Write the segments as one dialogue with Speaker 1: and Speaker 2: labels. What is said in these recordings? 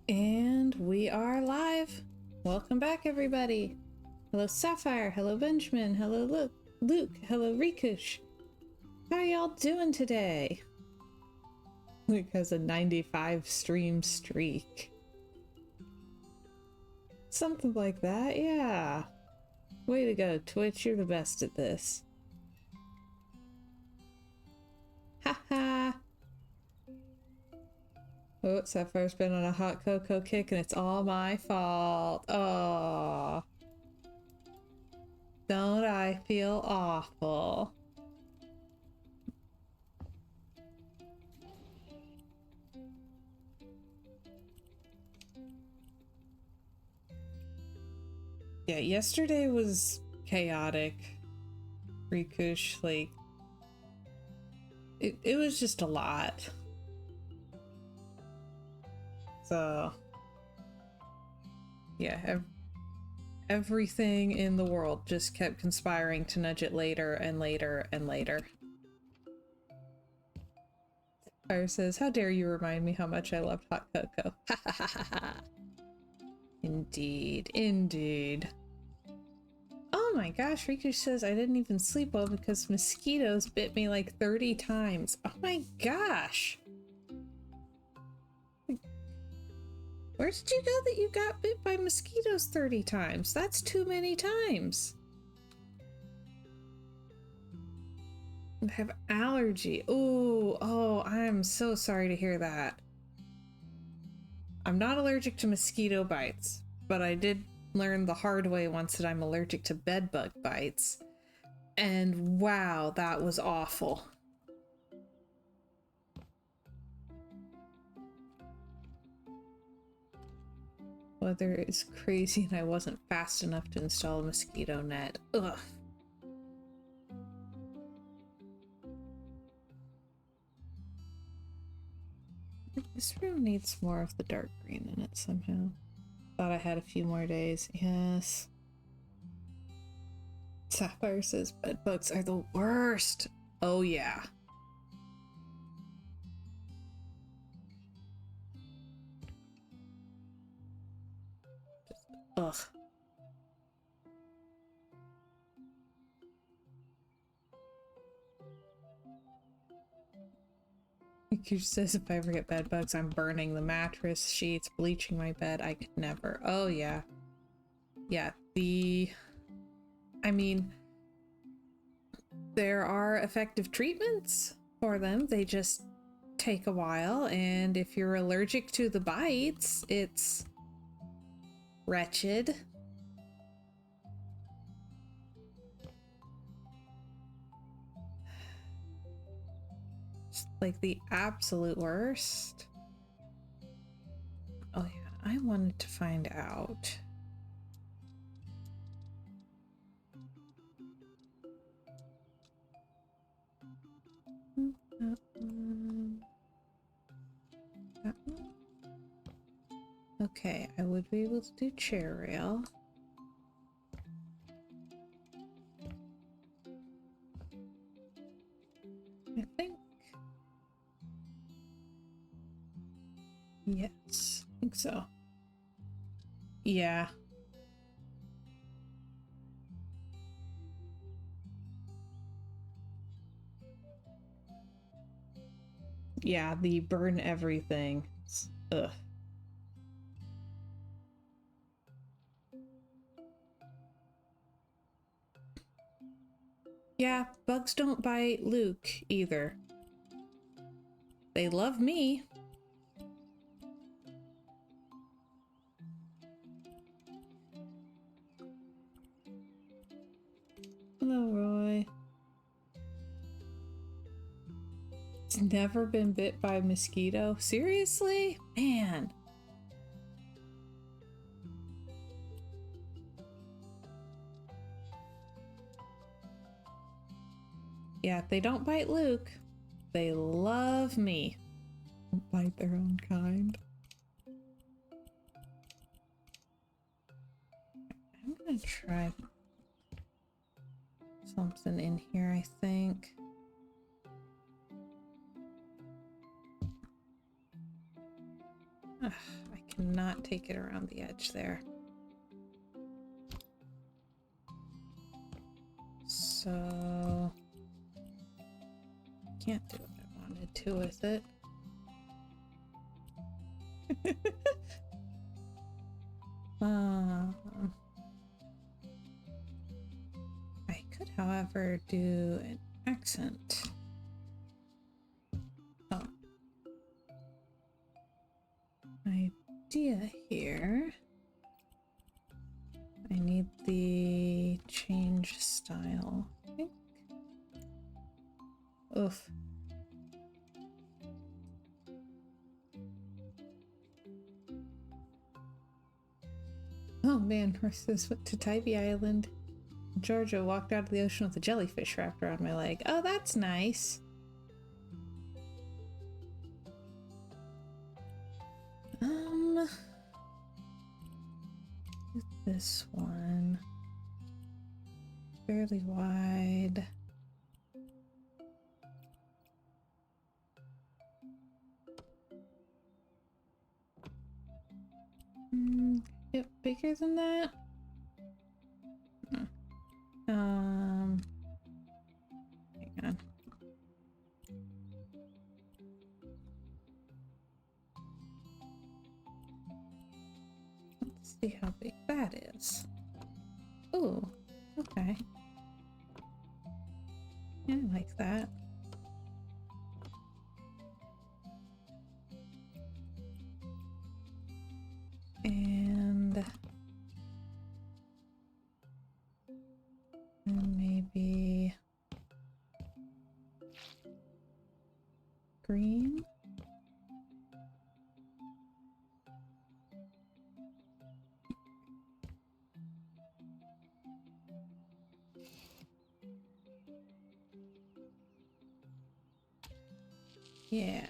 Speaker 1: And we are live. Welcome back, everybody. Hello, Sapphire. Hello, Benjamin. Hello, Luke. Hello, Rikush. How y'all doing today? Luke has a 95 stream streak. Something like that, yeah. Way to go, Twitch. You're the best at this. Haha. Oh, Sapphire's been on a hot cocoa kick and it's all my fault. Oh. Don't I feel awful? Yeah, yesterday was chaotic. Rikush, like, it was just a lot. So, yeah, everything in the world just kept conspiring to nudge it later and later and later. Fire says, how dare you remind me how much I loved hot cocoa. Ha ha ha ha ha. Indeed, indeed. Oh my gosh, Riku says I didn't even sleep well because mosquitoes bit me like 30 times. Oh my gosh. Where did you go that you got bit by mosquitoes 30 times? That's too many times. I have allergy. Ooh, oh, I'm so sorry to hear that. I'm not allergic to mosquito bites, but I did learn the hard way once that I'm allergic to bed bug bites. And wow, that was awful. Weather is crazy and I wasn't fast enough to install a mosquito net. Ugh. This room needs more of the dark green in it somehow. Thought I had a few more days. Yes. Sapphire says bedbugs are the worst. Oh yeah. Ugh. Riku says if I ever get bed bugs, I'm burning the mattress, sheets, bleaching my bed. I could never. Oh yeah. Yeah, I mean, there are effective treatments for them. They just take a while, and if you're allergic to the bites, it's wretched. It's like the absolute worst. Oh yeah, I wanted to find out. That one. That one. Okay, I would be able to do chair rail. I think. Yes, I think so. Yeah. Yeah, the burn everything. Ugh. Yeah, bugs don't bite Luke either. They love me. Hello, Roy. It's never been bit by a mosquito? Seriously? Man. Yeah, they don't bite Luke. They love me. Don't bite their own kind. I'm gonna try something in here, I think. Ugh, I cannot take it around the edge there. So can't do what I wanted to with it. I could, however, do an accent. Oh. Idea here. I need the change style, I think. Oof. Oh man, Royce went to Tybee Island. Georgia walked out of the ocean with a jellyfish wrapped around my leg. Oh, that's nice. This one. Fairly wide. Yep, bigger than that. Hang on. Let's see how big that is. Ooh, okay. Yeah, I like that. And maybe green. Yeah.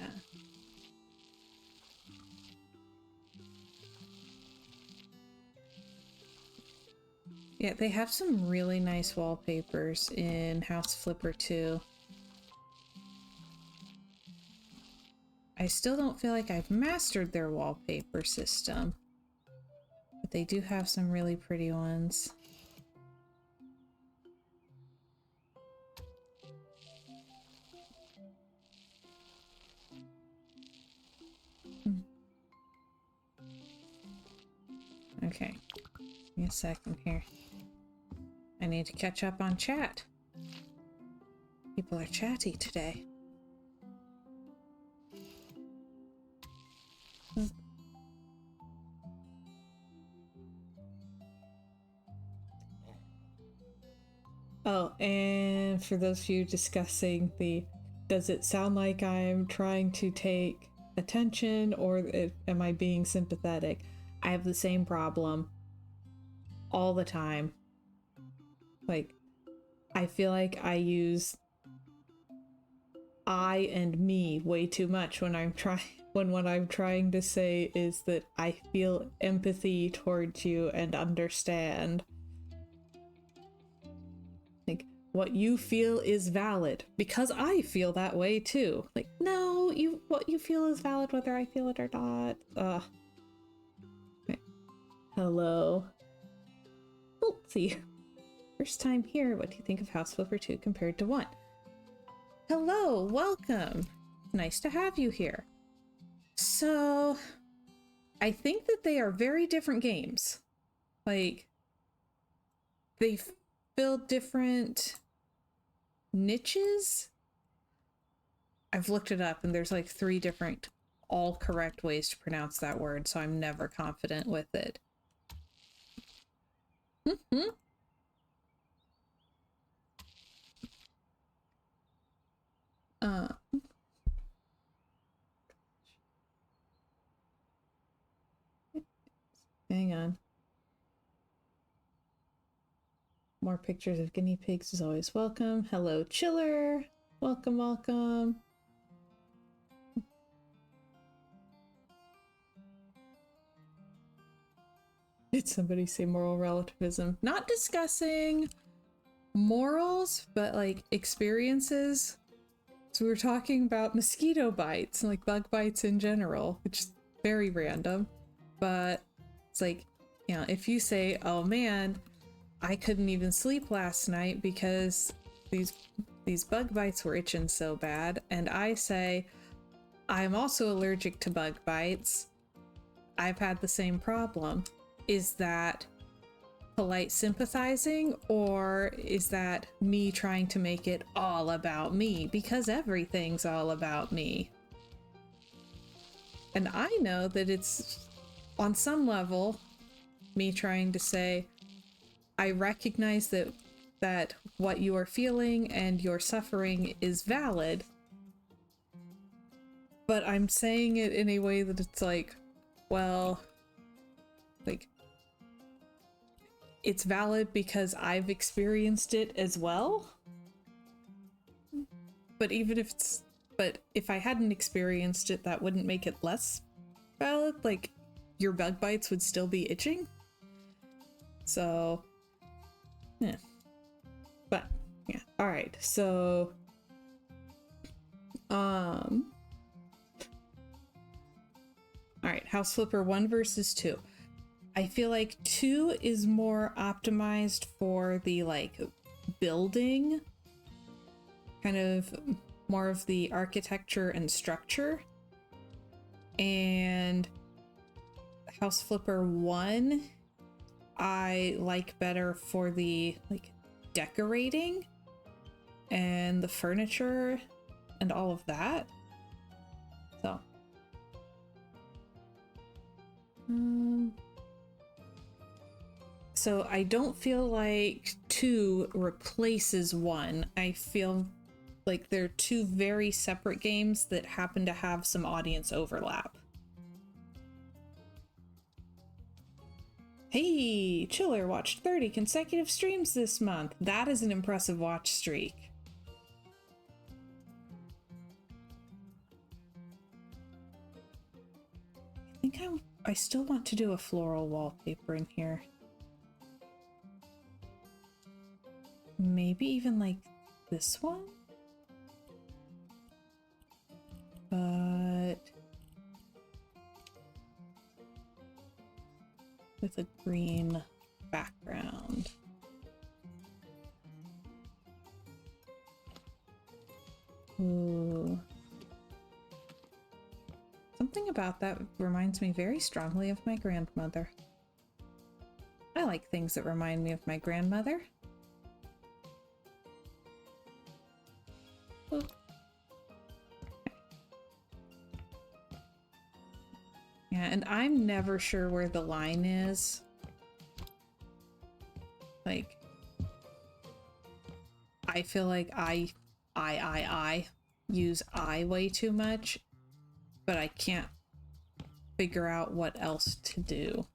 Speaker 1: Yeah, they have some really nice wallpapers in House Flipper 2. I still don't feel like I've mastered their wallpaper system, but they do have some really pretty ones. Okay, give me a second here. I need to catch up on chat. People are chatty today. Oh, and for those of you discussing the, does it sound like I'm trying to take attention or am I being sympathetic? I have the same problem all the time. Like, I feel like I use I and me way too much when I'm what I'm trying to say is that I feel empathy towards you and understand. Like, what you feel is valid because I feel that way too. Like, no, what you feel is valid whether I feel it or not. Okay. Hello. Oopsie. First time here. What do you think of House Flipper 2 compared to 1? Hello, welcome. Nice to have you here. So, I think that they are very different games. Like, they fill different niches. I've looked it up and there's like 3 different all correct ways to pronounce that word, so I'm never confident with it. Hang on. More pictures of guinea pigs is always welcome. Hello, Chiller. Welcome, welcome. Did somebody say moral relativism? Not discussing morals, but like experiences. So we were talking about mosquito bites and like bug bites in general, which is very random. But it's like, you know, if you say, oh man, I couldn't even sleep last night because these bug bites were itching so bad, and I say, I'm also allergic to bug bites. I've had the same problem. Is that polite sympathizing, or is that me trying to make it all about me? Because everything's all about me. And I know that it's, on some level, me trying to say, I recognize that what you are feeling and your suffering is valid, but I'm saying it in a way that it's like, well, like, it's valid because I've experienced it as well. But if I hadn't experienced it, that wouldn't make it less valid. Like, your bug bites would still be itching. So, yeah. But, yeah. Alright, so, alright, House Flipper 1 versus 2. I feel like 2 is more optimized for the, like, building, kind of more of the architecture and structure. And House Flipper 1 I like better for the like decorating and the furniture and all of that. So I don't feel like 2 replaces 1. I feel like they're 2 very separate games that happen to have some audience overlap. Hey, Chiller watched 30 consecutive streams this month. That is an impressive watch streak. I think I still want to do a floral wallpaper in here. Maybe even like this one? But with a green background. Ooh. Something about that reminds me very strongly of my grandmother. I like things that remind me of my grandmother. Ooh. Yeah, and I'm never sure where the line is. Like, I feel like I use I way too much, but I can't figure out what else to do.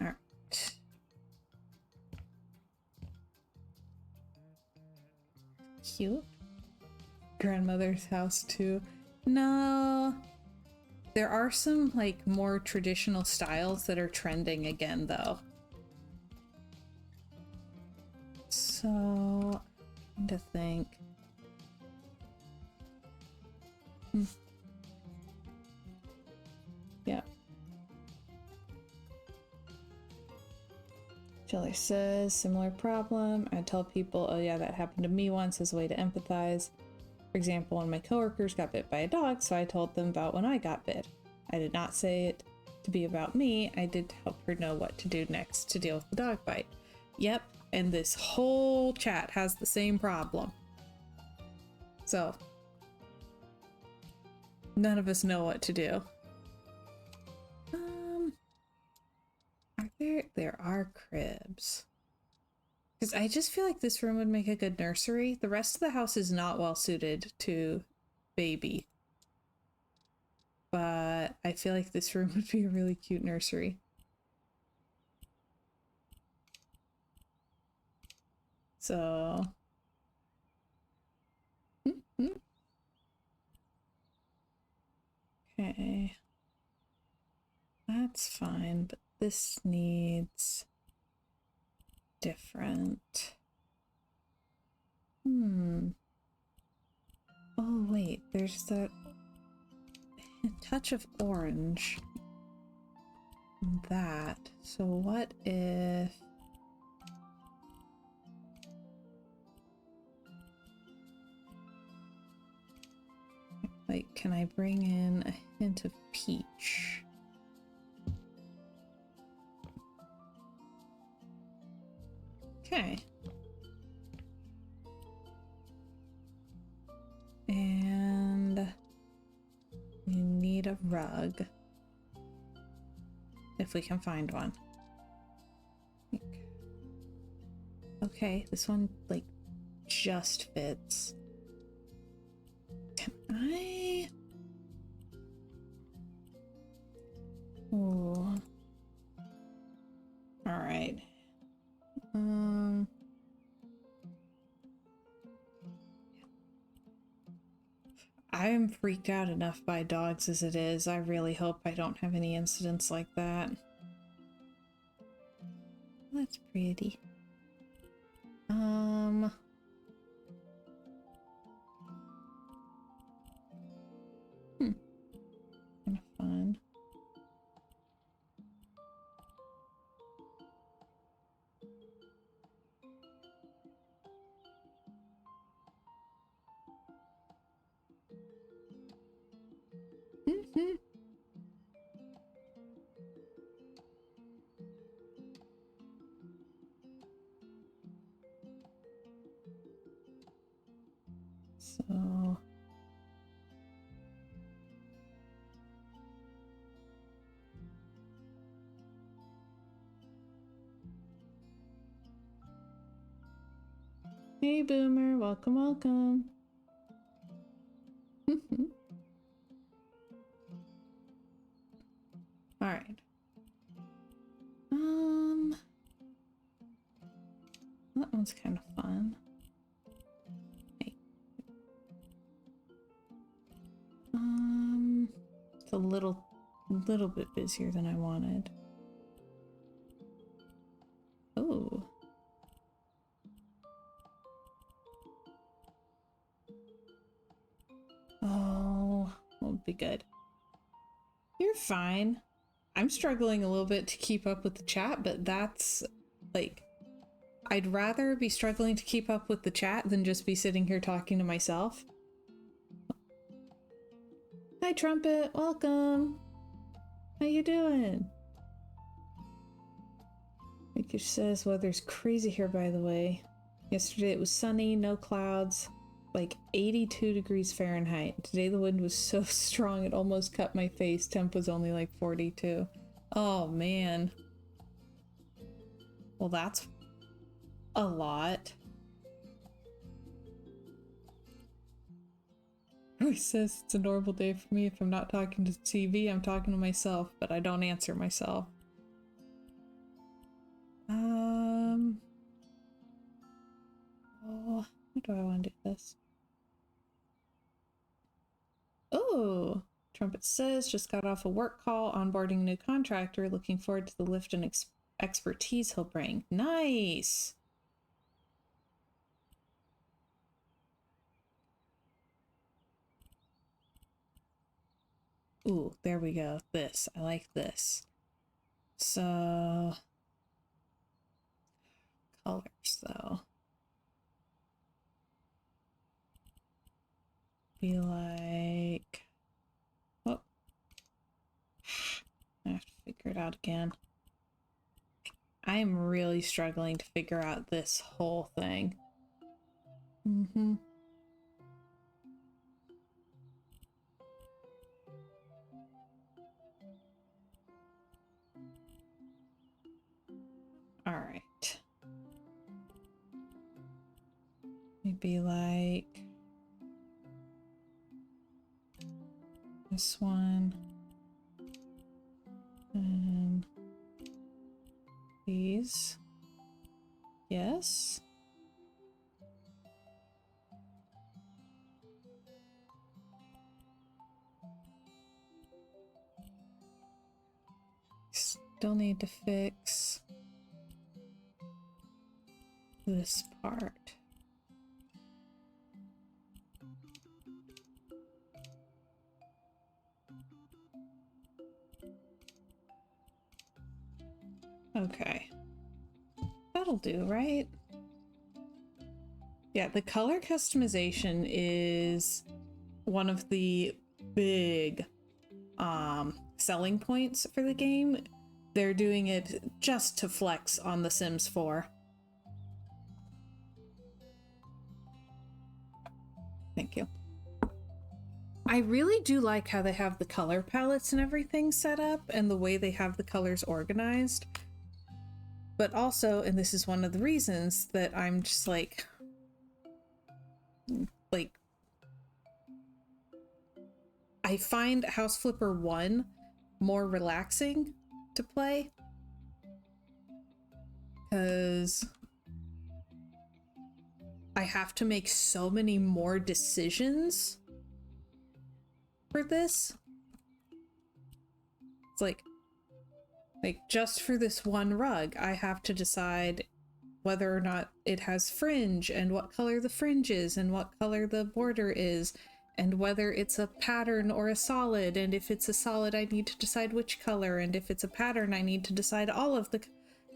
Speaker 1: All right. Cute. Grandmother's house too. No. There are some like more traditional styles that are trending again though. So, I'm trying to think. Yeah. Jelly says, similar problem. I tell people, oh yeah, that happened to me once as a way to empathize. For example, one of my coworkers got bit by a dog, so I told them about when I got bit. I did not say it to be about me. I did help her know what to do next to deal with the dog bite. Yep, and this whole chat has the same problem. So, none of us know what to do. There are cribs. Because I just feel like this room would make a good nursery. The rest of the house is not well suited to baby. But I feel like this room would be a really cute nursery. So... Okay. That's fine, but this needs different. Oh wait, there's that touch of orange. That. So what if... Like, can I bring in a hint of peach? Okay. And we need a rug. If we can find one. Okay, this one, like, just fits. Can I? Oh. All right. I'm freaked out enough by dogs as it is. I really hope I don't have any incidents like that. That's pretty. So hey Boomer, welcome, welcome. All right. That one's kind of fun. Hey. It's a little bit busier than I wanted. Oh. Oh, won't be good. You're fine. I'm struggling a little bit to keep up with the chat, but that's like, I'd rather be struggling to keep up with the chat than just be sitting here talking to myself. Hi Trumpet, welcome. How you doing? Rikish says weather's crazy here, by the way. Yesterday it was sunny, no clouds, like 82 degrees Fahrenheit. Today the wind was so strong it almost cut my face. Temp was only like 42. Oh man. Well, that's a lot. He says it's a normal day for me. If I'm not talking to TV, I'm talking to myself, but I don't answer myself. Oh, how do I want to do this? Oh, Trumpet says just got off a work call, onboarding new contractor, looking forward to the lift and expertise he'll bring. Nice. Ooh, there we go. This, I like this. So, colors though. Be like, oh, I have to figure it out again. I am really struggling to figure out this whole thing. All right. Maybe like this one. And these. Yes. Still need to fix this part. Okay. That'll do, right? Yeah, the color customization is one of the big selling points for the game. They're doing it just to flex on The Sims 4. Thank you. I really do like how they have the color palettes and everything set up and the way they have the colors organized. But also, and this is one of the reasons that I'm just like I find House Flipper 1 more relaxing to play. Because I have to make so many more decisions for this. It's like just for this one rug, I have to decide whether or not it has fringe and what color the fringe is and what color the border is and whether it's a pattern or a solid, and if it's a solid I need to decide which color, and if it's a pattern I need to decide all of the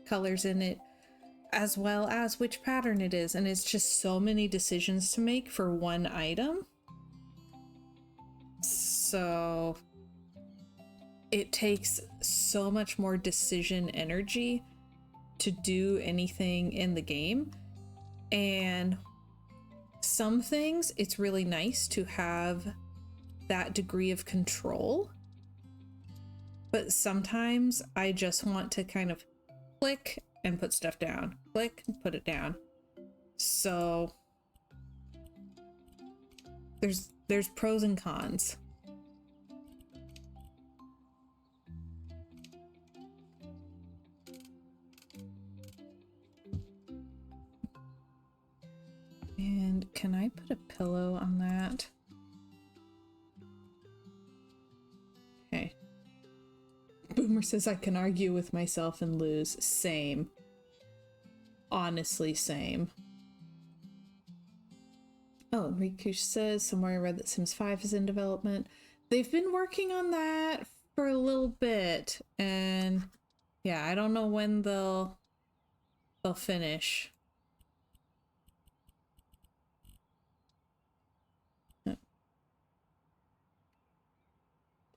Speaker 1: colors in it as well as which pattern it is, and it's just so many decisions to make for one item. So it takes so much more decision energy to do anything in the game, and some things it's really nice to have that degree of control, but sometimes I just want to kind of click and put stuff down, click and put it down. So there's pros and cons. And can I put a pillow on that? Okay. Boomer says I can argue with myself and lose. Same. Honestly, same. Oh, Rikush says somewhere I read that Sims 5 is in development. They've been working on that for a little bit, and yeah, I don't know when they'll finish.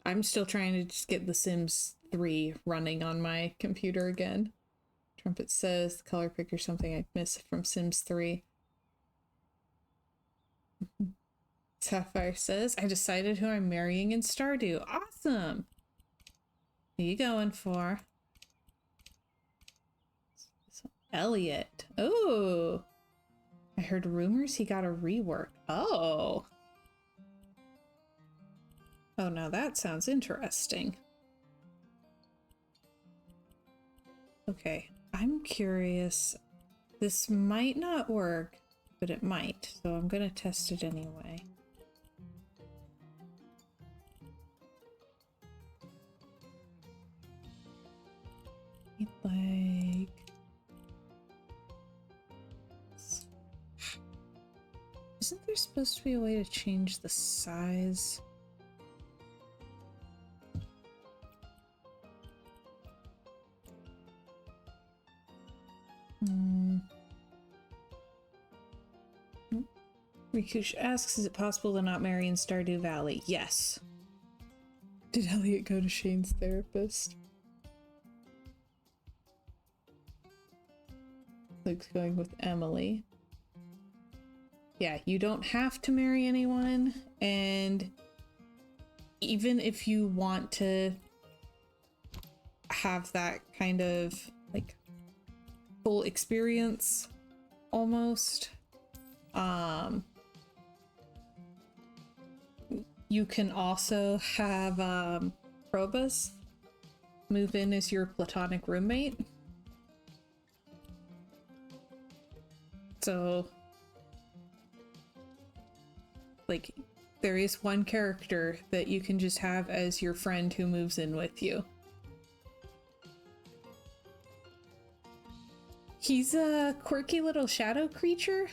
Speaker 1: I'm still trying to just get The Sims 3 running on my computer again. Trumpet says the color picker something I missed from Sims 3. Sapphire says, I decided who I'm marrying in Stardew. Awesome! Who you going for? Elliot. Oh! I heard rumors he got a rework. Oh! Oh, now that sounds interesting. Okay, I'm curious. This might not work, but it might, so I'm gonna test it anyway. Like... Isn't there supposed to be a way to change the size? Rikush asks, is it possible to not marry in Stardew Valley? Yes. Did Elliot go to Shane's therapist? Luke's going with Emily. Yeah, you don't have to marry anyone, and even if you want to have that kind of like full experience almost, you can also have Probus move in as your platonic roommate. So like there is one character that you can just have as your friend who moves in with you. He's a quirky little shadow creature.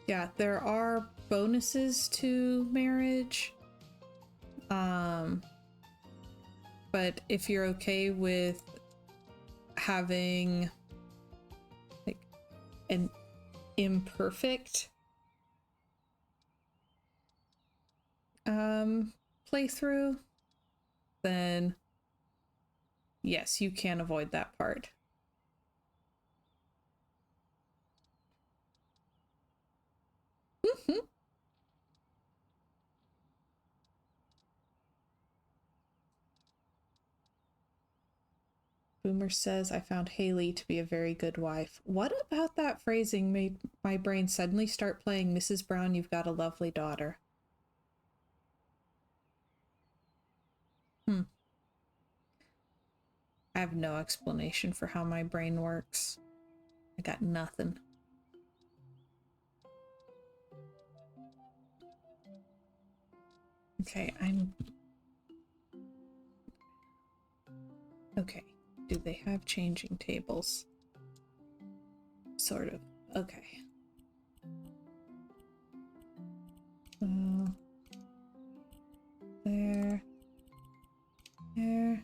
Speaker 1: Yeah, there are bonuses to marriage. But if you're okay with having like an imperfect playthrough, then yes, you can avoid that part. Boomer says, I found Haley to be a very good wife. What about that phrasing made my brain suddenly start playing Mrs. Brown, You've Got a Lovely Daughter? I have no explanation for how my brain works. I got nothing. Okay, okay. Do they have changing tables? Sort of. Okay. So there. There.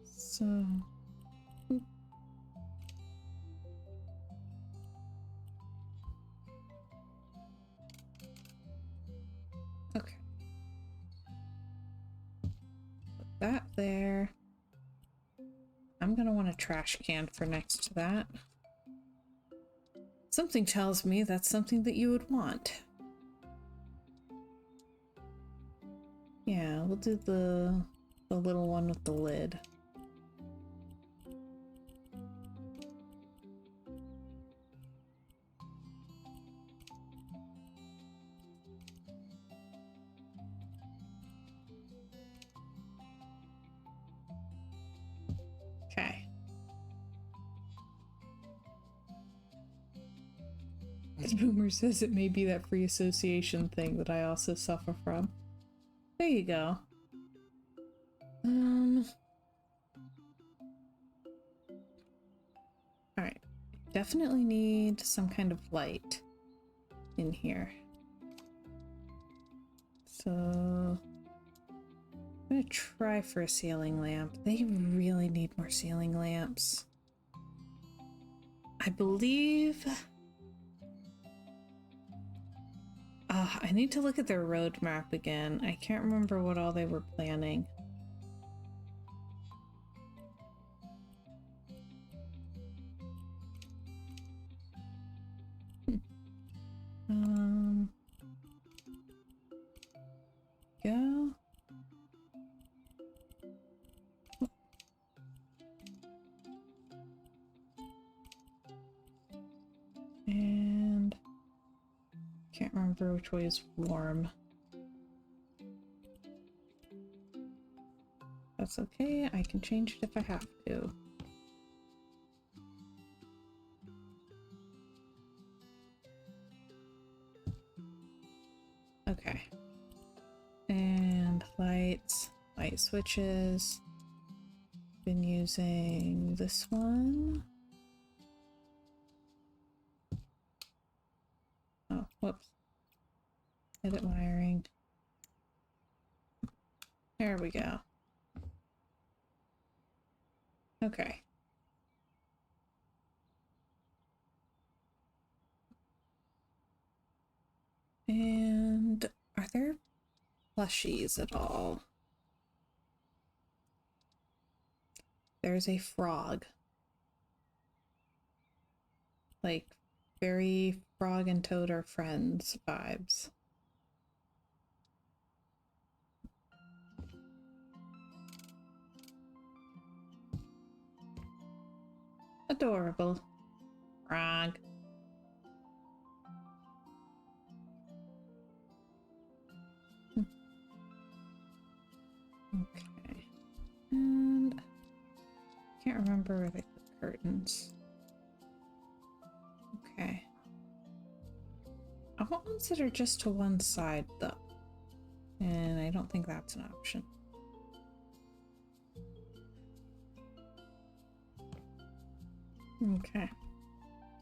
Speaker 1: So okay. that there. I'm gonna want a trash can for next to that. Something tells me that's something that you would want. Yeah, we'll do the little one with the lid. Okay. This boomer says it may be that free association thing that I also suffer from. There you go. Alright. Definitely need some kind of light in here. So I'm gonna try for a ceiling lamp. They really need more ceiling lamps. I believe... I need to look at their roadmap again. I can't remember what all they were planning. Go. And can't remember which way is warm. That's okay, I can change it if I have to. Okay. And lights, light switches. Been using this one. Oh, whoops. Edit wiring. There we go. Okay. And are there plushies at all? There's a frog. Like, very Frog and Toad are friends vibes. Adorable. Frog. Okay. And can't remember where they put curtains. Okay. I want ones that are just to one side though. And I don't think that's an option. Okay.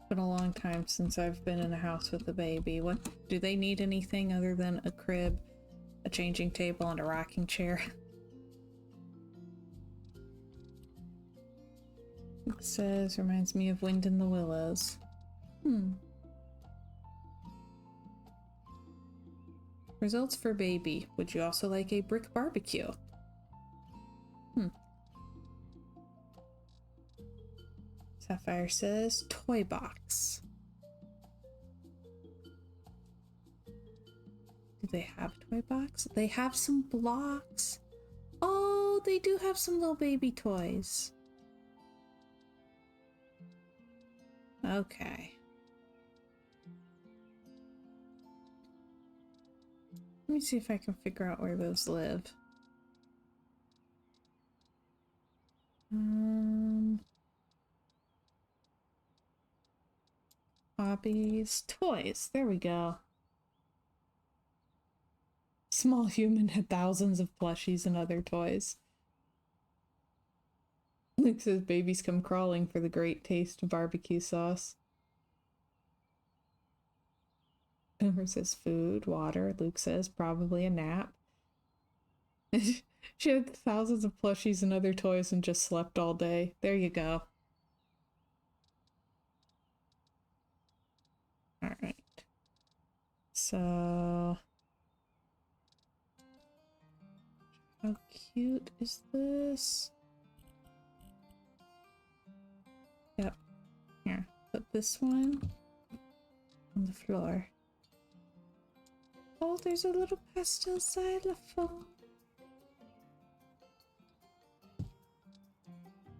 Speaker 1: Been a long time since I've been in a house with a baby. What do they need anything other than a crib, a changing table, and a rocking chair? It says reminds me of Wind in the Willows. Results for baby. Would you also like a brick barbecue? Sapphire says toy box. Do they have toy box? They have some blocks. Oh, they do have some little baby toys. Okay. Let me see if I can figure out where those live. Hobbies, toys. There we go. Small human had thousands of plushies and other toys. Luke says babies come crawling for the great taste of barbecue sauce. Boomer says food, water. Luke says probably a nap. She had thousands of plushies and other toys and just slept all day. There you go. Alright. So... How cute is this? Yep. Here, put this one on the floor. Oh, there's a little pastel xylophone.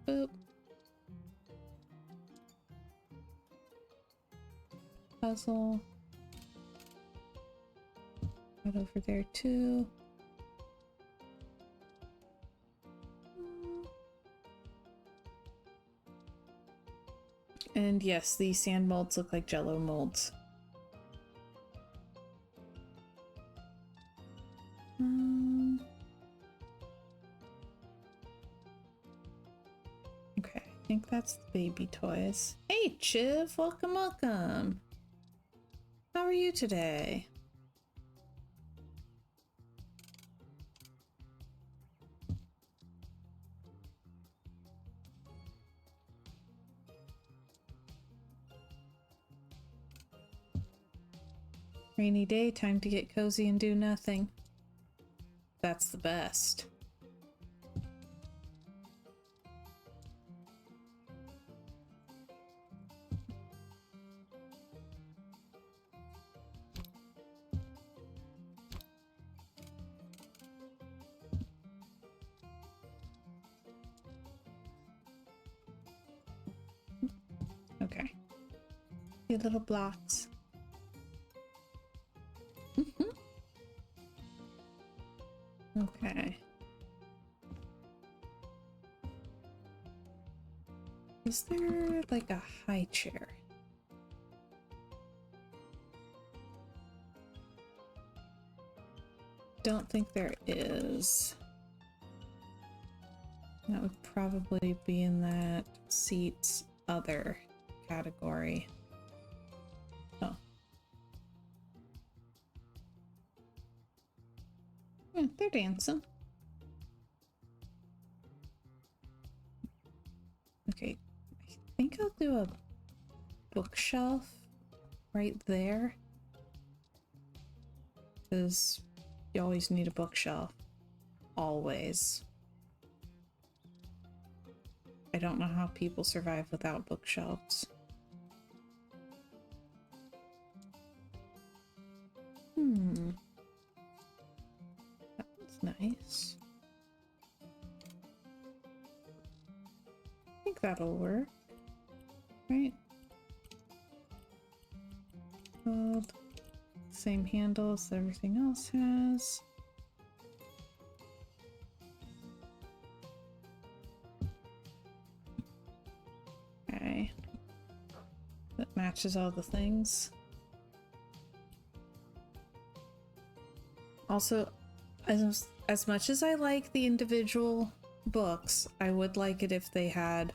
Speaker 1: Boop. Puzzle. Right over there too. And yes, these sand molds look like Jello molds. Okay, I think that's the baby toys. Hey, Chiv, welcome, welcome. How are you today? Rainy day, time to get cozy and do nothing. That's the best. Okay. Few little blocks. Okay. Is there like a high chair? Don't think there is. That would probably be in that seats other category. Oh. Yeah, they're dancing. Okay, I think I'll do a bookshelf right there. Because you always need a bookshelf. Always. I don't know how people survive without bookshelves. That's nice. I think that'll work. Right? Same handles that everything else has. Okay. That matches all the things. Also, as much as I like the individual books, I would like it if they had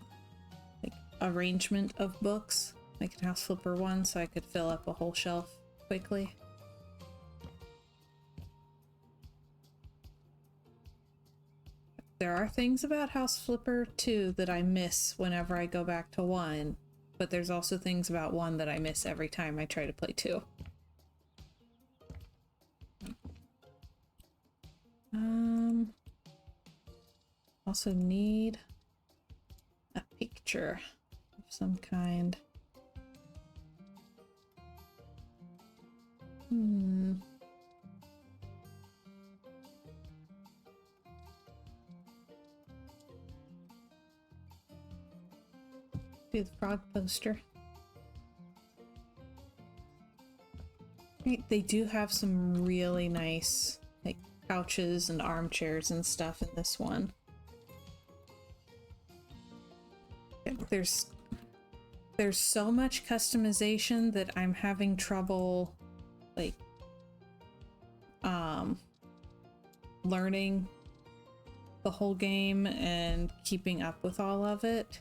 Speaker 1: like arrangement of books, like an House Flipper one, so I could fill up a whole shelf quickly. There are things about House Flipper 2 that I miss whenever I go back to 1, but there's also things about 1 that I miss every time I try to play 2. Also need a picture of some kind. Do the frog poster. Right, they do have some really nice like couches and armchairs and stuff in this one. There's so much customization that I'm having trouble like learning the whole game and keeping up with all of it.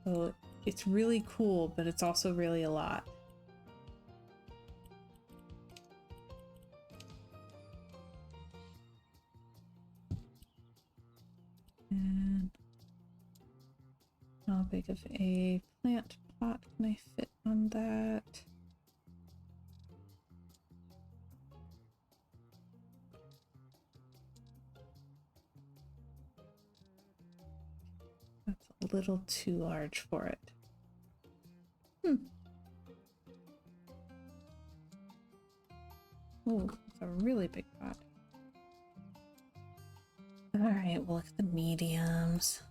Speaker 1: So it's really cool, but it's also really a lot. And how big of a plant pot can I fit on that? little too large for it. Hmm. Oh, it's a really big pot. Alright, we'll look at the mediums.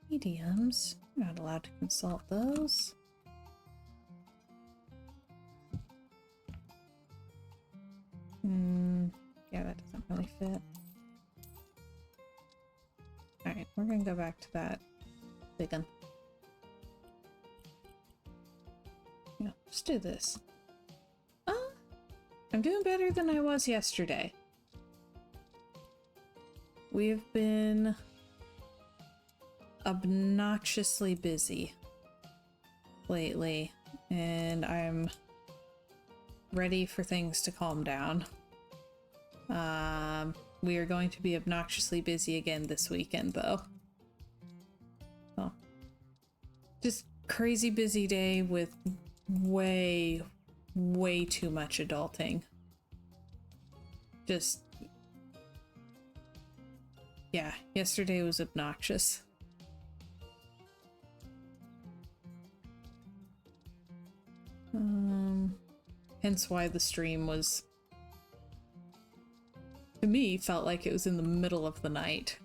Speaker 1: Mediums? We're not allowed to consult those. Yeah, that doesn't really fit. Alright, we're gonna go back to that big one. Yeah, let's do this. I'm doing better than I was yesterday. We've been obnoxiously busy lately, and I'm ready for things to calm down. We are going to be obnoxiously busy again this weekend, though. Well, just crazy busy day with way too much adulting. Just, yeah, yesterday was obnoxious. Hence why the stream was, to me, felt like it was in the middle of the night.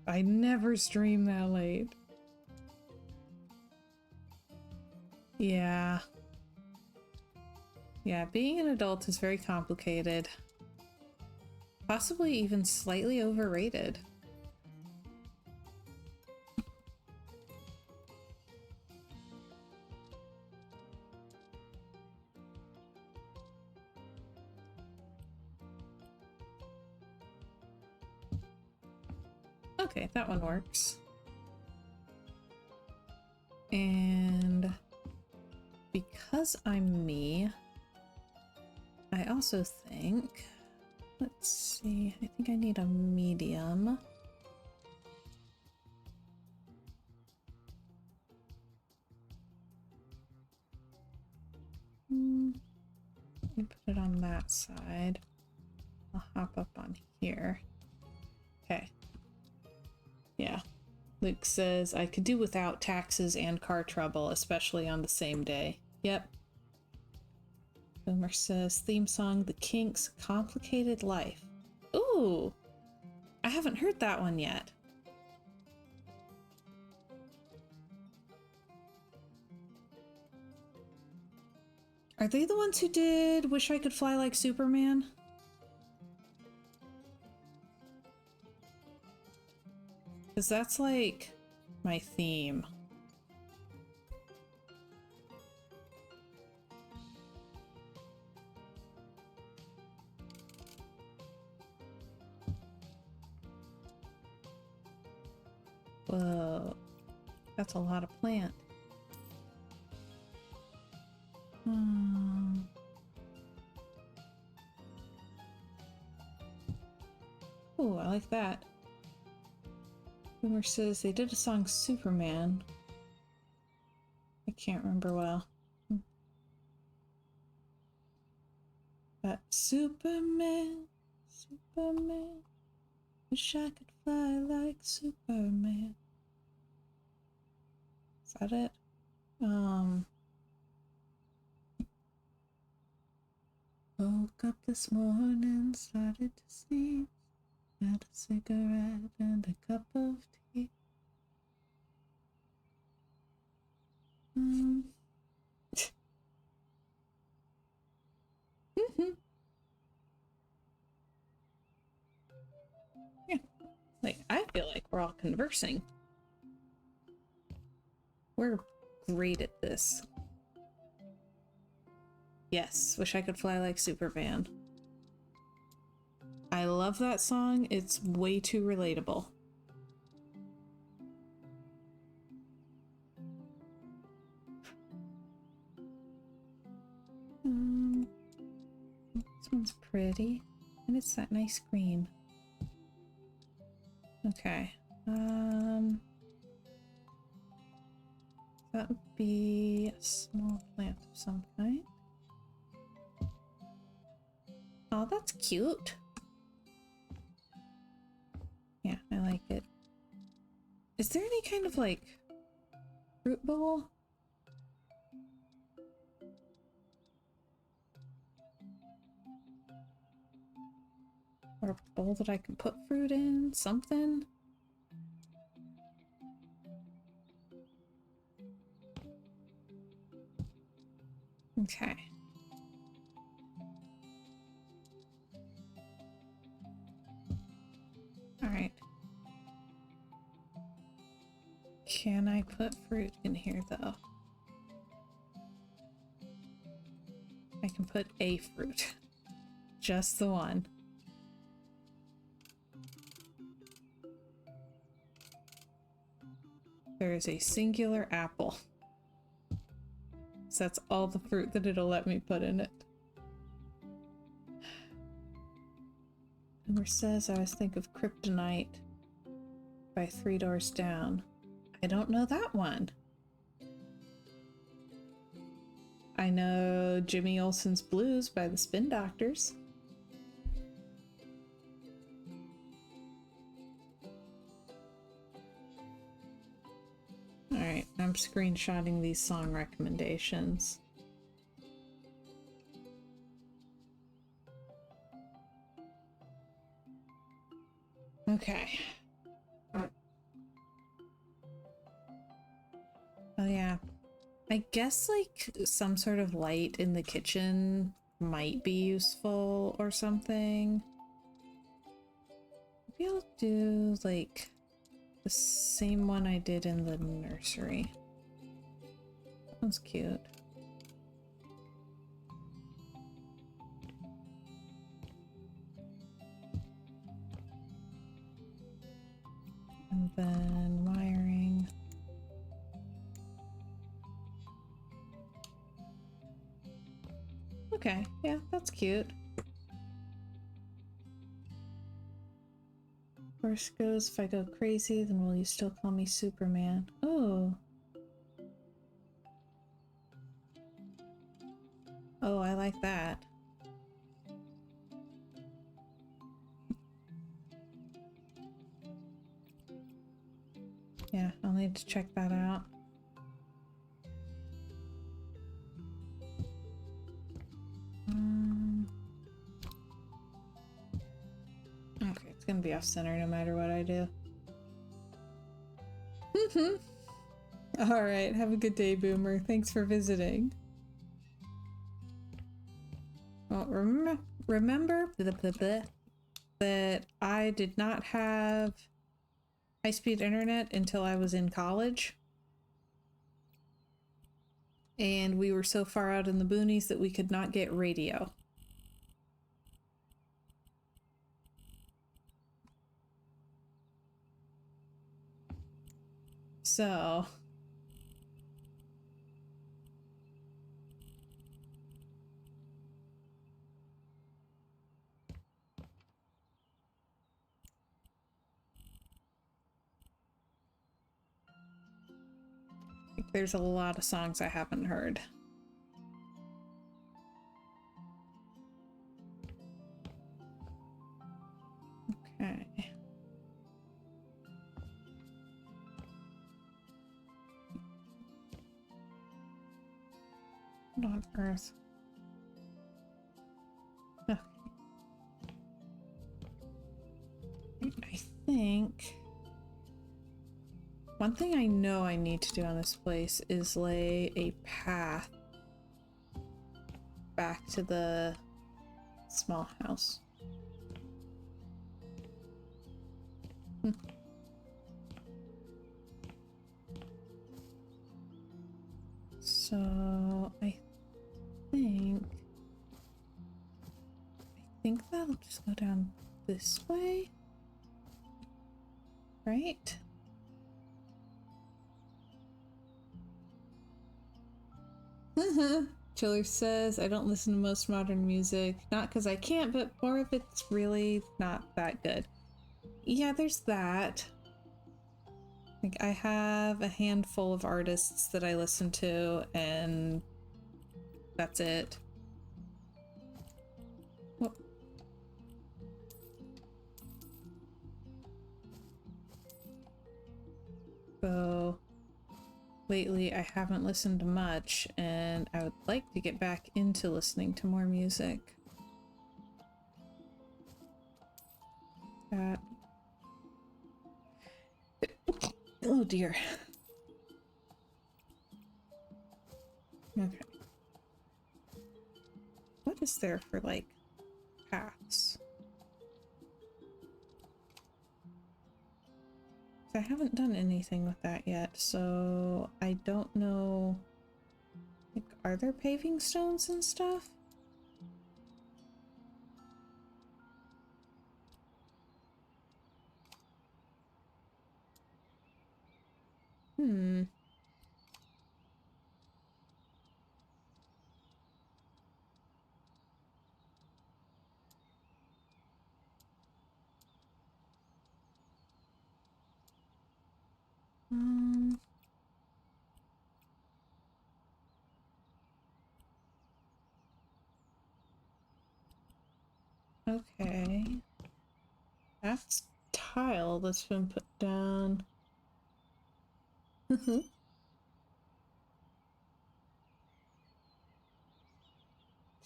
Speaker 1: I never stream that late. Yeah. Yeah, being an adult is very complicated. Possibly even slightly overrated. Okay, that one works. And because I'm me, I also think, let's see, I think I need a medium. Let me put it on that side. I'll hop up on here. Okay. Yeah. Luke says, I could do without taxes and car trouble, especially on the same day. Yep. Boomer says, theme song, The Kinks, Complicated Life. Ooh! I haven't heard that one yet. Are they the ones who did Wish I Could Fly Like Superman? Because that's like my theme. Whoa, that's a lot of plant. Oh, I like that. Boomer says they did a song Superman. I can't remember well. But Superman, Superman, wish I could fly like Superman. Is that it? Woke up this morning, started to sneeze, had a cigarette and a cup of tea. Yeah, like I feel like we're all conversing. We're great at this. Yes, wish I could fly like Superman. I love that song. It's way too relatable. This one's pretty, and it's that nice green. Okay. That would be a small plant of some kind. Oh, that's cute. Yeah, I like it. Is there any kind of like fruit bowl? Or a bowl that I can put fruit in? Something? Okay. Alright. Can I put fruit in here though? I can put a fruit. Just the one. There is a singular apple. So that's all the fruit that it'll let me put in it. Number says I always think of Kryptonite by 3 Doors Down. I don't know that one. I know Jimmy Olsen's Blues by the Spin Doctors. Alright, I'm screenshotting these song recommendations. Okay. Oh yeah. I guess like some sort of light in the kitchen might be useful or something. Maybe I'll do like the same one I did in the nursery. That one's cute. And then wiring. Okay, yeah, that's cute. First goes, if I go crazy, then will you still call me Superman? Oh. Oh, I like that. Yeah, I'll need to check that out. Okay, it's gonna be off center no matter what I do. Alright, have a good day, Boomer. Thanks for visiting. Well, remember that I did not have high-speed internet until I was in college. And we were so far out in the boonies that we could not get radio. So... there's a lot of songs I haven't heard. Okay. What on earth? Okay. I think... one thing I know I need to do on this place is lay a path back to the small house. So I think that'll just go down this way, right? Chiller says, I don't listen to most modern music, not because I can't, but more of it's really not that good. Yeah, there's that. Like, I have a handful of artists that I listen to, and that's it. What? Though lately I haven't listened to much, and I would like to get back into listening to more music. That. Oh dear. Okay. What is there for, like, paths? I haven't done anything with that yet, so I don't know. Like, are there paving stones and stuff? Hmm. Um. Okay. That's tile that's been put down. It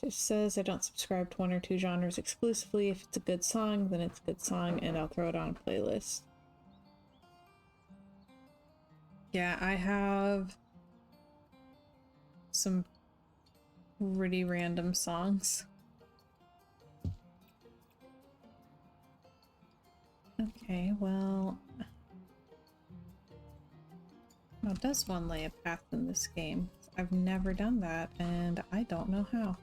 Speaker 1: says I don't subscribe to one or two genres exclusively. If it's a good song, then it's a good song, and I'll throw it on a playlist. Yeah, I have some pretty random songs. Okay, well... Now, does one lay a path in this game? I've never done that, and I don't know how.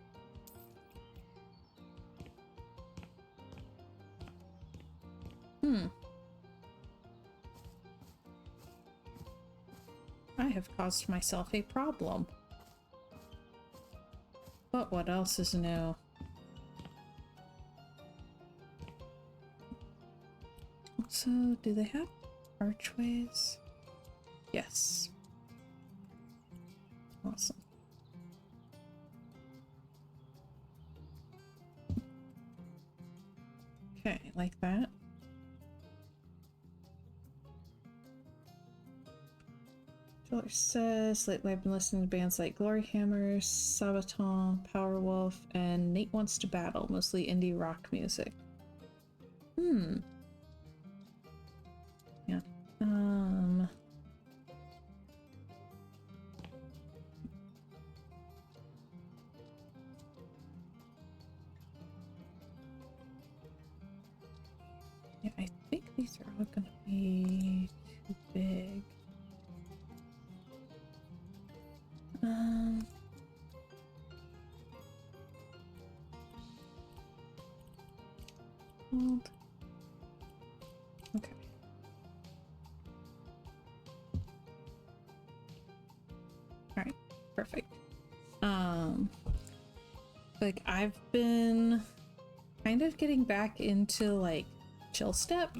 Speaker 1: I have caused myself a problem. But what else is new? So, do they have archways? Yes. Awesome. Okay, like that. Taylor says, lately I've been listening to bands like Glory Hammers, Sabaton, Powerwolf, and Nate Wants to Battle, mostly indie rock music. Yeah. Yeah, I think these are all gonna be too big. Hold. Okay. Alright, perfect. Like, I've been kind of getting back into, like, chill step.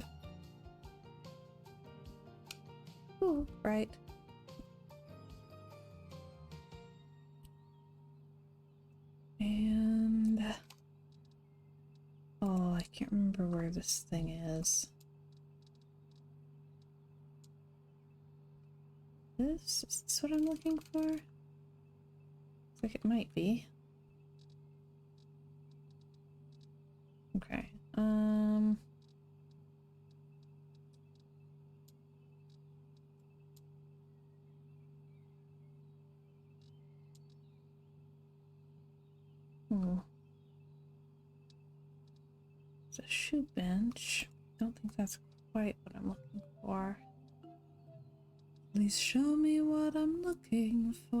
Speaker 1: Ooh, right. And... oh, I can't remember where this thing is. Is this what I'm looking for? Looks like it might be. Okay. Oh. It's a shoe bench. Don't think that's quite what I'm looking for. Please show me what I'm looking for.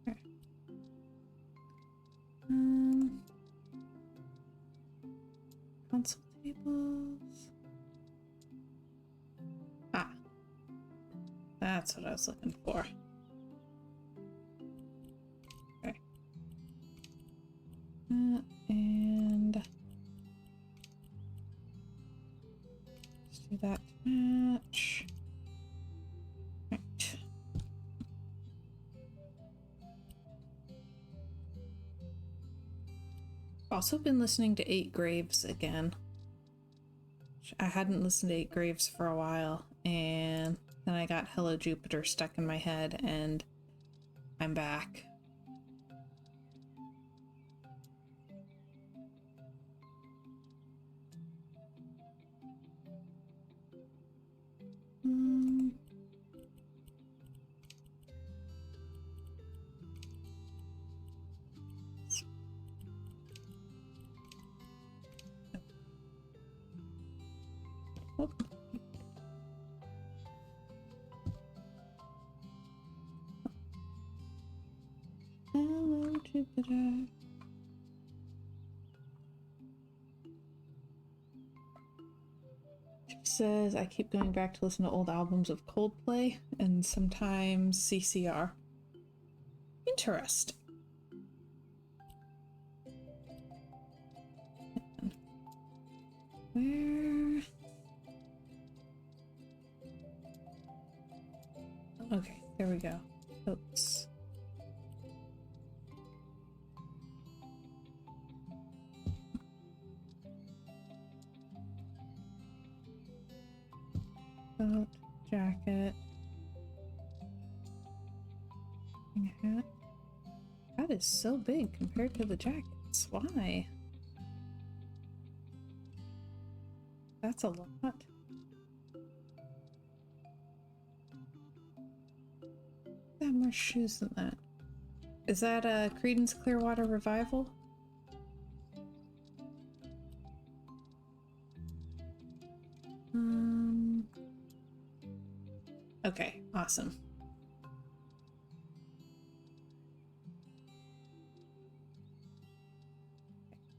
Speaker 1: Okay. Console tables. Ah, that's what I was looking for. Okay. And let's do that to match. Right. Also been listening to Eight Graves again. I hadn't listened to Eight Graves for a while, and then I got Hello Jupiter stuck in my head, and I'm back. Oh. Hello, Jupiter. She says I keep going back to listen to old albums of Coldplay and sometimes CCR. Interesting. Where? Okay, there we go. Oops. Coat, jacket, hat. That is so big compared to the jackets. Why? That's a lot. I have more shoes than that. Is that a Creedence Clearwater Revival? Okay, awesome.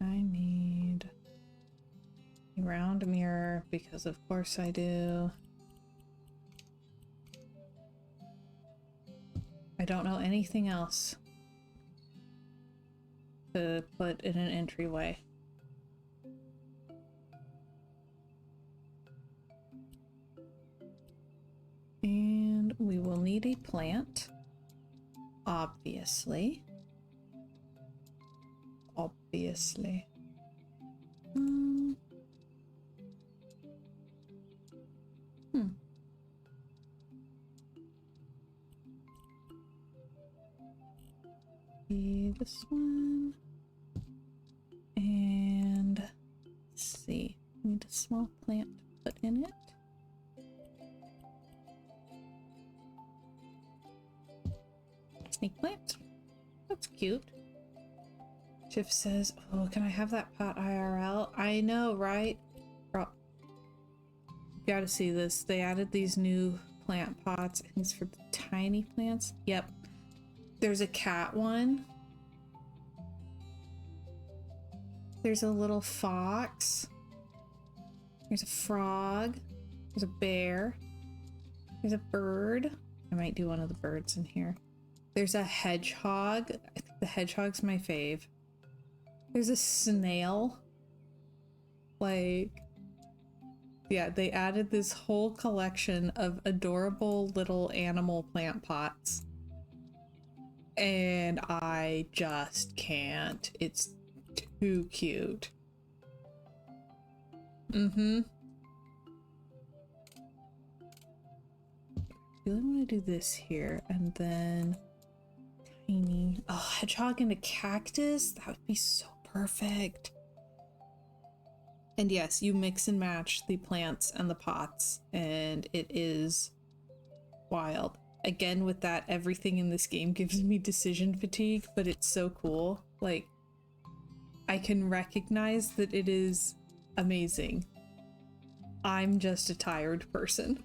Speaker 1: I need a round mirror because of course I do. I don't know anything else to put in an entryway. And we will need a plant, obviously. Obviously. This one. And let's see. Need a small plant to put in it. Snake plant. That's cute. Tiff says, oh, can I have that pot IRL? I know, right? You gotta see this. They added these new plant pots. I think it's for the tiny plants. Yep. There's a cat one. There's a little fox. There's a frog. There's a bear. There's a bird. I might do one of the birds in here. There's a hedgehog. I think the hedgehog's my fave. There's a snail. Like, yeah, they added this whole collection of adorable little animal plant pots. And I just can't. It's too cute. Mm-hmm. I really want to do this here and then tiny. Oh, hedgehog and a cactus? That would be so perfect. And yes, you mix and match the plants and the pots, and it is wild. Again, with that, everything in this game gives me decision fatigue, but it's so cool. Like, I can recognize that it is amazing. I'm just a tired person.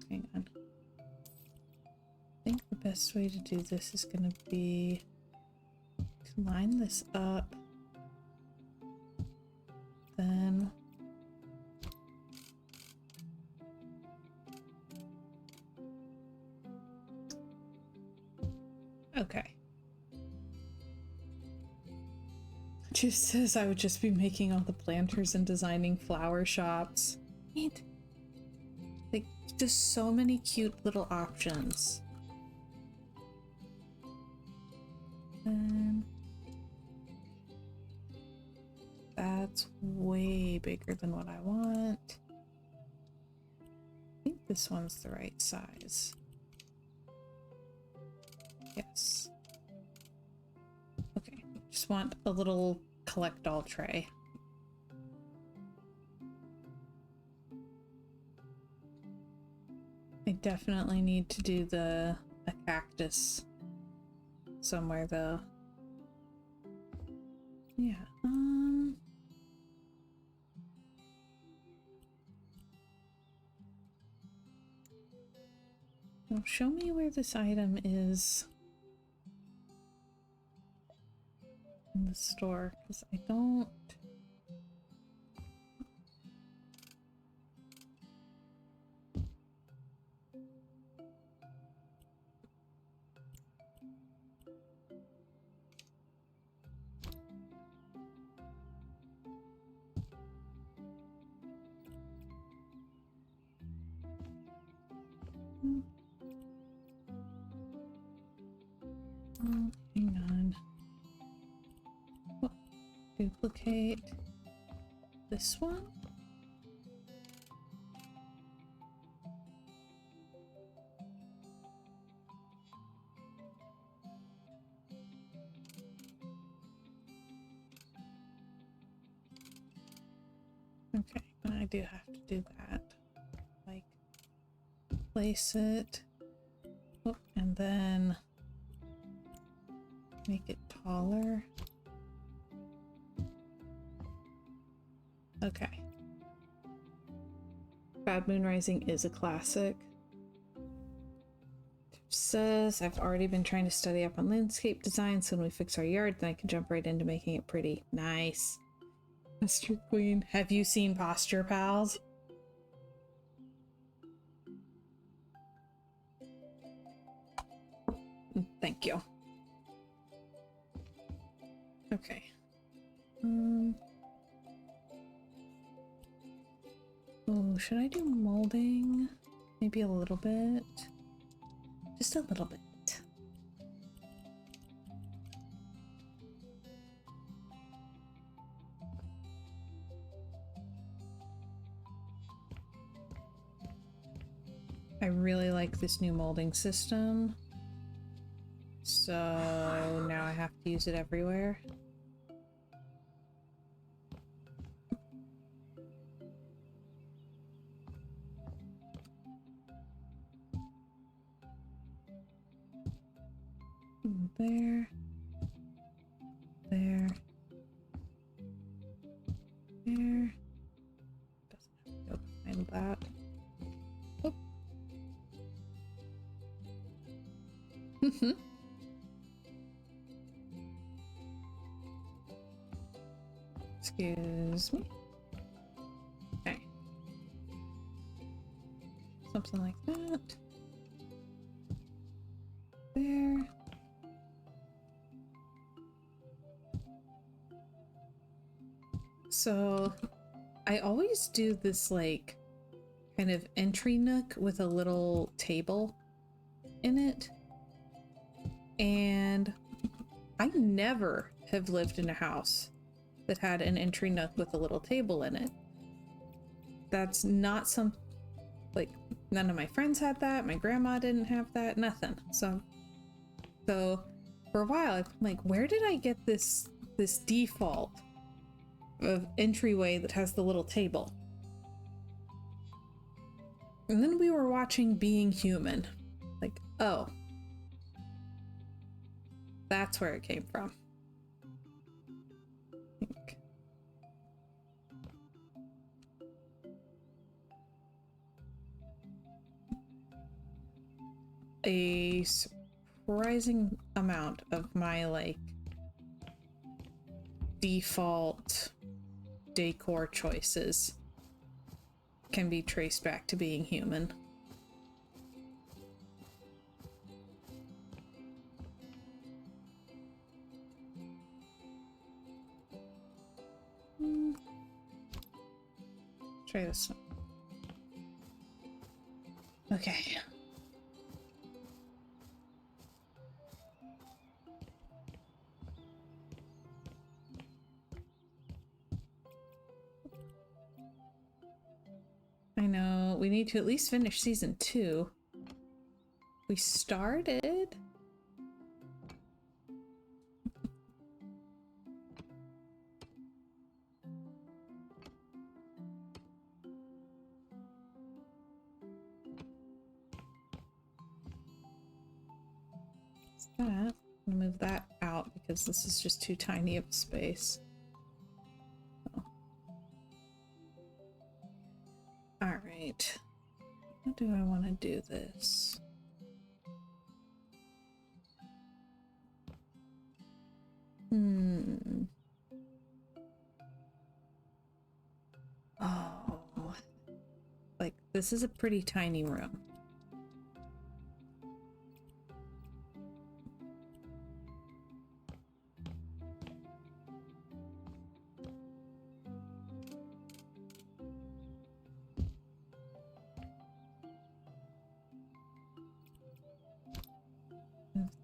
Speaker 1: Hang on. I think the best way to do this is going to be to line this up, then okay. Just says I would just be making all the planters and designing flower shops. Neat. Like, just so many cute little options. That's way bigger than what I want. I think this one's the right size. Yes. Okay, just want a little collect-all tray. I definitely need to do a cactus somewhere though. Yeah, well, show me where this item is in the store, because I don't... hang on. Oh, duplicate this one. Okay, and I do have to do that. Like, place it. Oh, and then make it taller. Okay. Bad Moon Rising is a classic. Says, I've already been trying to study up on landscape design, so when we fix our yard, then I can jump right into making it pretty. Nice. Mr. Queen, have you seen Posture Pals? Thank you. Okay. Oh, should I do molding? Maybe a little bit. Just a little bit. I really like this new molding system. So now I have to use it everywhere. There. There. There. Doesn't have to go behind that. Oh. Excuse me. Okay. Something like that. There. So I always do this like kind of entry nook with a little table in it. And I never have lived in a house that had an entry nook with a little table in it. That's not some, like, none of my friends had that. My grandma didn't have that, nothing. So for a while, I'm like, where did I get this default of entryway that has the little table? And then we were watching Being Human. Like, oh, that's where it came from. A surprising amount of my like default decor choices can be traced back to Being Human. Try this one. Okay. I know, we need to at least finish season 2. We started. That. I'm gonna move that out because this is just too tiny of a space. Oh. All right. How do I want to do this? Oh. Like, this is a pretty tiny room.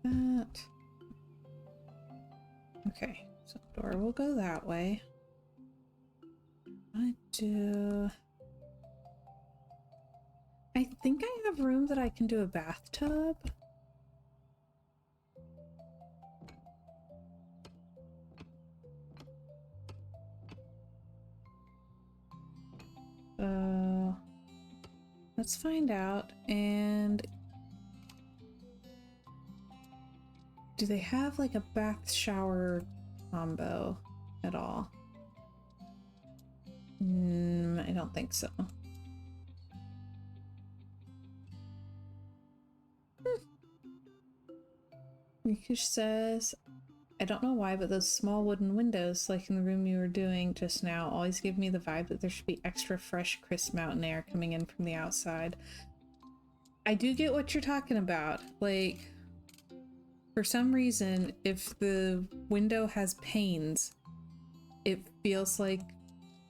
Speaker 1: That. Okay, so door will go that way. I think I have room that I can do a bathtub. Let's find out. And do they have like a bath shower combo at all? I don't think so. Rikush says, I don't know why, but those small wooden windows, like in the room you were doing just now, always give me the vibe that there should be extra fresh, crisp mountain air coming in from the outside. I do get what you're talking about. Like, for some reason, if the window has panes, it feels like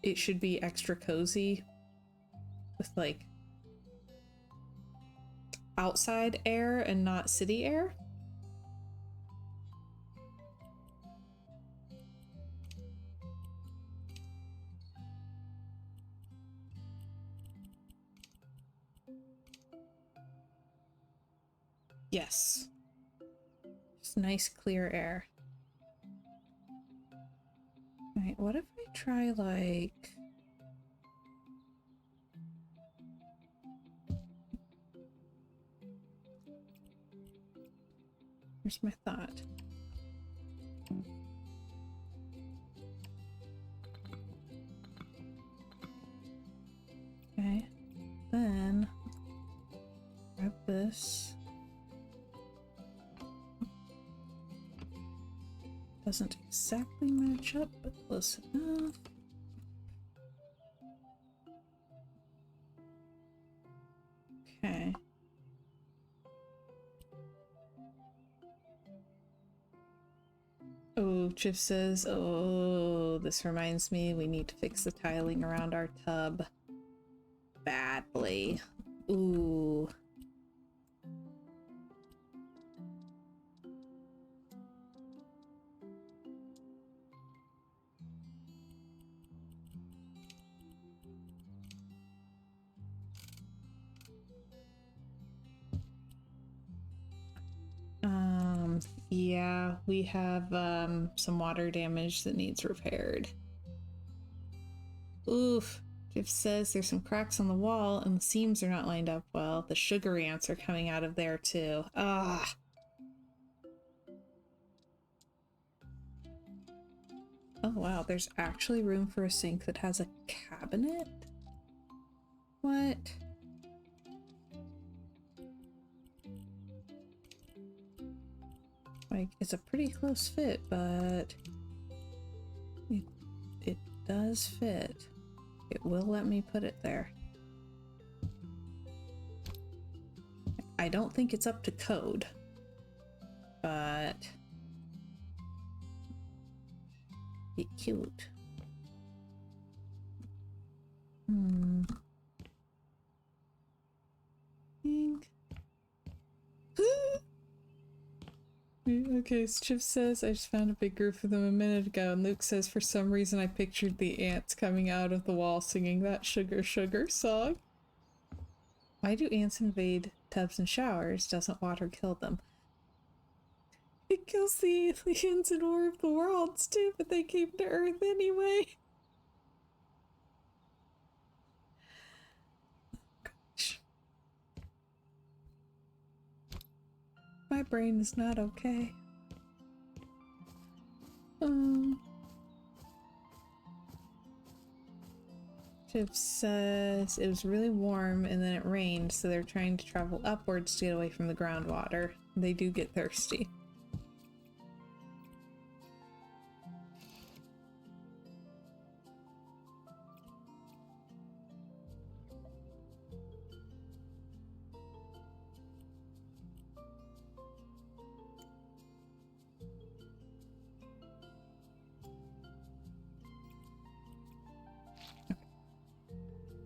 Speaker 1: it should be extra cozy with like outside air and not city air. Yes. Just nice clear air. Alright, what if I try like... Here's my thought. Okay, then grab this. Doesn't exactly match up, but close enough. Okay. Oh, Chip says, oh, this reminds me we need to fix the tiling around our tub badly. Ooh. Yeah, we have some water damage that needs repaired. Oof. Jeff says there's some cracks on the wall and the seams are not lined up well. The sugar ants are coming out of there too. Ah. Oh wow, there's actually room for a sink that has a cabinet? What? Like, it's a pretty close fit, but it does fit. It will let me put it there. I don't think it's up to code, but be cute. Think. Okay, so Chip says, I just found a big group of them a minute ago, and Luke says, for some reason I pictured the ants coming out of the wall singing that Sugar Sugar song. Why do ants invade tubs and showers? Doesn't water kill them? It kills the aliens in War of the Worlds too, but they came to Earth anyway. Gosh. My brain is not okay. Chip says it was really warm and then it rained, so they're trying to travel upwards to get away from the groundwater. They do get thirsty.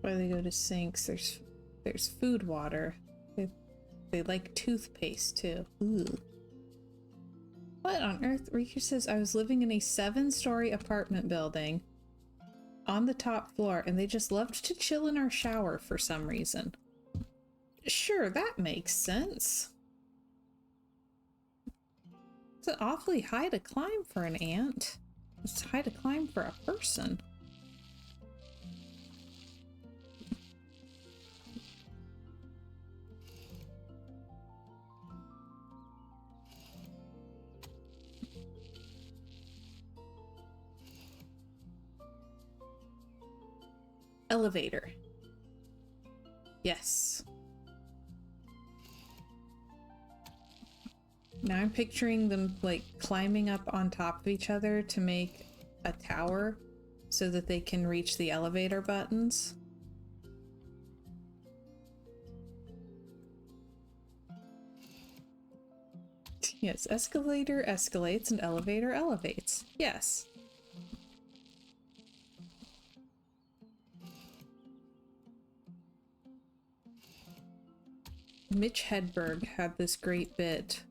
Speaker 1: Where they go to sinks, there's food water. They like toothpaste too. Ooh. What on earth? Rika says, I was living in a 7-story apartment building on the top floor, and they just loved to chill in our shower for some reason. Sure, that makes sense. It's an awfully high to climb for an ant. It's high to climb for a person. Elevator. Yes. Now I'm picturing them like climbing up on top of each other to make a tower so that they can reach the elevator buttons. Yes, escalator escalates and elevator elevates. Yes. Mitch Hedberg had this great bit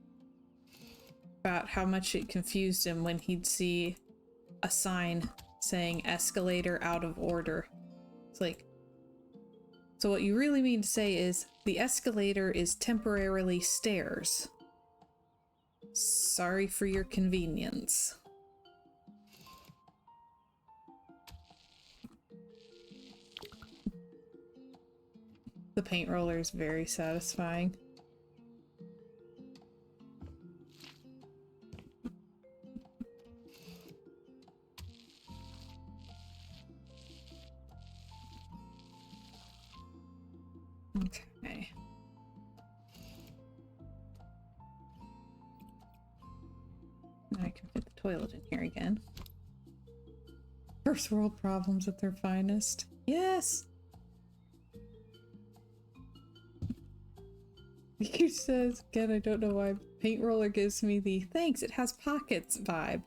Speaker 1: about how much it confused him when he'd see a sign saying escalator out of order. It's like, so what you really mean to say is the escalator is temporarily stairs. Sorry for your convenience. The paint roller is very satisfying. Okay. Now I can fit the toilet in here again. First world problems at their finest. Yes! He says, again, I don't know why paint roller gives me the thanks, it has pockets vibe.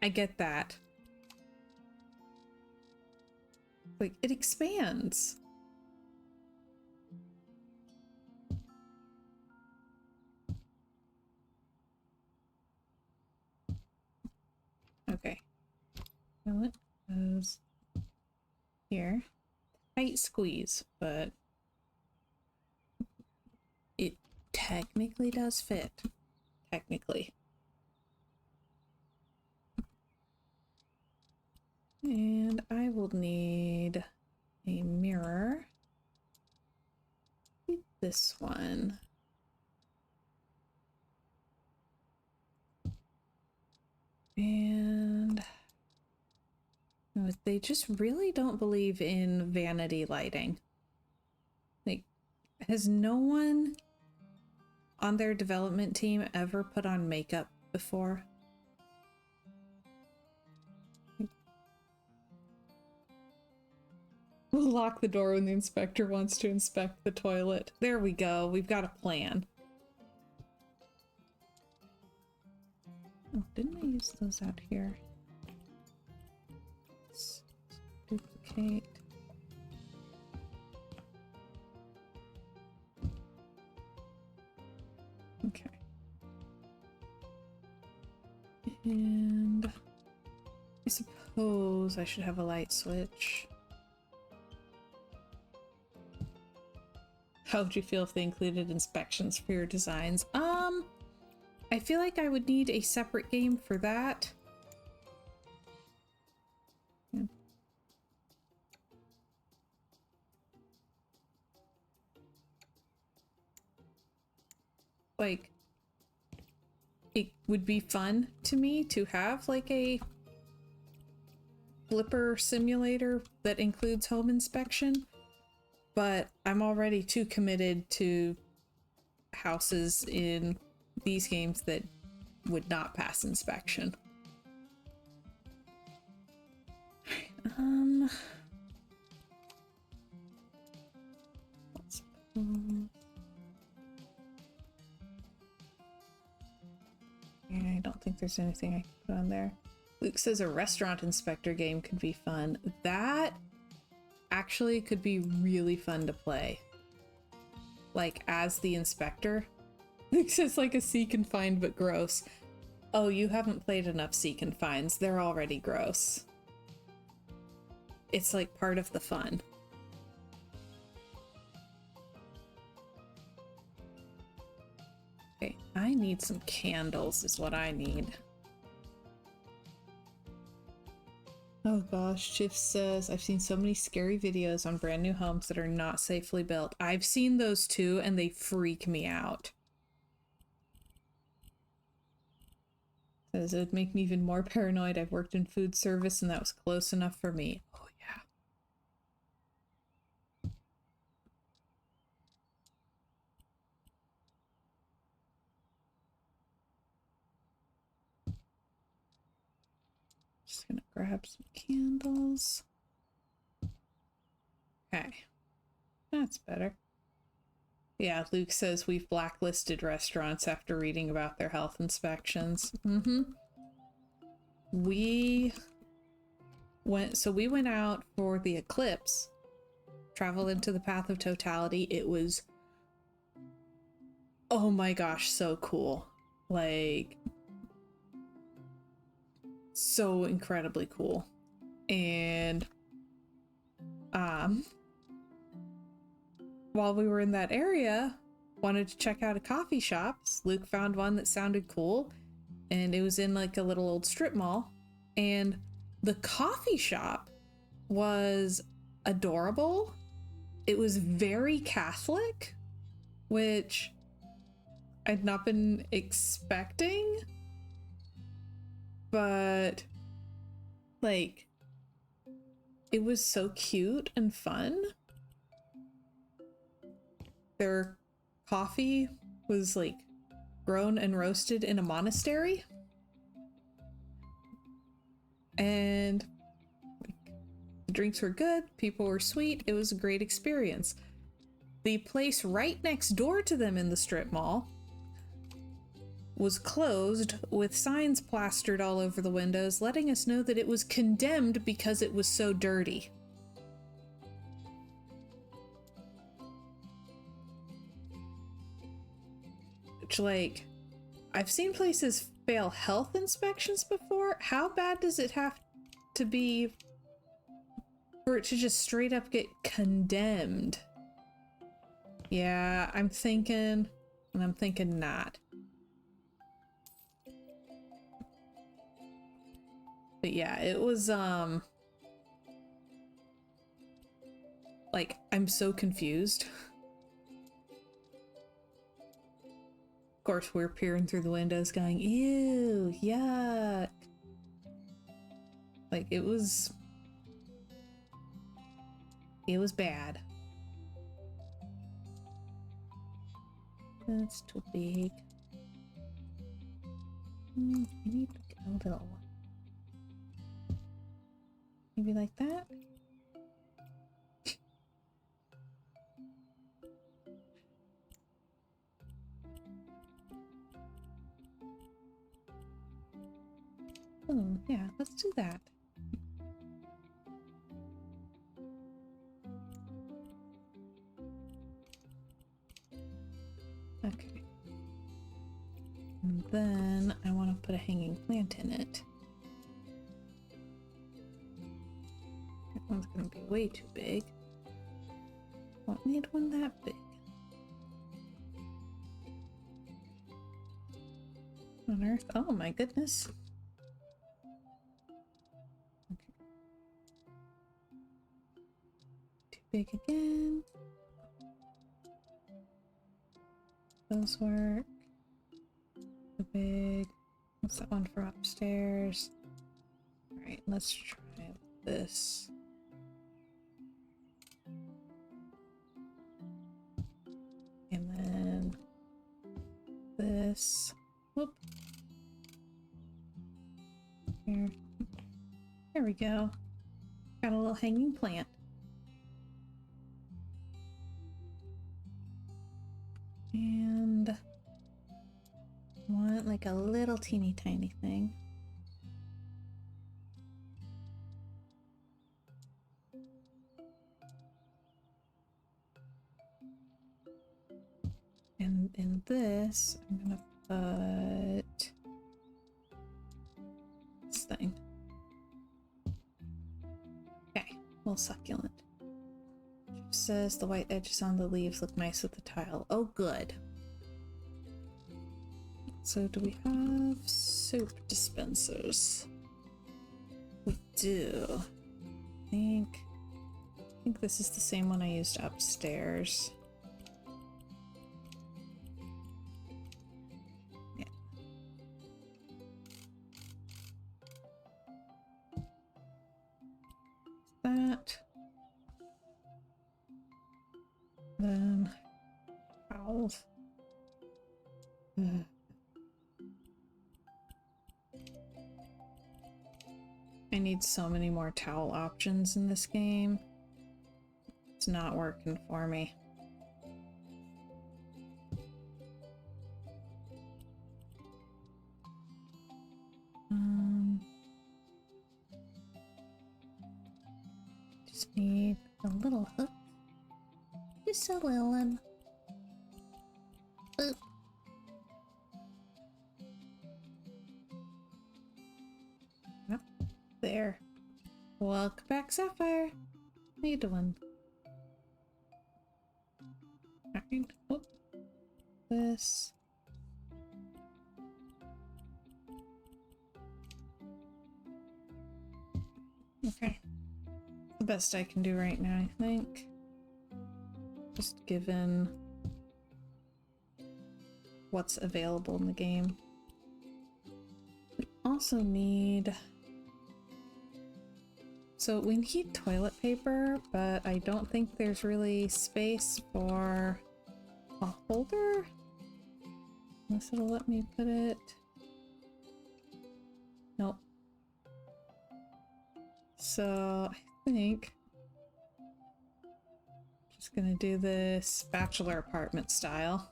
Speaker 1: I get that. Like, it expands. Okay. Well, it goes here. Tight squeeze, but it technically does fit. Technically. And I will need a mirror. This one. And they just really don't believe in vanity lighting. Like, has no one on their development team ever put on makeup before? We'll lock the door when the inspector wants to inspect the toilet. There we go. We've got a plan. Oh, didn't I use those out here? Let's duplicate. And I suppose I should have a light switch. How would you feel if they included inspections for your designs? I feel like I would need a separate game for that. Yeah. Like, it would be fun to me to have like a flipper simulator that includes home inspection, but I'm already too committed to houses in these games that would not pass inspection. I don't think there's anything I can put on there. Luke says a restaurant inspector game could be fun. That actually could be really fun to play. Like, as the inspector. Luke says like a seek and find, but gross. Oh, you haven't played enough seek and finds. They're already gross. It's like part of the fun. Okay, I need some candles is what I need. Oh gosh, Chiff says, I've seen so many scary videos on brand new homes that are not safely built. I've seen those too, and they freak me out. Says it would make me even more paranoid. I've worked in food service and that was close enough for me. Oh yeah. Just gonna grab some candles. Okay. That's better. Yeah, Luke says we've blacklisted restaurants after reading about their health inspections. We went out for the eclipse, traveled into the path of totality. It was, oh my gosh, so cool. Like, so incredibly cool. And while we were in that area, wanted to check out a coffee shop. Luke found one that sounded cool, and it was in like a little old strip mall, and the coffee shop was adorable. It was very Catholic, which I'd not been expecting, but like it was so cute and fun. Their coffee was like grown and roasted in a monastery, and the drinks were good, people were sweet, it was a great experience. The place right next door to them in the strip mall was closed with signs plastered all over the windows letting us know that it was condemned because it was so dirty. Which, like, I've seen places fail health inspections before. How bad does it have to be for it to just straight up get condemned? Yeah, I'm thinking not. But yeah, it was, like, I'm so confused. Of course, we're peering through the windows going, ew, yuck. Like, it was bad. That's too big. I need a little one. Maybe like that? Oh, yeah, let's do that. Okay. And then I want to put a hanging plant in it. That one's gonna be way too big. Won't need one that big. On Earth? Oh my goodness. Okay. Too big again. Those work. Too big. What's that one from upstairs? Alright, let's try this. And then this. Whoop. Here. There we go. Got a little hanging plant. And want like a little teeny tiny thing. And in this, I'm gonna put this thing. Okay, little succulent. Jeff says the white edges on the leaves look nice with the tile. Oh, good. So do we have soap dispensers? We do. I think this is the same one I used upstairs. Yeah. That. Then towels. I need so many more towel options in this game. It's not working for me. Just need a little hook. Just a little one. Oop. There. Welcome back, Sapphire. How you doing? Alright. Whoop. This. Okay. The best I can do right now, I think. Just given what's available in the game. We also need... So we need toilet paper, but I don't think there's really space for a holder. Unless it'll let me put it. Nope. So I think I'm just gonna do this bachelor apartment style.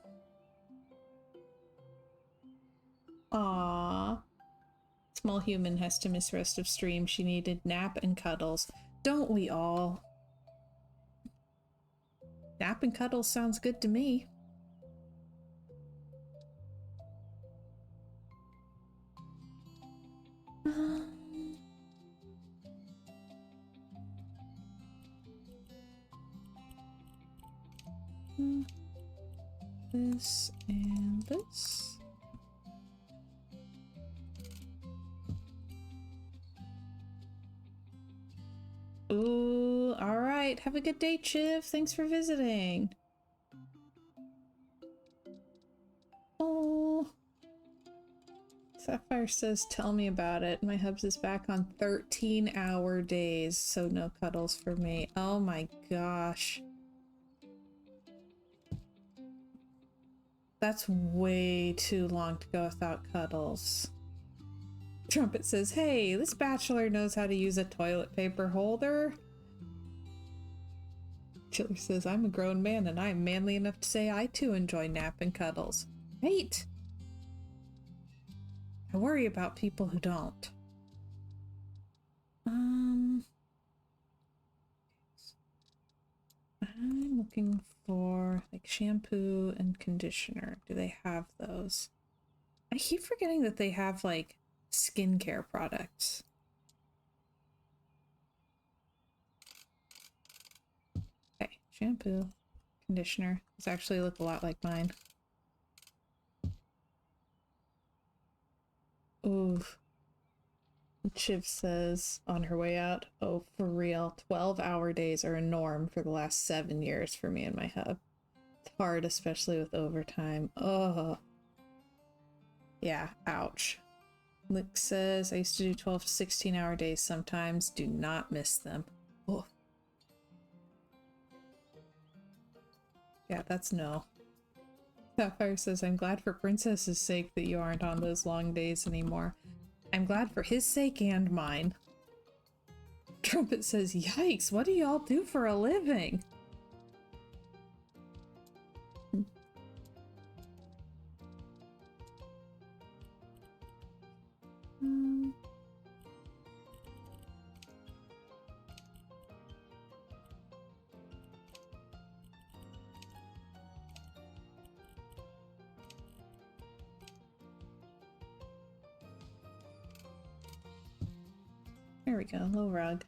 Speaker 1: Aww. Small human has to miss rest of stream. She needed nap and cuddles. Don't we all? Nap and cuddles sounds good to me. This and this. Ooh, all right. Have a good day, Chiv. Thanks for visiting. Oh. Sapphire says, tell me about it. My hubs is back on 13-hour days, so no cuddles for me. Oh my gosh. That's way too long to go without cuddles. Trumpet says, hey, this bachelor knows how to use a toilet paper holder. Chiller says, I'm a grown man and I'm manly enough to say I too enjoy nap and cuddles. Right? I worry about people who don't. I'm looking for like shampoo and conditioner. Do they have those? I keep forgetting that they have like skincare products. Okay, shampoo, conditioner. These actually look a lot like mine. Ooh. Chiv says on her way out, oh, for real, 12-hour days are a norm for the last 7 years for me and my hub. It's hard, especially with overtime. Oh. Yeah, ouch. Lick says, I used to do 12 to 16-hour days sometimes. Do not miss them. Oh. Yeah, that's no. Sapphire says, I'm glad for Princess's sake that you aren't on those long days anymore. I'm glad for his sake and mine. Trumpet says, yikes, what do y'all do for a living? There we go, low rug.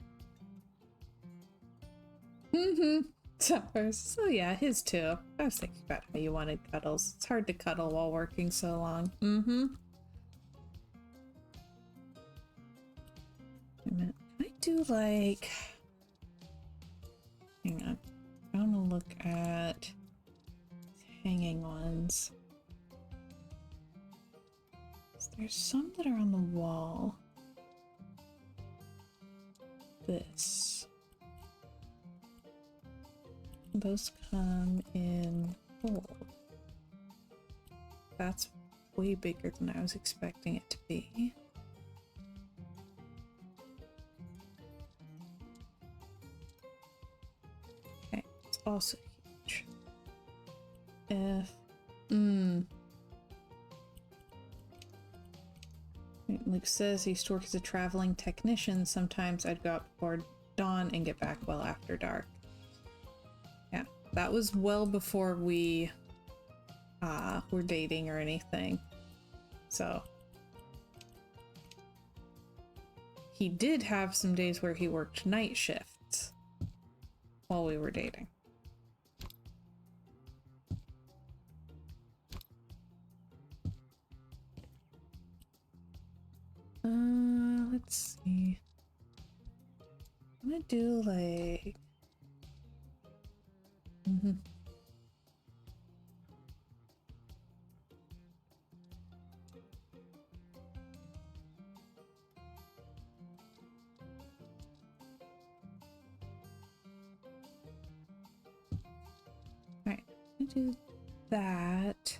Speaker 1: So yeah, his too. I was thinking about how you wanted cuddles. It's hard to cuddle while working so long. Wait a minute. Can I do like... Hang on. I want to look at hanging ones. There's some that are on the wall. This. Those come in gold. That's way bigger than I was expecting it to be. Okay, it's also huge. Luke says he used to work as a traveling technician. Sometimes I'd go out before dawn and get back well after dark. Yeah, that was well before we were dating or anything. So he did have some days where he worked night shifts while we were dating. Let's see. I'm gonna do like... Alright, I'm gonna do that.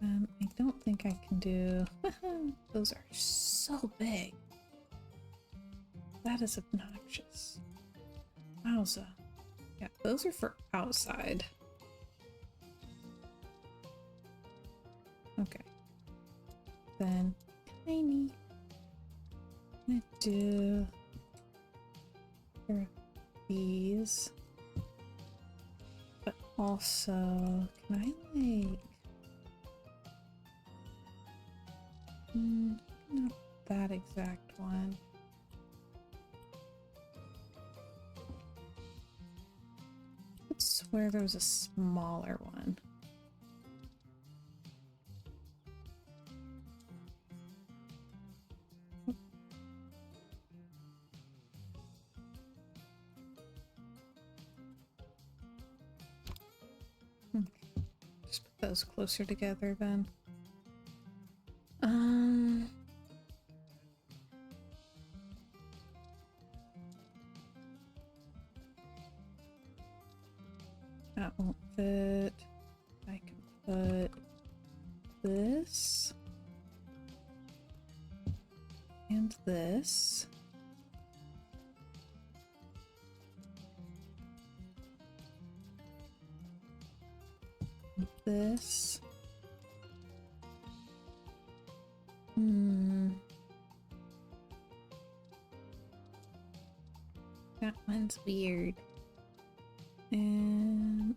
Speaker 1: I don't think I can do... Those are so big. That is obnoxious. Wowza. Yeah, those are for outside. Okay. Then, tiny. I'm gonna do these. But also, can I like... not that exact one. I swear there was a smaller one. Okay. Just put those closer together then. That won't fit. I can put this and this. And this. That one's weird. And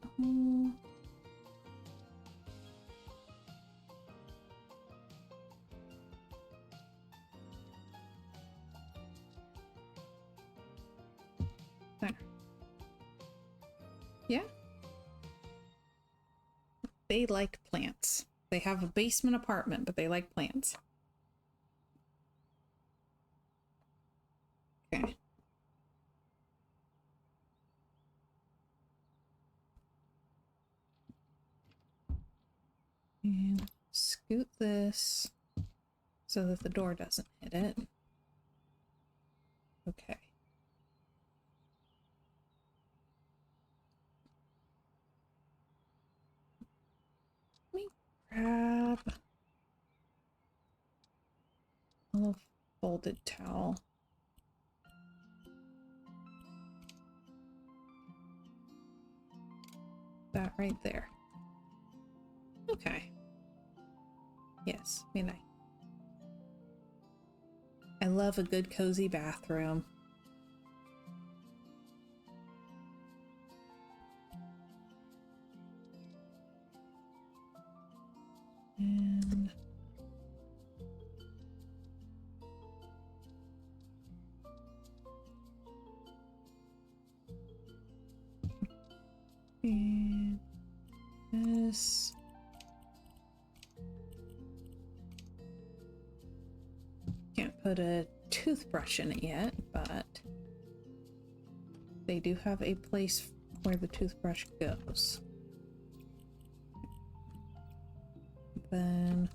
Speaker 1: Yeah. They like plants. They have a basement apartment, but they like plants. Okay. And scoot this so that the door doesn't hit it. Okay. Let me grab a little folded towel. That right there. Okay. Yes, I mean, I love a good cozy bathroom. And this. Can't put a toothbrush in it yet, but they do have a place where the toothbrush goes. Then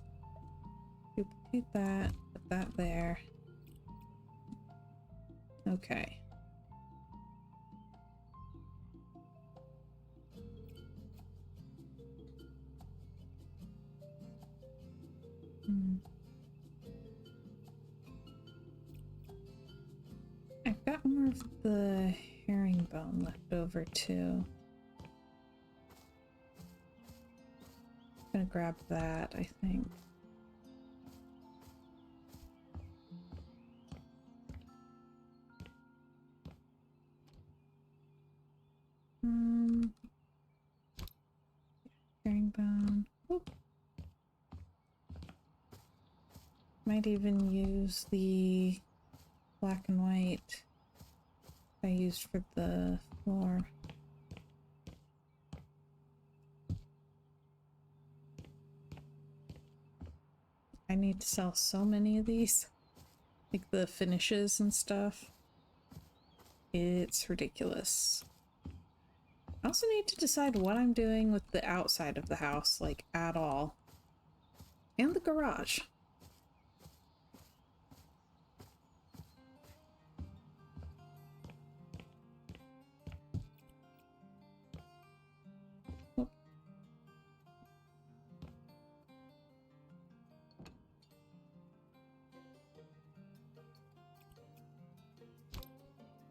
Speaker 1: duplicate that, put that there. Okay. I've got more of the herringbone left over too. I'm gonna grab that, I think. Herringbone. Oop. Might even use the black and white I used for the floor. I need to sell so many of these. Like the finishes and stuff. It's ridiculous. I also need to decide what I'm doing with the outside of the house, like at all. And the garage. Oop.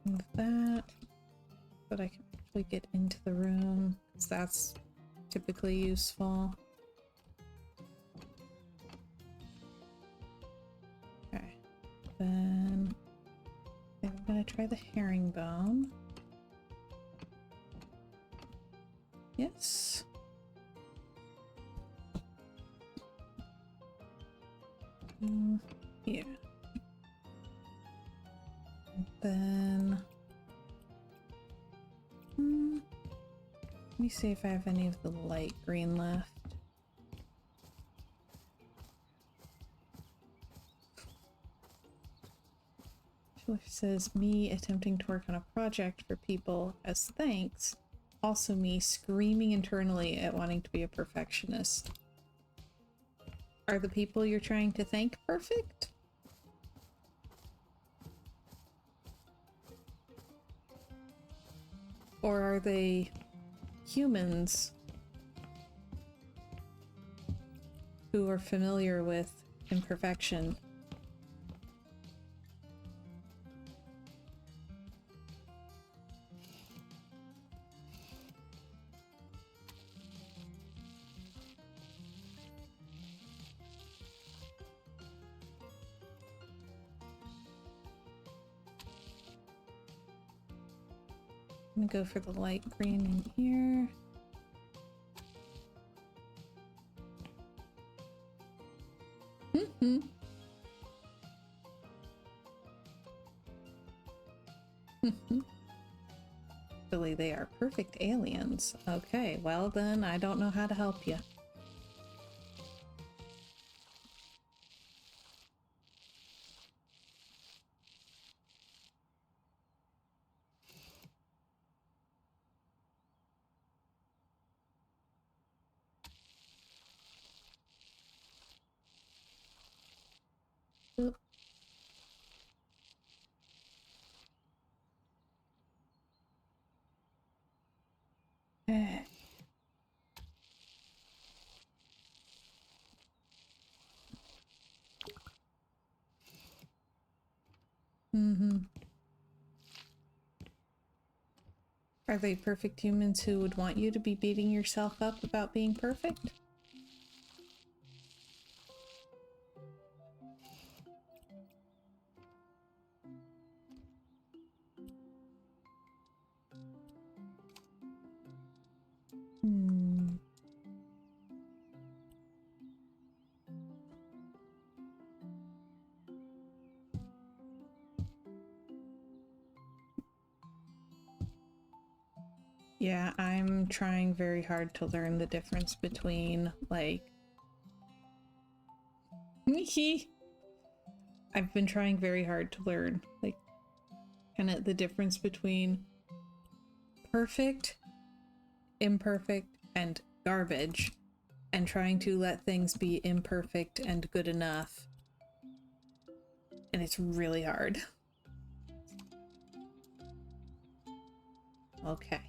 Speaker 1: Move that. But I can actually get into the room, because that's typically useful. Okay. Then I'm gonna try the herringbone. Yes. Yeah. And then let me see if I have any of the light green left. It says me attempting to work on a project for people as thanks. Also me screaming internally at wanting to be a perfectionist. Are the people you're trying to thank perfect? Or are they humans who are familiar with imperfection? I'm gonna go for the light green in here. Actually, they are perfect aliens. Okay, well then, I don't know how to help you. Oop. Eh. Mm-hmm. Are they perfect humans who would want you to be beating yourself up about being perfect? Hmm. Yeah, I'm trying very hard to learn the difference between, like... I've been trying very hard to learn, like, kind of the difference between perfect, imperfect, and garbage, and trying to let things be imperfect and good enough. And it's really hard. Okay.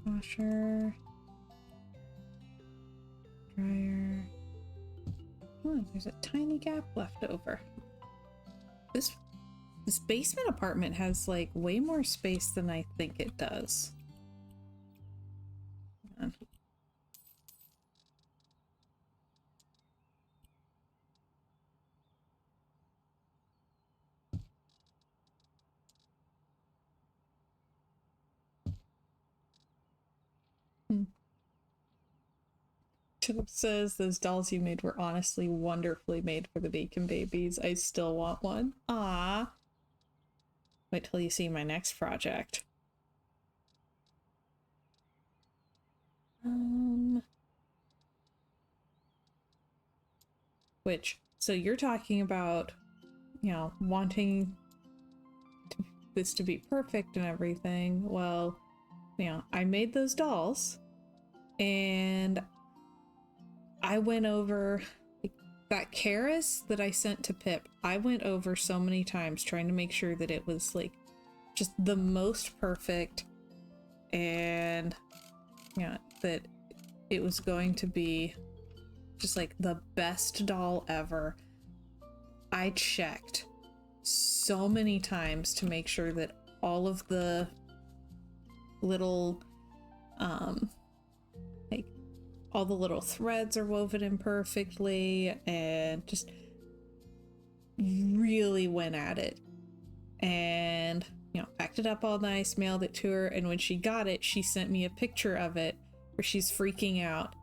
Speaker 1: Washer. Dryer. Oh, there's a tiny gap left over. This basement apartment has like way more space than I think it does. Chip says those dolls you made were honestly wonderfully made for the bacon babies. I still want one. Ah. Wait till you see my next project. Which, so you're talking about, you know, wanting this to be perfect and everything. Well, you know, I made those dolls and I went over like, that Karis that I sent to Pip. I went over so many times trying to make sure that it was like just the most perfect and yeah, that it was going to be just like the best doll ever. I checked so many times to make sure that all of the little like all the little threads are woven in perfectly and just really went at it and you know packed it up all nice, mailed it to her, and when she got it she sent me a picture of it where she's freaking out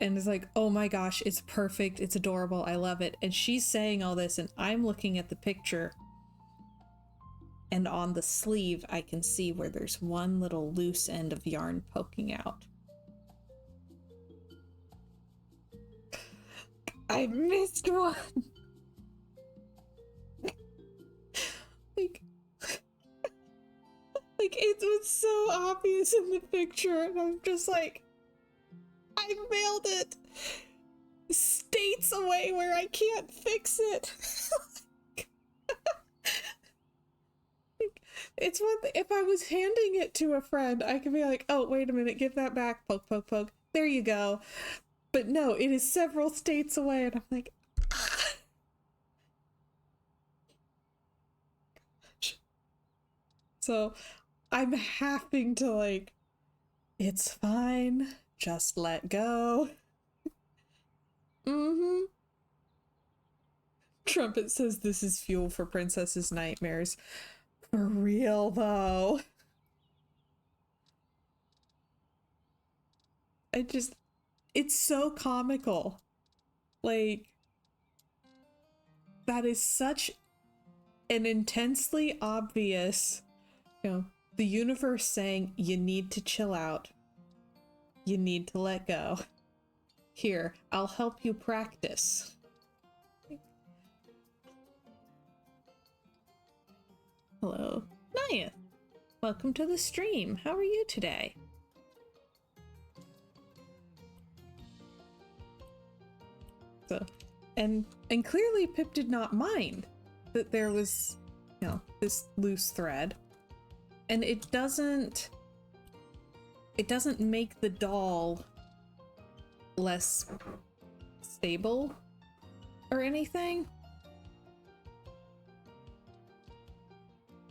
Speaker 1: and is like, oh my gosh, it's perfect, it's adorable, I love it. And she's saying all this and I'm looking at the picture and on the sleeve I can see where there's one little loose end of yarn poking out. I missed one. like it was so obvious in the picture and I'm just like, I mailed it states away where I can't fix it. It's one thing if I was handing it to a friend, I could be like, oh, wait a minute, give that back, poke, poke, poke. There you go. But no, it is several states away, and I'm like, ah. So I'm having to like, it's fine, just let go. Mm-hmm. Trumpet says this is fuel for Princess's nightmares. For real, though. It's so comical. Like, that is such an intensely obvious, the universe saying, you need to chill out. You need to let go. Here, I'll help you practice. Hello, Naya. Welcome to the stream. How are you today? So, and clearly Pip did not mind that there was, this loose thread. And it doesn't make the doll less stable or anything.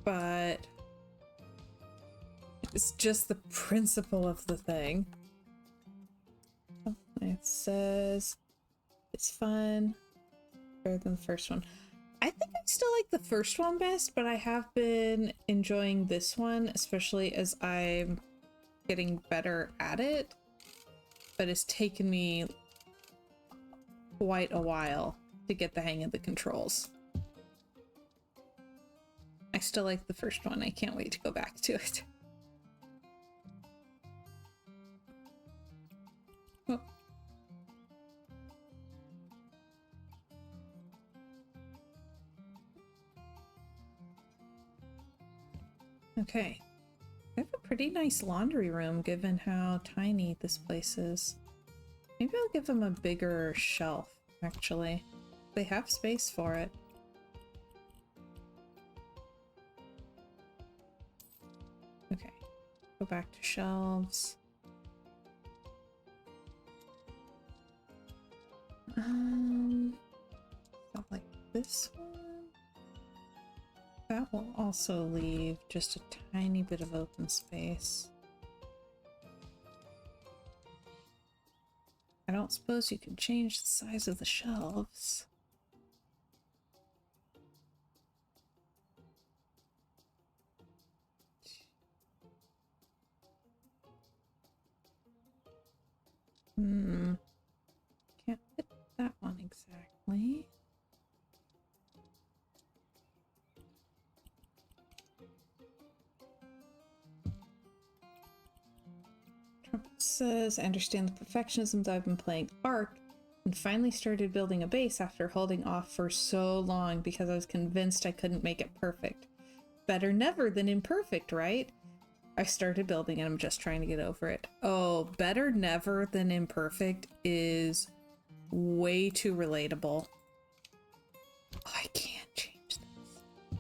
Speaker 1: But it's just the principle of the thing. Oh, it says it's fun. Better than the first one. I think I still like the first one best, but I have been enjoying this one, especially as I'm getting better at it. But it's taken me quite a while to get the hang of the controls. I still like the first one. I can't wait to go back to it. Oh. Okay. I have a pretty nice laundry room given how tiny this place is. Maybe I'll give them a bigger shelf, actually. They have space for it. Okay, go back to shelves. Not like this one. That will also leave just a tiny bit of open space. I don't suppose you can change the size of the shelves. Can't fit that one exactly. Trump says, I understand the perfectionism that I've been playing Ark and finally started building a base after holding off for so long because I was convinced I couldn't make it perfect. Better never than imperfect, right? I started building and I'm just trying to get over it. Oh, better never than imperfect is way too relatable. Oh, I can't change this.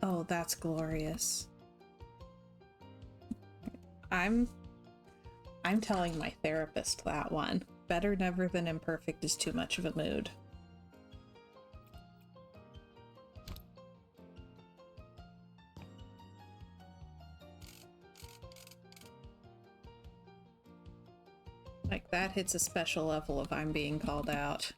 Speaker 1: Oh, that's glorious. I'm telling my therapist that one. Better never than imperfect is too much of a mood. Like, that hits a special level of I'm being called out.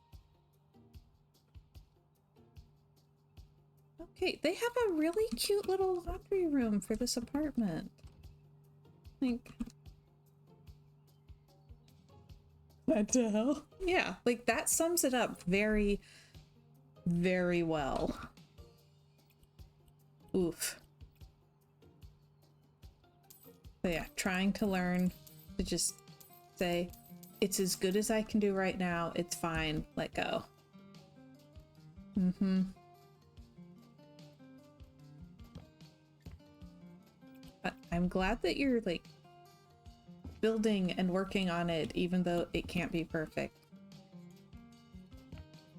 Speaker 1: Okay, they have a really cute little laundry room for this apartment. Like, what the hell? Yeah, like, that sums it up very, very well. Oof. But yeah, trying to learn to just say, it's as good as I can do right now. It's fine. Let go. But I'm glad that you're like building and working on it, even though it can't be perfect.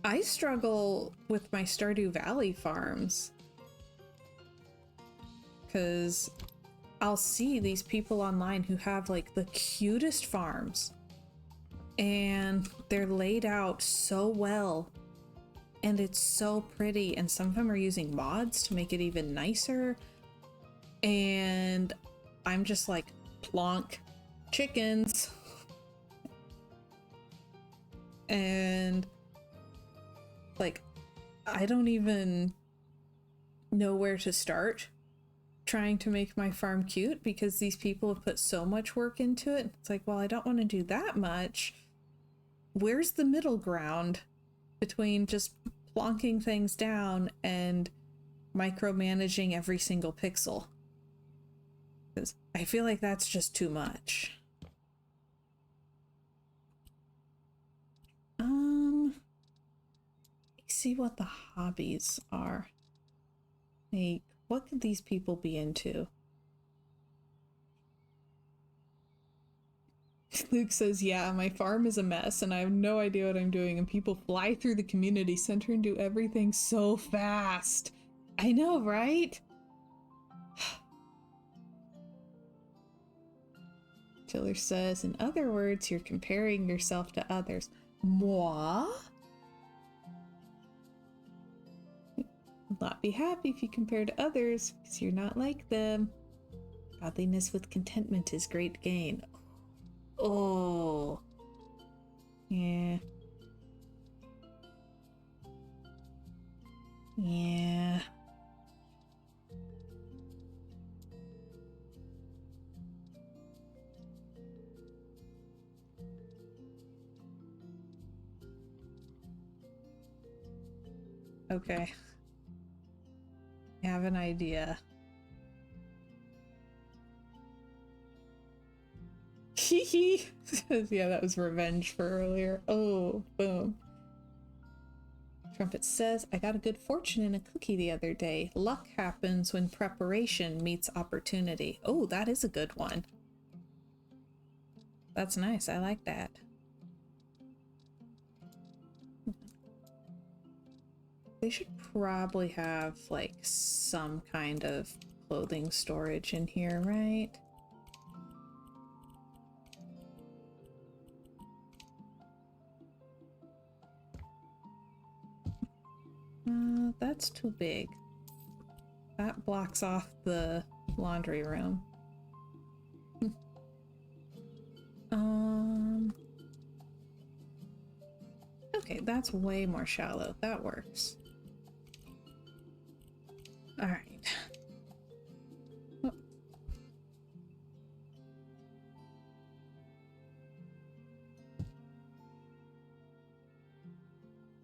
Speaker 1: I struggle with my Stardew Valley farms because I'll see these people online who have like the cutest farms and they're laid out so well and it's so pretty, and some of them are using mods to make it even nicer, and I'm just like, plonk, chickens. And like, I don't even know where to start trying to make my farm cute because these people have put so much work into it. It's like, well, I don't want to do that much. Where's the middle ground between just plonking things down and micromanaging every single pixel? Because I feel like that's just too much. See what the hobbies are. Like, what could these people be into? Luke says, yeah, my farm is a mess and I have no idea what I'm doing, and people fly through the community center and do everything so fast. I know, right? Tiller says, in other words, you're comparing yourself to others. Moi? Not be happy if you compare to others because you're not like them. Godliness with contentment is great gain. Oh. Yeah. Yeah. Okay. I have an idea. Hee yeah, that was revenge for earlier. Oh, boom. Trumpet says, I got a good fortune in a cookie the other day. Luck happens when preparation meets opportunity. Oh, that is a good one. That's nice. I like that. They should probably have, like, some kind of clothing storage in here, right? That's too big. That blocks off the laundry room. Okay, that's way more shallow. That works. All right. Oh.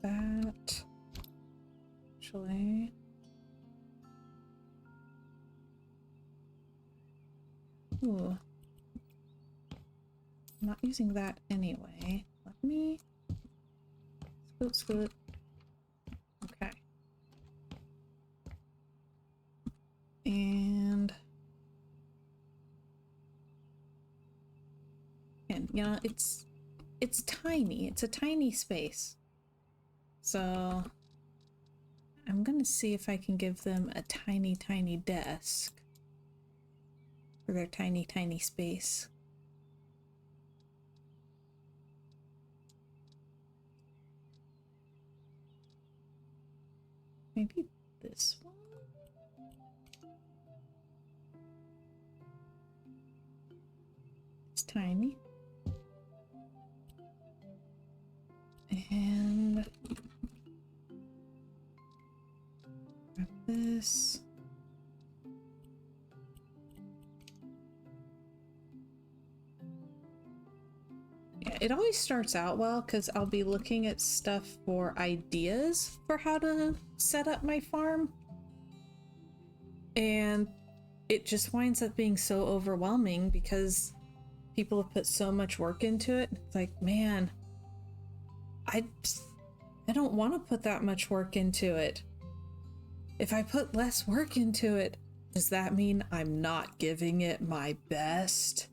Speaker 1: That actually. Ooh. I'm not using that anyway. Let me scoot, scoot. Okay. And you know, it's tiny. It's a tiny space. So I'm gonna see if I can give them a tiny, tiny desk for their tiny, tiny space. Maybe this one? It's tiny. And grab this. Yeah, it always starts out well because I'll be looking at stuff for ideas for how to set up my farm. And it just winds up being so overwhelming because people have put so much work into it. It's like, man, I don't want to put that much work into it. If I put less work into it, does that mean I'm not giving it my best?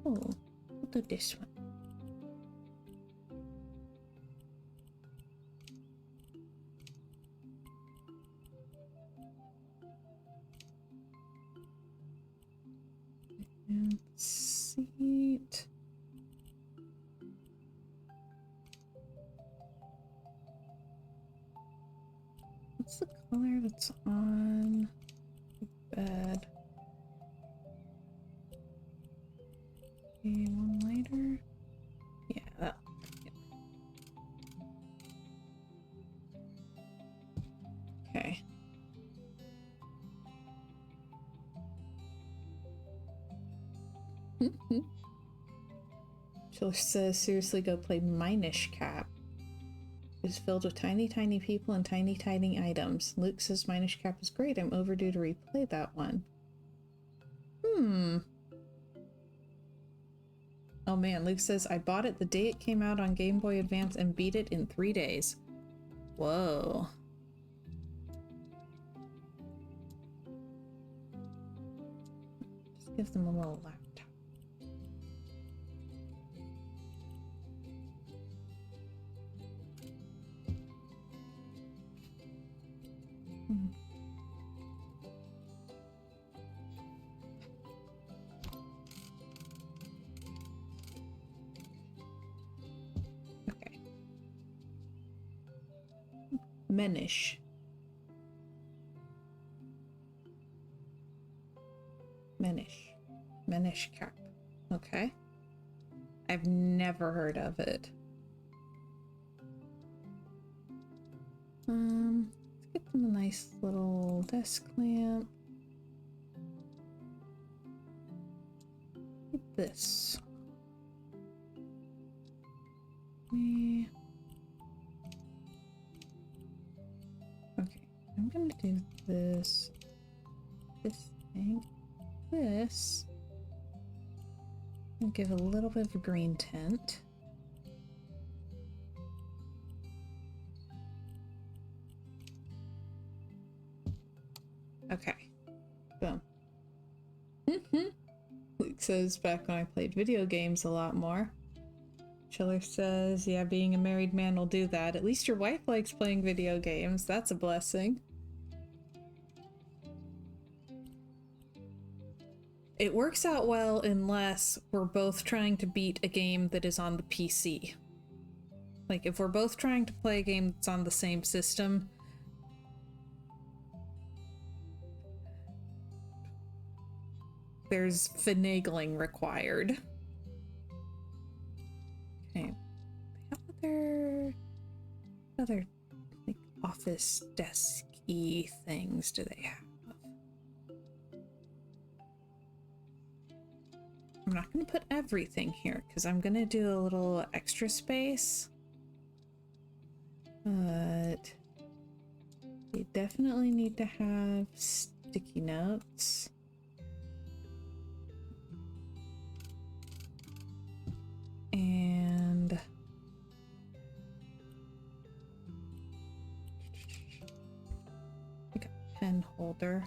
Speaker 1: Oh, we'll do this one. And seat. What's the color that's on the bed? Chiller says, seriously, go play Minish Cap. It's filled with tiny, tiny people and tiny, tiny items. Luke says Minish Cap is great. I'm overdue to replay that one. Oh man, Luke says, I bought it the day it came out on Game Boy Advance and beat it in 3 days. Whoa. Just give them a little laptop. Okay. Menish. Menish Cap. Okay. I've never heard of it. Let's get them a nice little desk lamp. Get this. Okay, I'm gonna do this thing, this, and give a little bit of a green tint. Okay, boom. Luke says, back when I played video games a lot more. Chiller says, yeah, being a married man will do that. At least your wife likes playing video games. That's a blessing. It works out well unless we're both trying to beat a game that is on the PC. Like, if we're both trying to play a game that's on the same system, there's finagling required. Okay. Other like office desk-y things do they have? I'm not going to put everything here because I'm going to do a little extra space. But they definitely need to have sticky notes. And like a pen holder.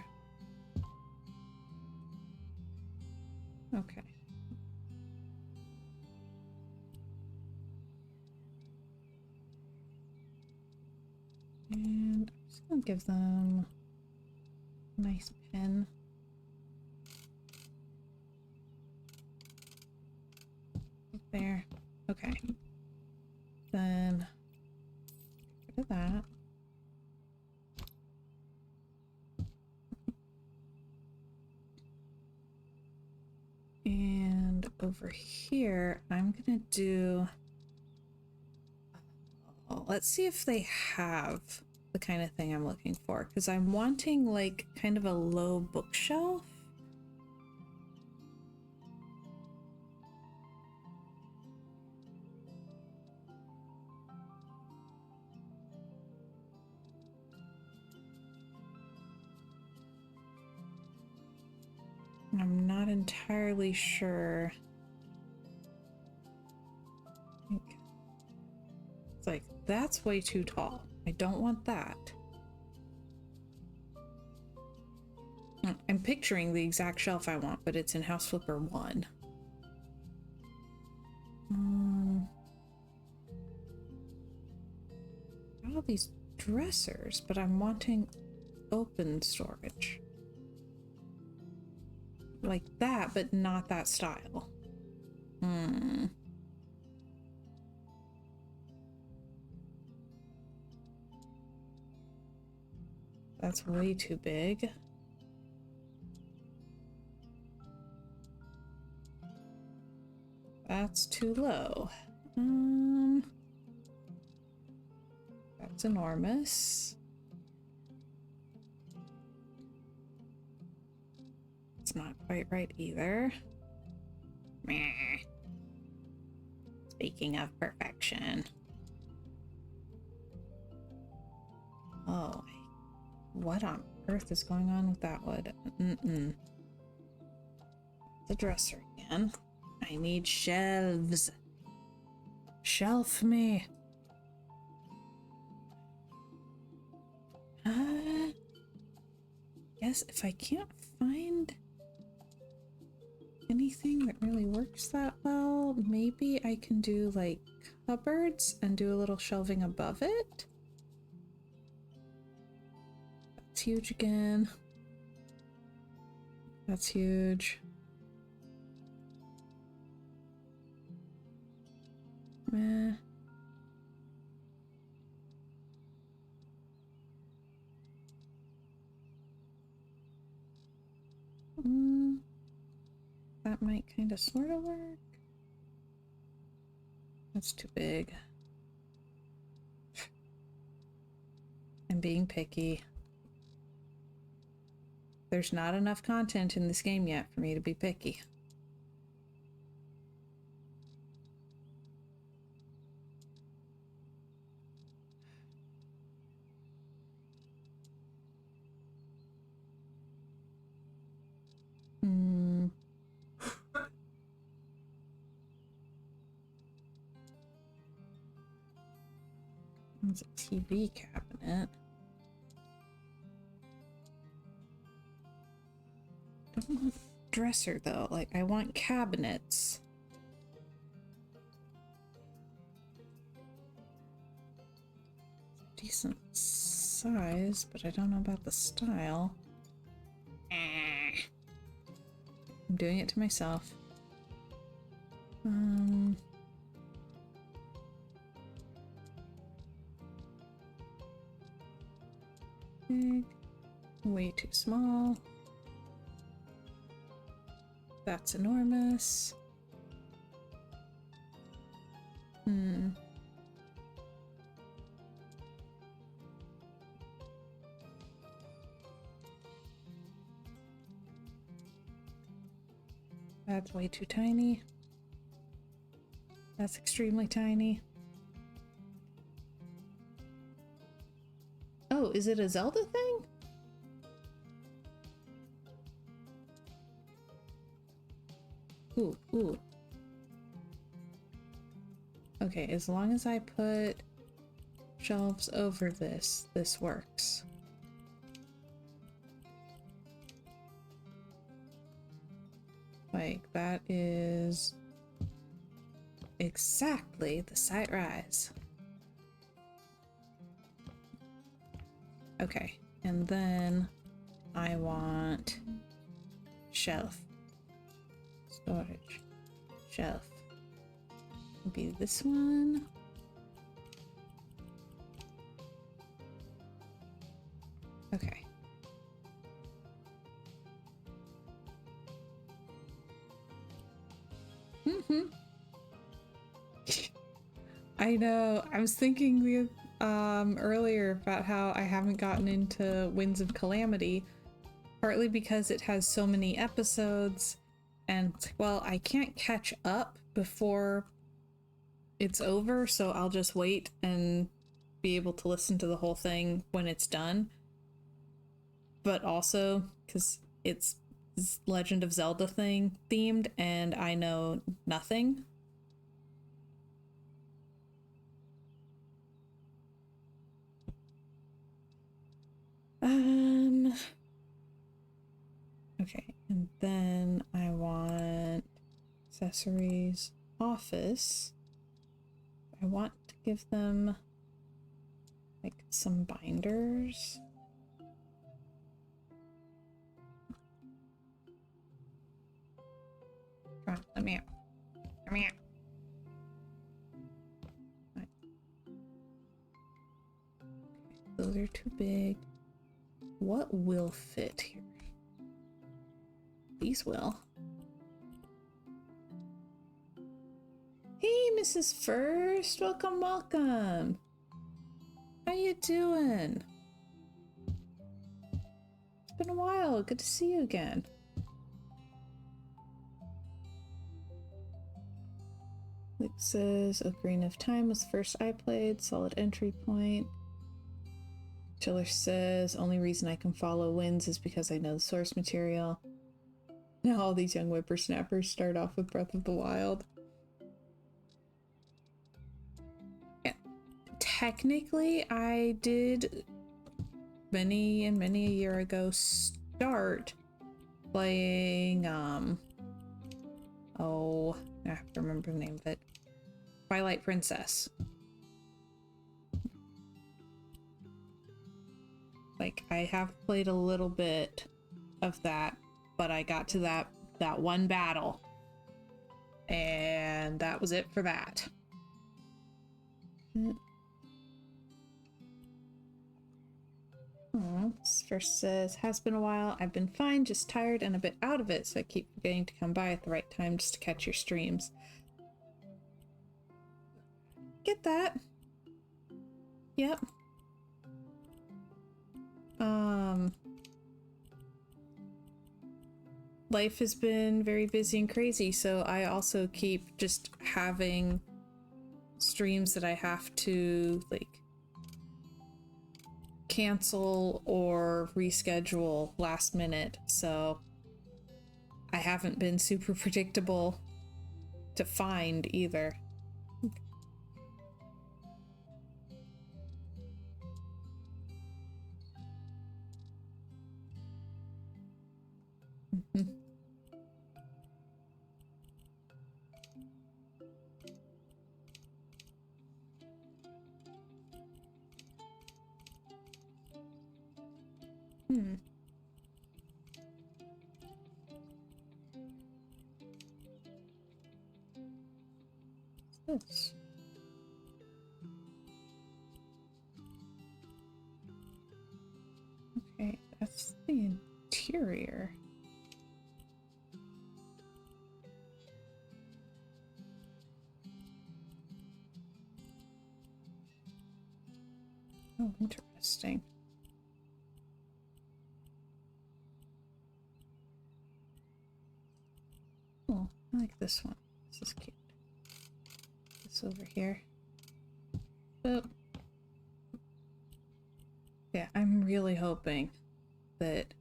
Speaker 1: Okay. And I'm just gonna give them a nice pen. There. Okay. Then get rid of that. And over here, I'm gonna do... let's see if they have the kind of thing I'm looking for, because I'm wanting like kind of a low bookshelf. I'm not entirely sure. It's like, that's way too tall. I don't want that. I'm picturing the exact shelf I want, but it's in House Flipper 1. All these dressers, but I'm wanting open storage. Like that, but not that style. That's way too big. That's too low. That's enormous. It's not quite right either. Meh. Speaking of perfection. Oh, what on earth is going on with that wood? The dresser again. I need shelves. Shelf me. Yes, if I can't find anything that really works that well, maybe I can do like cupboards and do a little shelving above it. That's huge again. That's huge. Meh. That might kind of sort of work. That's too big. I'm being picky. There's not enough content in this game yet for me to be picky. It's a TV cabinet. I don't want a dresser though. Like, I want cabinets. Decent size, but I don't know about the style. I'm doing it to myself. Big. Way too small. That's enormous. That's way too tiny. That's extremely tiny. Oh, is it a Zelda thing? Ooh, ooh. Okay, as long as I put shelves over this, this works. Like, that is exactly the sight rise. Okay, and then I want shelf. Storage. Shelf. Maybe this one. Okay. I know. I was thinking the earlier about how I haven't gotten into Winds of Calamity, partly because it has so many episodes, and well, I can't catch up before it's over, so I'll just wait and be able to listen to the whole thing when it's done. But also because it's Legend of Zelda thing themed and I know nothing. Okay, and then I want accessories, office. I want to give them like some binders. Come on, let me out. Come here. Right. Okay, those are too big. What will fit here? These will. Hey, Mrs. First, welcome, welcome. How you doing? It's been a while. Good to see you again. says Ocarina of Time was the first I played. Solid entry point. Chiller says only reason I can follow Winds is because I know the source material. Now all these young whippersnappers start off with Breath of the Wild. Yeah. Technically, I did many and many a year ago start playing oh, I have to remember the name of it. Twilight Princess. Like, I have played a little bit of that, but I got to that one battle, and that was it for that. This first says, has been a while. I've been fine, just tired and a bit out of it, so I keep forgetting to come by at the right time just to catch your streams. Get that. Yep. Life has been very busy and crazy, so I also keep just having streams that I have to, like, cancel or reschedule last minute, so I haven't been super predictable to find either. This. Okay, that's the interior. Oh, interesting. Oh, I like this one. This is cute. This over here. Oh. Yeah, I'm really hoping that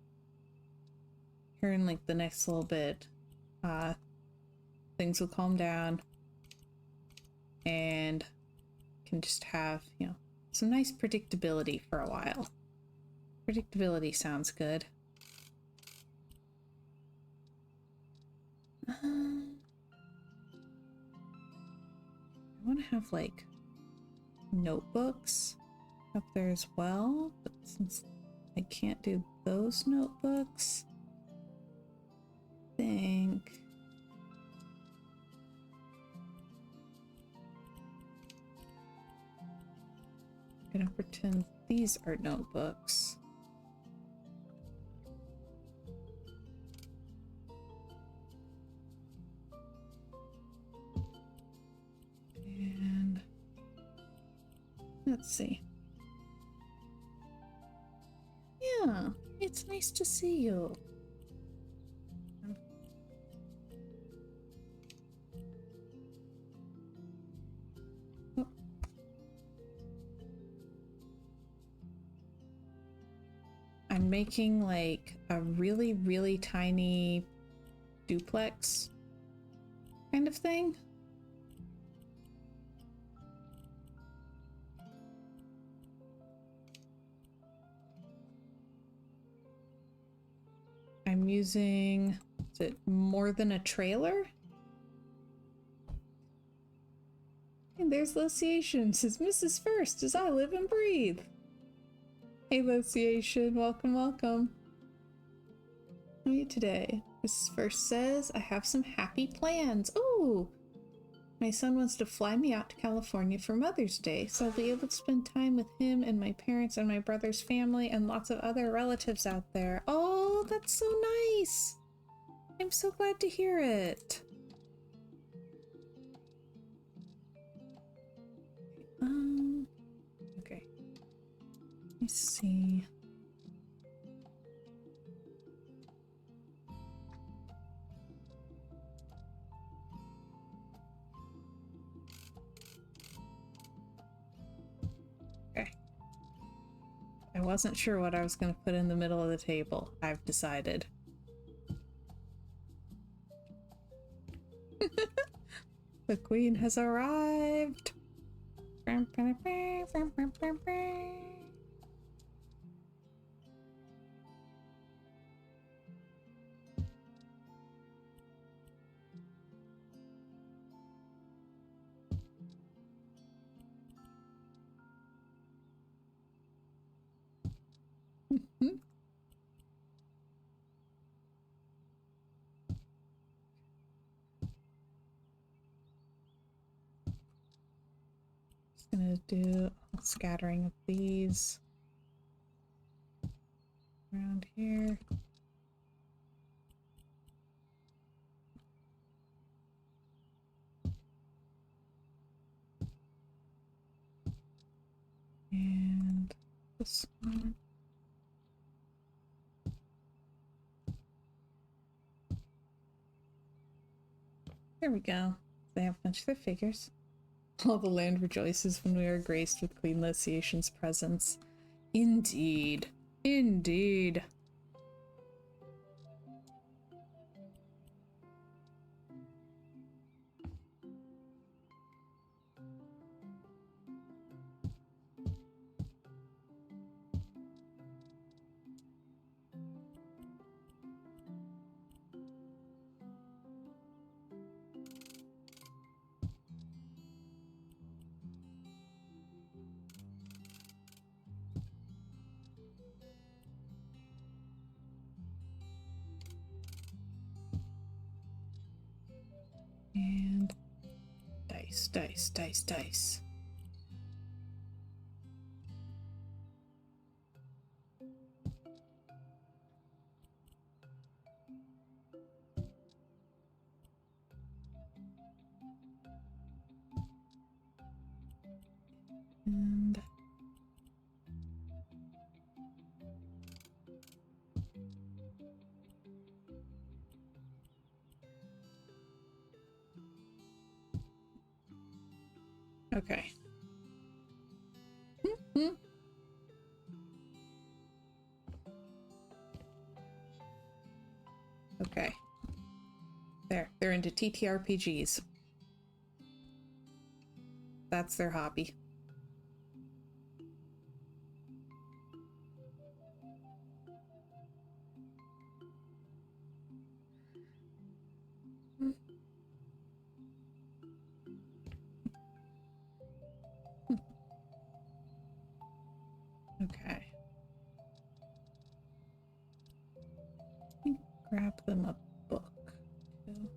Speaker 1: here in like the next little bit, things will calm down and can just have, you know, some nice predictability for a while. Predictability sounds good. I want to have like notebooks up there as well, but since I can't do those notebooks, I think I'm gonna pretend these are notebooks. And let's see. Yeah, it's nice to see you. Oh. I'm making like a really, really tiny duplex kind of thing. I'm using, is it more than a trailer? And there's Lociation, says Mrs. First as I live and breathe. Hey Lociation, welcome, welcome. How are you today? Mrs. First says, I have some happy plans. Ooh! My son wants to fly me out to California for Mother's Day, so I'll be able to spend time with him and my parents and my brother's family and lots of other relatives out there. Oh, that's so nice! I'm so glad to hear it. Okay. Let me see. wasn't sure what I was going to put in the middle of the table. I've decided. The queen has arrived! Just gonna do a scattering of these around here. And this one. There we go. They have a bunch of their figures. All the land rejoices when we are graced with Queen Lyciation's presence. Indeed. Indeed. And dice, dice, dice, dice. And okay. Okay. There, they're into TTRPGs. That's their hobby. Okay. Grab them a book. Too.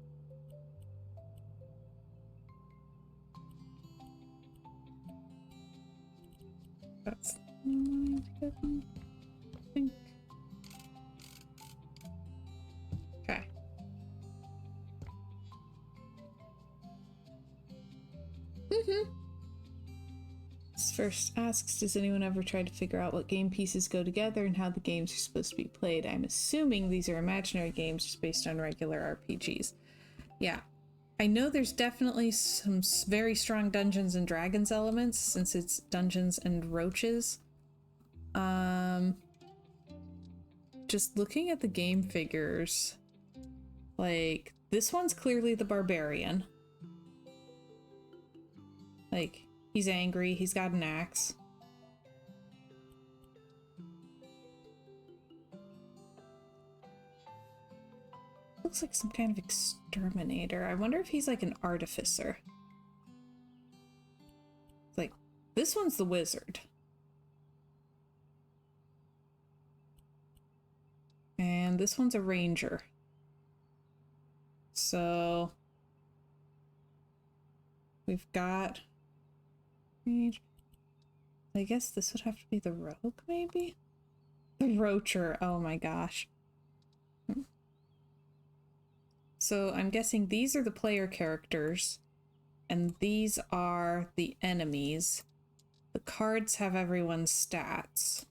Speaker 1: That's the one I wanted to get them, I think. Okay. This first asks, does anyone ever try to figure out what game pieces go together and how the games are supposed to be played? I'm assuming these are imaginary games just based on regular RPGs. Yeah. I know there's definitely some very strong Dungeons and Dragons elements since it's Dungeons and Roaches. Just looking at the game figures, like, this one's clearly the barbarian. Like, he's angry, he's got an axe. Looks like some kind of exterminator. I wonder if he's like an artificer. Like, this one's the wizard. And this one's a ranger. So we've got... I guess this would have to be the rogue, maybe? The roacher, oh my gosh. So I'm guessing these are the player characters, and these are the enemies. The cards have everyone's stats.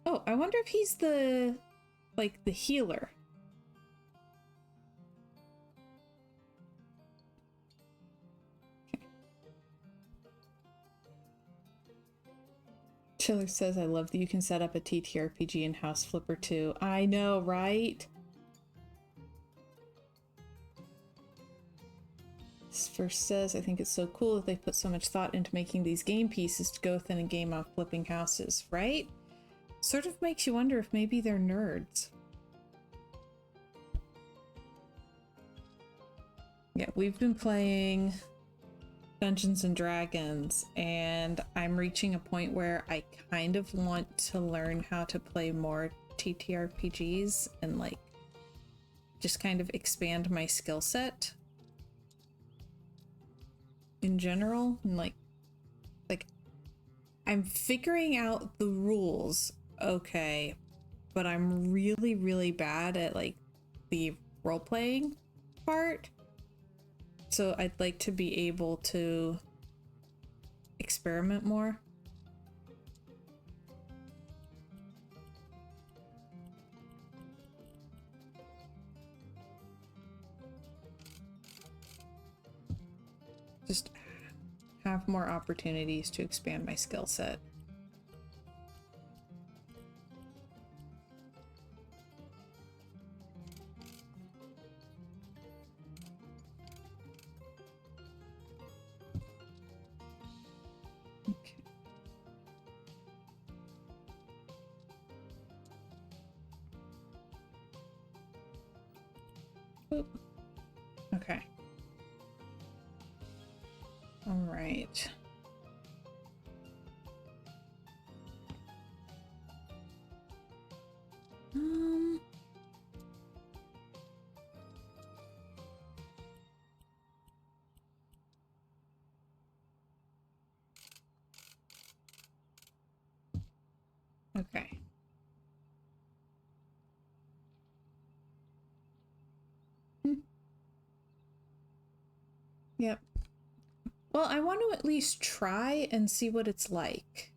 Speaker 1: Oh, I wonder if he's the, like, the healer. Chiller says, I love that you can set up a TTRPG in House Flipper too. I know, right? This first says, I think it's so cool that they put so much thought into making these game pieces to go within a game of flipping houses, right? Sort of makes you wonder if maybe they're nerds. Yeah, we've been playing Dungeons and Dragons, and I'm reaching a point where I kind of want to learn how to play more TTRPGs and like just kind of expand my skill set in general. And like I'm figuring out the rules, okay, but I'm really, really bad at like the role-playing part. So I'd like to be able to experiment more. Just have more opportunities to expand my skill set. Okay. All right. Okay. Yep. Well, I want to at least try and see what it's like.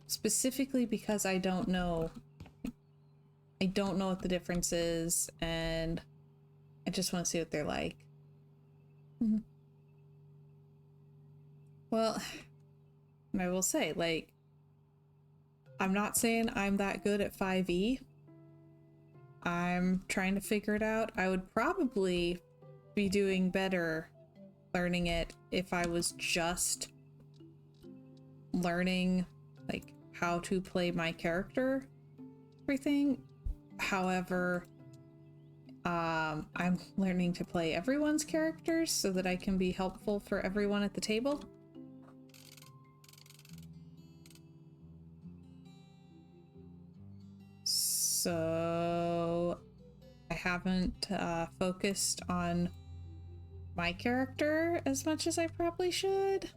Speaker 1: Specifically because I don't know. I don't know what the difference is, and I just want to see what they're like. Mm-hmm. Well, I will say, like, I'm not saying I'm that good at 5e. I'm trying to figure it out. I would probably be doing better learning it if I was just learning like how to play my character, everything. However, I'm learning to play everyone's characters so that I can be helpful for everyone at the table. So I haven't focused on my character as much as I probably should.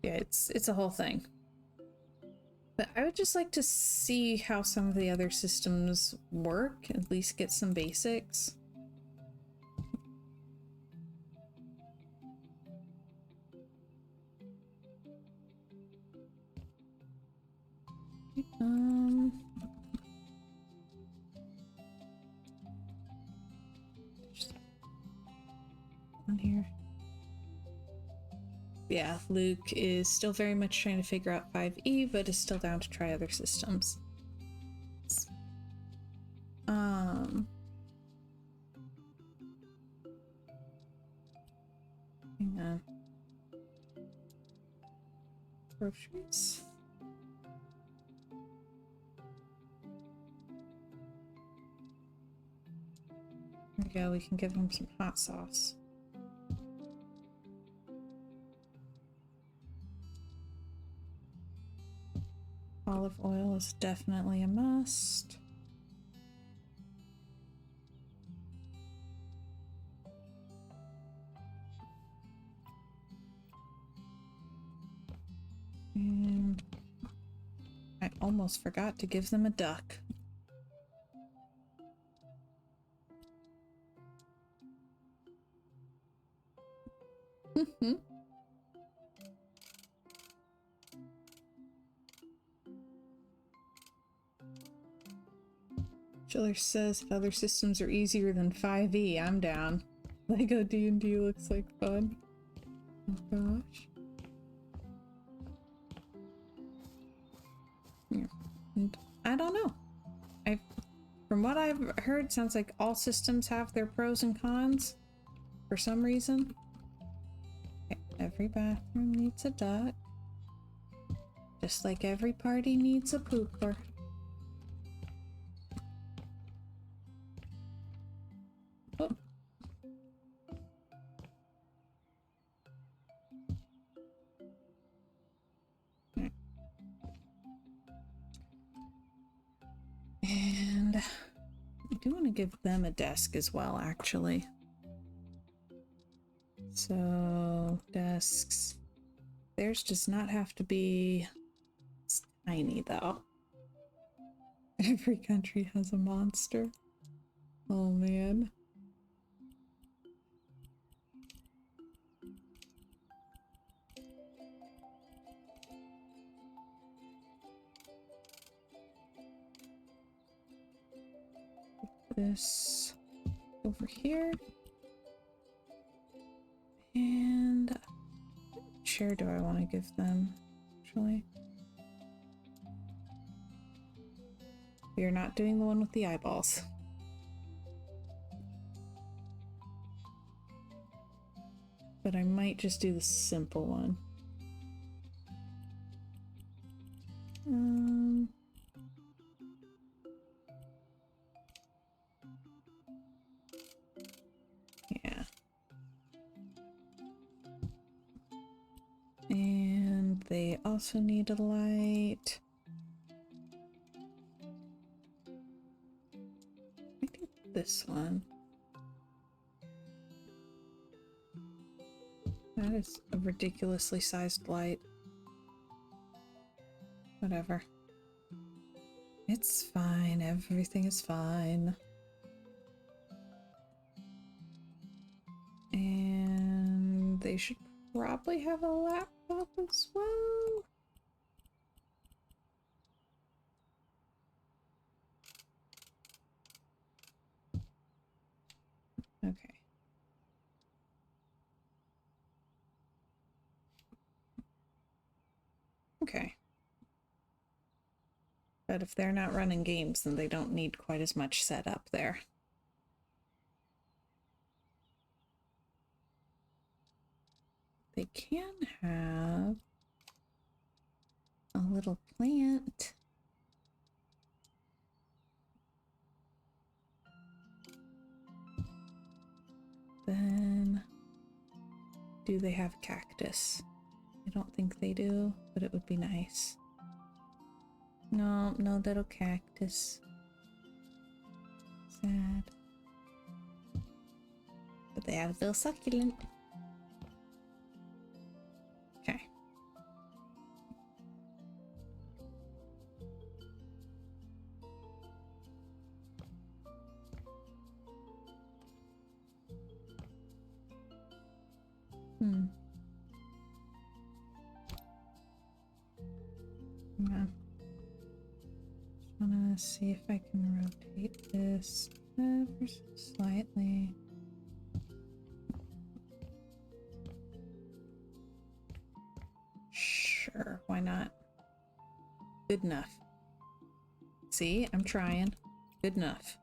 Speaker 1: Yeah, it's a whole thing. But I would just like to see how some of the other systems work, at least get some basics. Just on here. Yeah, Luke is still very much trying to figure out 5e, but is still down to try other systems. Hang on. Groceries. There we go, we can give him some hot sauce. Olive oil is definitely a must. And I almost forgot to give them a duck. Chiller says if other systems are easier than 5e, I'm down. Lego D&D looks like fun. Oh gosh. Yeah. And I don't know. From what I've heard, sounds like all systems have their pros and cons for some reason. Okay, every bathroom needs a duck. Just like every party needs a pooper. Oh. And I do want to give them a desk as well, actually. So, desks. Theirs does not have to be... It's tiny, though. Every country has a monster. Oh, man. This over here. And what chair do I want to give them, actually? We are not doing the one with the eyeballs. But I might just do the simple one. Yeah. And they also need a light. I think this one. That is a ridiculously sized light. Whatever. It's fine. Everything is fine. And they should probably have a laptop as well. Okay. Okay. But if they're not running games, then they don't need quite as much set up there. They can have a little plant. Then, do they have cactus? I don't think they do, but it would be nice. No, no little cactus. Sad. But they have a little succulent. Okay. Yeah. Just wanna see if I can rotate this ever so slightly. Sure, why not? Good enough. See, I'm trying. Good enough.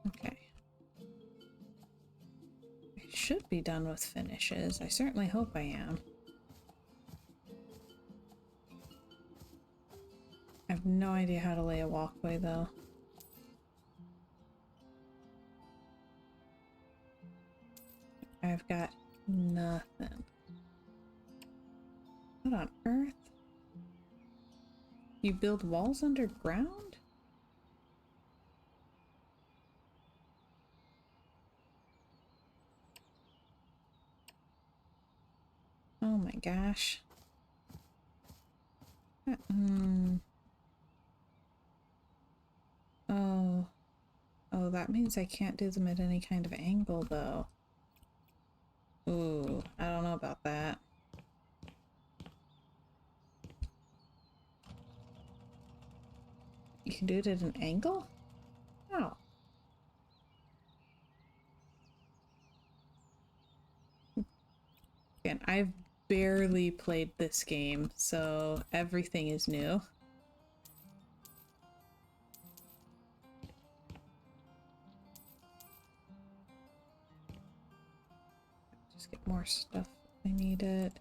Speaker 1: Okay. I should be done with finishes. I certainly hope I am. I have no idea how to lay a walkway, though. I've got nothing. What on earth? You build walls underground? Oh my gosh. Oh. Oh, that means I can't do them at any kind of angle, though. Ooh, I don't know about that. You can do it at an angle? Oh. Again, I've barely played this game, so everything is new. Just get more stuff if I need it.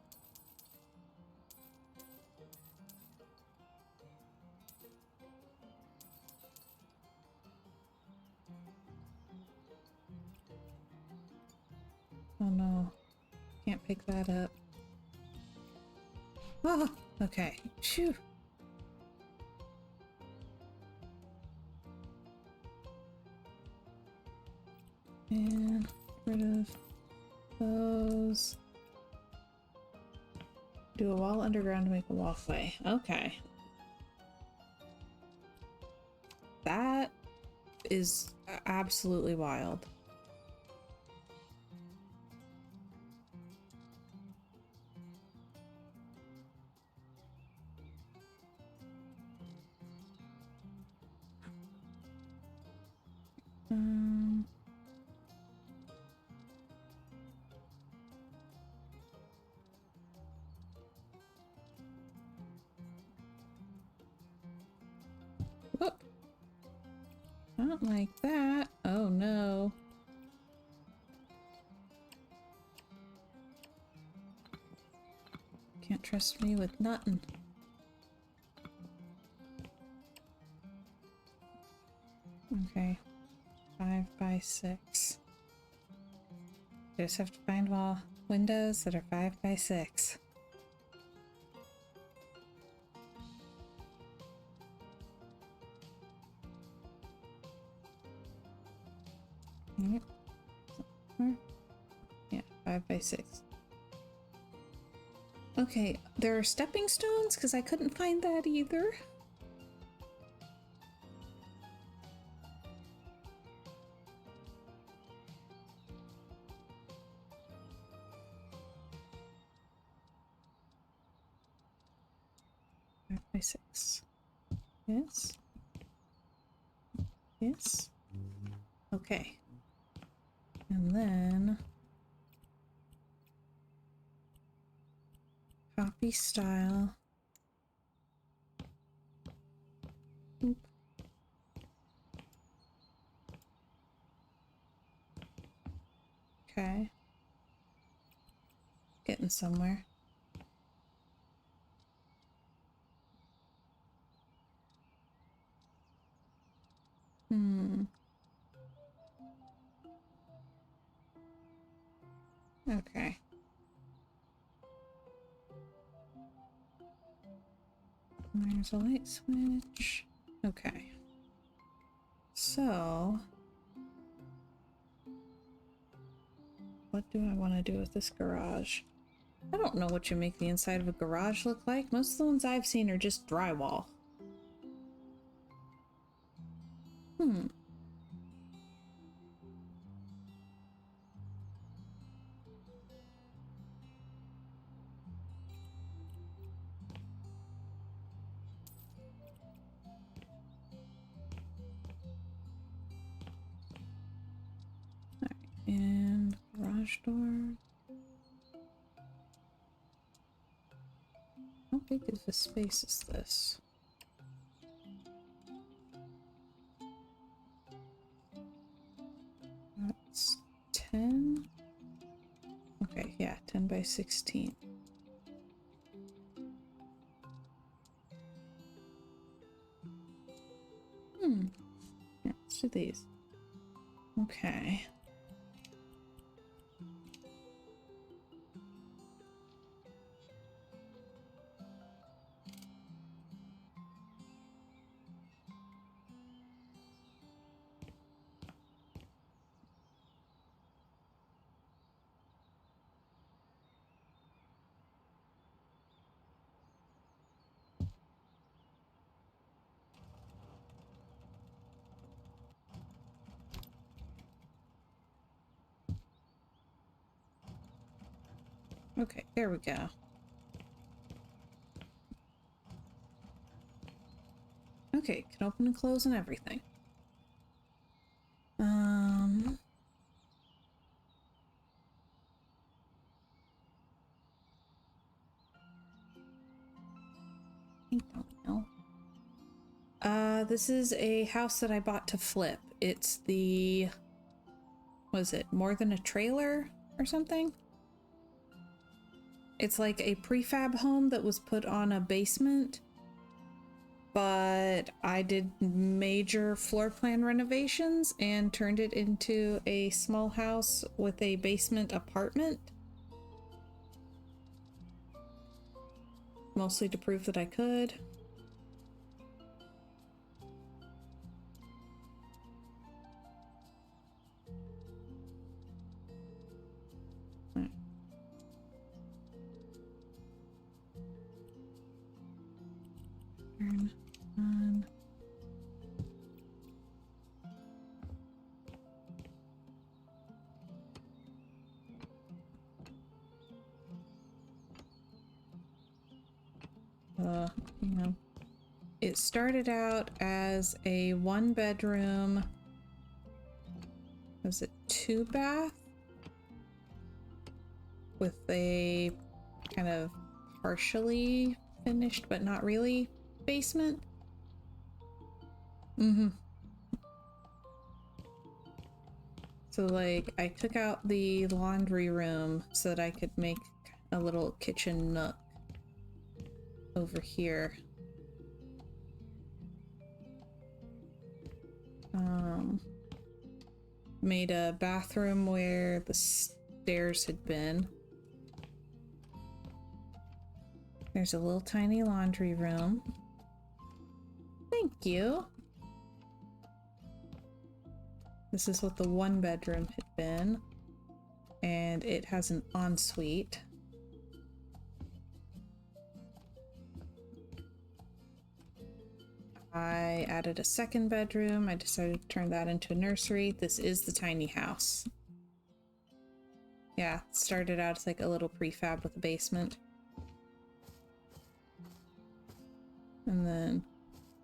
Speaker 1: Oh no, can't pick that up. Oh, okay. Phew. And get rid of those. Do a wall underground to make a walkway. Okay. That is absolutely wild. Whoop. Not like that. Oh no. Can't trust me with nothing. Okay. 5 by 6. I just have to find windows that are 5 by 6. Yep. Yeah, 5 by 6. Okay, there are stepping stones because I couldn't find that either. By 6. Yes. Yes. Okay. And then copy style. Oop. Okay. Getting somewhere. Okay. There's a light switch. Okay. So, what do I want to do with this garage? I don't know what you make the inside of a garage look like. Most of the ones I've seen are just drywall. And garage door. How big of a space is this? That's 10. Okay, yeah, 10 by 16. Yeah, let's do these. Okay. Okay, there we go. Okay, can open and close and everything. I don't know. This is a house that I bought to flip. It's the, was it more than a trailer or something? It's like a prefab home that was put on a basement, but I did major floor plan renovations and turned it into a small house with a basement apartment. Mostly to prove that I could. Turn on. You know, it started out as a 1-bedroom, was it 2-bath? With a kind of partially finished, but not really, basement. So like, I took out the laundry room so that I could make a little kitchen nook over here. Made a bathroom where the stairs had been. There's a little tiny laundry room. Thank you. This is what the 1-bedroom had been. And it has an ensuite. I added a 2nd bedroom. I decided to turn that into a nursery. This is the tiny house. Yeah, it started out as like a little prefab with a basement. And then,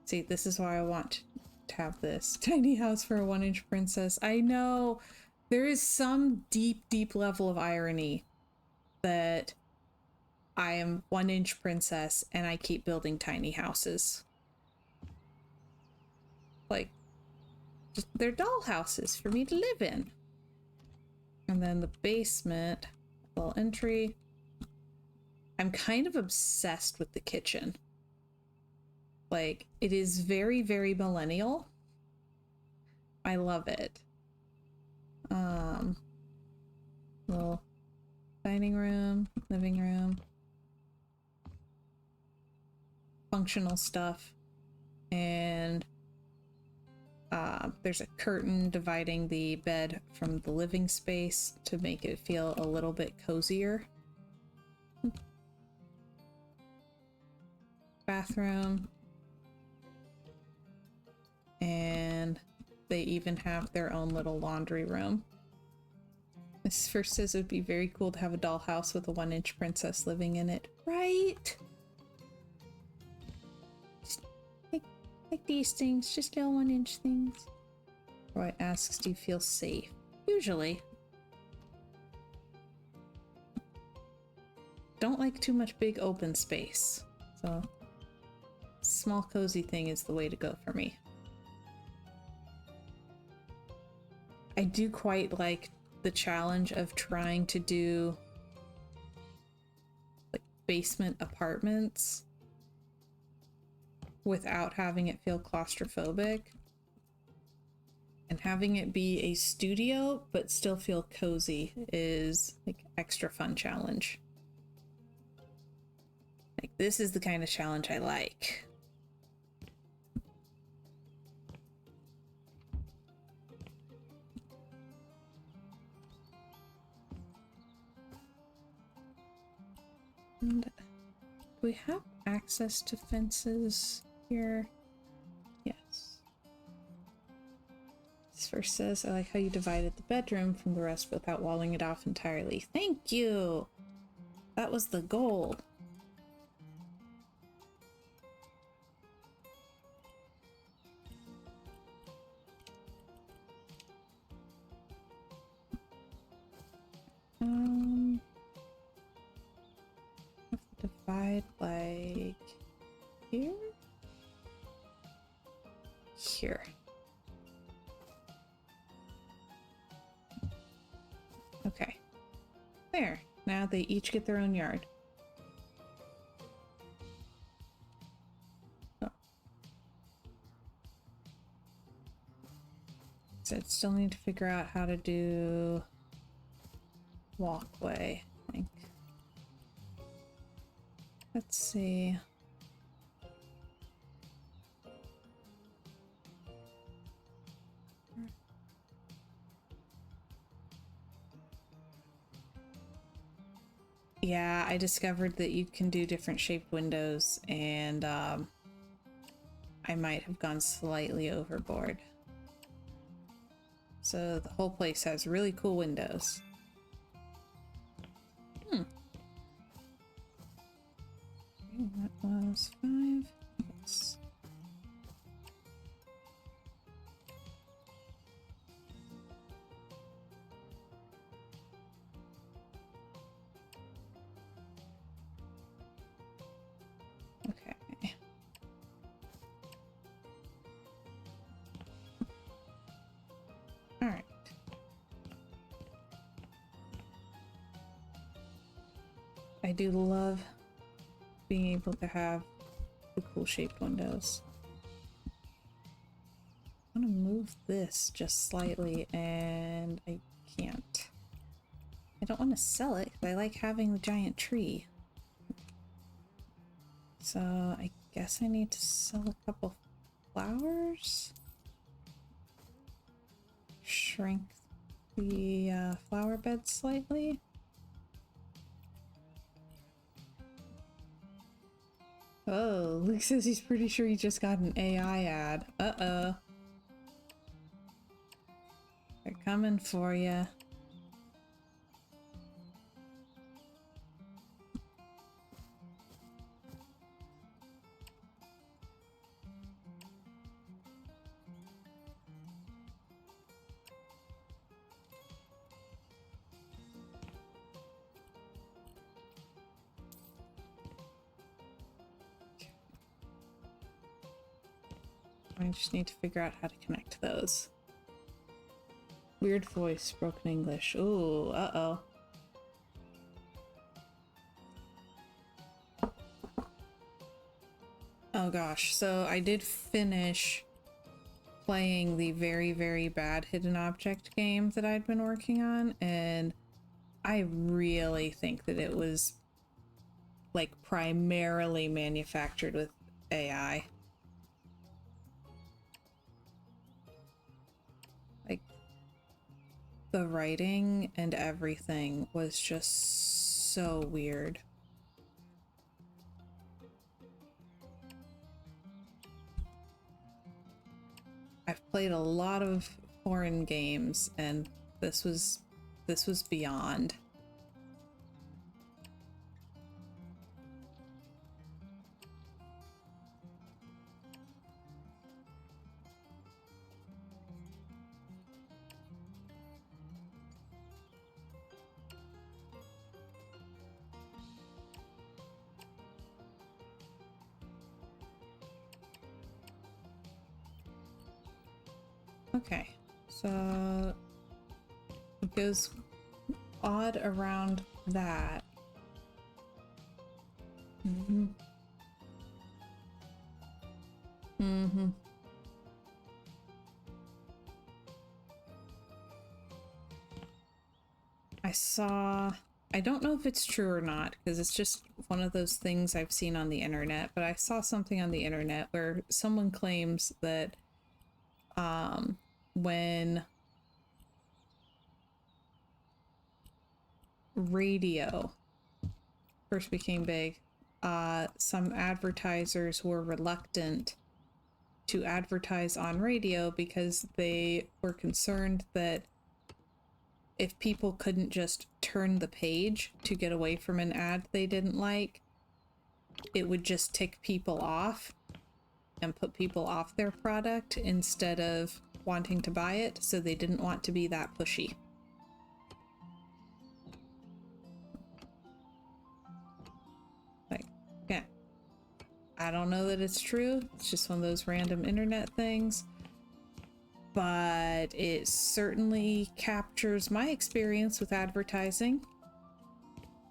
Speaker 1: see, this is why I want to have this tiny house for a 1-inch princess. I know there is some deep level of irony that I am 1-inch princess and I keep building tiny houses. Like, just, they're doll houses for me to live in. And then the basement, little entry. I'm kind of obsessed with the kitchen. Like, it is very millennial. I love it. Little dining room, living room, functional stuff, and there's a curtain dividing the bed from the living space to make it feel a little bit cozier. Bathroom. And they even have their own little laundry room. This first says it would be very cool to have a dollhouse with a 1-inch princess living in it. Right? Just like these things, just little 1-inch things. Roy asks, do you feel safe? Usually. Don't like too much big open space. So, small cozy thing is the way to go for me. I do quite like the challenge of trying to do like basement apartments without having it feel claustrophobic and having it be a studio but still feel cozy is like extra fun challenge. Like, this is the kind of challenge I like. And do we have access to fences here? Yes. This first says, I like how you divided the bedroom from the rest without walling it off entirely. Thank you! That was the goal. Have to divide like here? Here. Okay. There. Now they each get their own yard. Oh. So I still need to figure out how to do walkway, I think. Let's see. Yeah, I discovered that you can do different shaped windows, and I might have gone slightly overboard. So the whole place has really cool windows. That was 5. Yes. Okay. All right. I do love being able to have the cool shaped windows. I want to move this just slightly, and I can't. I don't want to sell it because I like having the giant tree. So I guess I need to sell a couple flowers. Shrink the flower bed slightly. Oh, Luke says he's pretty sure he just got an AI ad. Uh-oh. They're coming for you. I just need to figure out how to connect those. Weird voice, broken English. Ooh, uh-oh. Oh gosh, so I did finish playing the very, very bad hidden object game that I'd been working on, and I really think that it was like primarily manufactured with AI. Like the writing and everything was just so weird. I've played a lot of foreign games, and this was beyond. Okay, so it goes odd around that. Mm-hmm. Mm-hmm. I don't know if it's true or not, because it's just one of those things I've seen on the internet, but I saw something on the internet where someone claims that when radio first became big, some advertisers were reluctant to advertise on radio because they were concerned that if people couldn't just turn the page to get away from an ad they didn't like, it would just tick people off and put people off their product instead of wanting to buy it, so they didn't want to be that pushy. I don't know that it's true. It's just one of those random internet things. But it certainly captures my experience with advertising.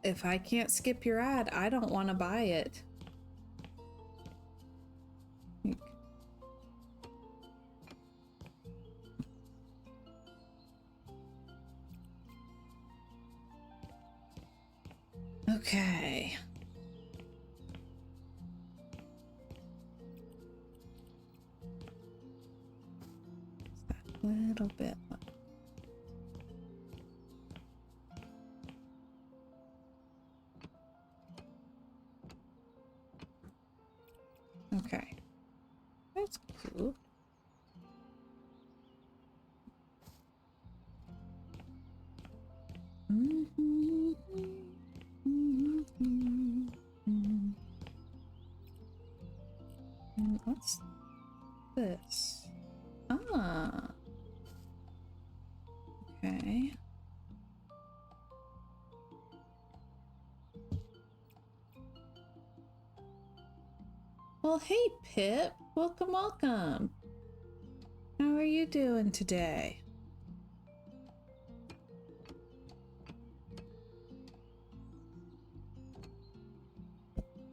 Speaker 1: If I can't skip your ad, I don't want to buy it. Okay. A little bit. Okay. That's cool. What's this? Ah. Okay. Well, hey, Pip. Welcome, welcome. How are you doing today?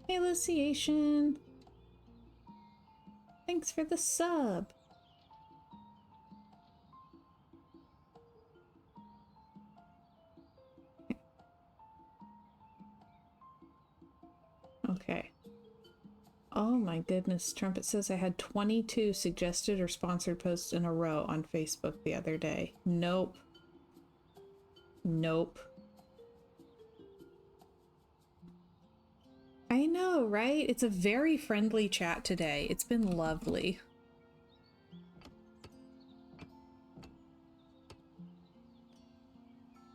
Speaker 1: Hey, Luciation. Thanks for the sub. Okay. Oh my goodness, Trumpet says I had 22 suggested or sponsored posts in a row on Facebook the other day. Nope. Nope. I know, right? It's a very friendly chat today. It's been lovely.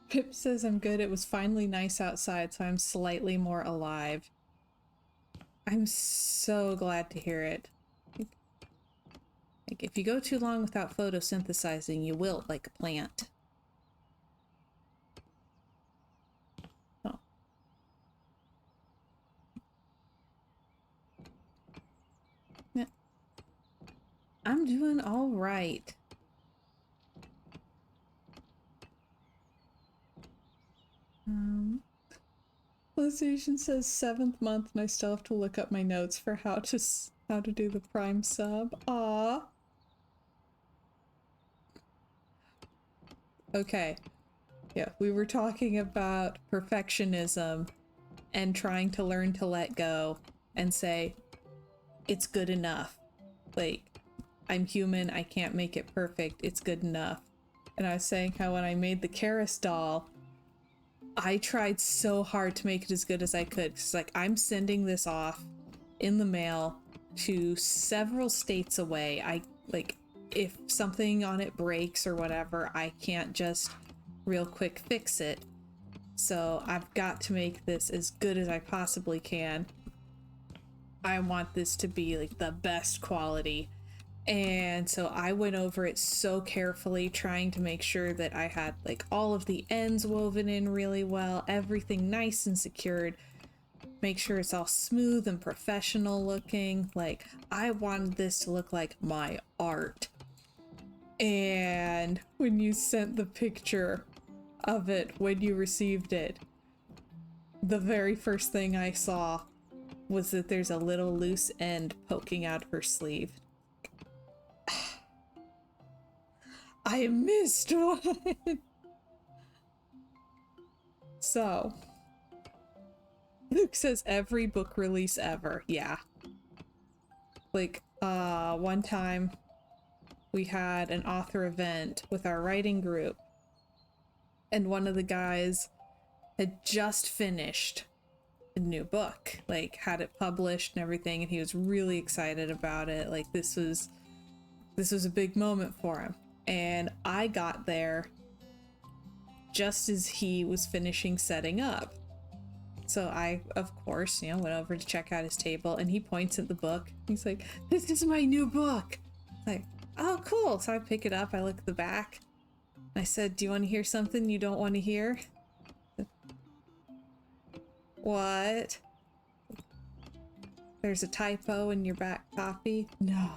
Speaker 1: Pip says I'm good. It was finally nice outside, so I'm slightly more alive. I'm so glad to hear it. Like, if you go too long without photosynthesizing, you wilt like a plant. Oh. Yeah. I'm doing all right. PlayStation says 7th month, and I still have to look up my notes for how to do the Prime sub. Aww. Okay. Yeah, we were talking about perfectionism and trying to learn to let go and say, it's good enough. Like, I'm human, I can't make it perfect, it's good enough. And I was saying how when I made the Karis doll, I tried so hard to make it as good as I could. Cause like, I'm sending this off in the mail to several states away. If something on it breaks or whatever, I can't just real quick fix it. So I've got to make this as good as I possibly can. I want this to be like the best quality. And so I went over it so carefully, trying to make sure that I had like all of the ends woven in really well, everything nice and secured, make sure it's all smooth and professional looking. Like, I wanted this to look like my art. And when you sent the picture of it, when you received it, the very first thing I saw was that there's a little loose end poking out of her sleeve. I missed one. So, Luke says every book release ever. Yeah. Like, one time we had an author event with our writing group, and one of the guys had just finished a new book, like had it published and everything, and he was really excited about it. Like, this was a big moment for him. And I got there just as he was finishing setting up. So I, of course, went over to check out his table, and he points at the book. He's like, "This is my new book." Like, oh, cool. So I pick it up, I look at the back, and I said, "Do you want to hear something you don't want to hear?" What? there's a typo in your back copy. No.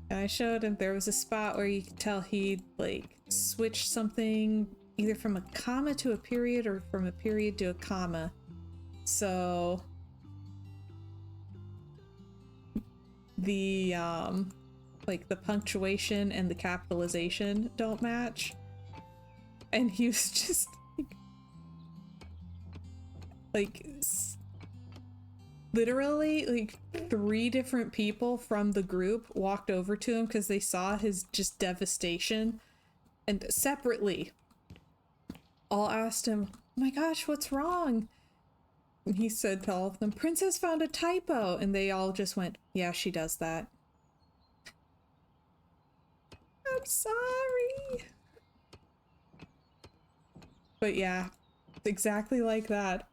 Speaker 1: And I showed him there was a spot where you could tell he'd like switched something either from a comma to a period or from a period to a comma. So the like the punctuation and the capitalization don't match. And he was just like literally like 3 different people from the group walked over to him because they saw his just devastation, and separately all asked him, oh my gosh, what's wrong? And he said to all of them, Princess found a typo, and they all just went, yeah, she does that. I'm sorry. But yeah, it's exactly like that.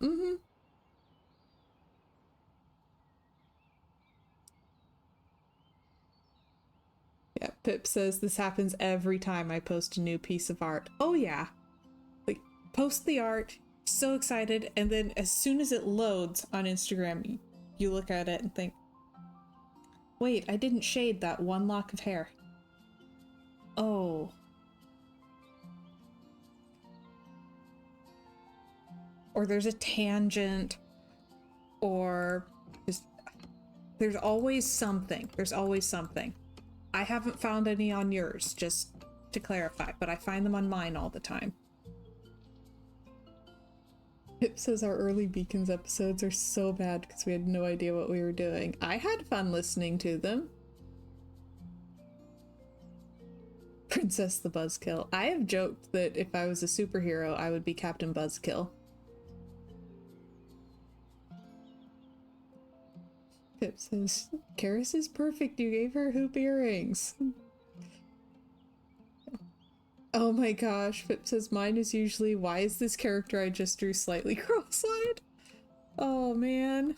Speaker 1: Mm-hmm. Yeah, Pip says this happens every time I post a new piece of art. Oh yeah. Like, post the art, so excited, and then as soon as it loads on Instagram, you look at it and think, wait, I didn't shade that one lock of hair. Oh. Or there's a tangent, or just, there's always something. There's always something. I haven't found any on yours, just to clarify, but I find them on mine all the time. Pip says our early Beacons episodes are so bad because we had no idea what we were doing. I had fun listening to them. Princess the Buzzkill. I have joked that if I was a superhero, I would be Captain Buzzkill. Pip says, Karis is perfect, you gave her hoop earrings. Oh my gosh, Pip says mine is usually, why is this character I just drew slightly cross-eyed? Oh man.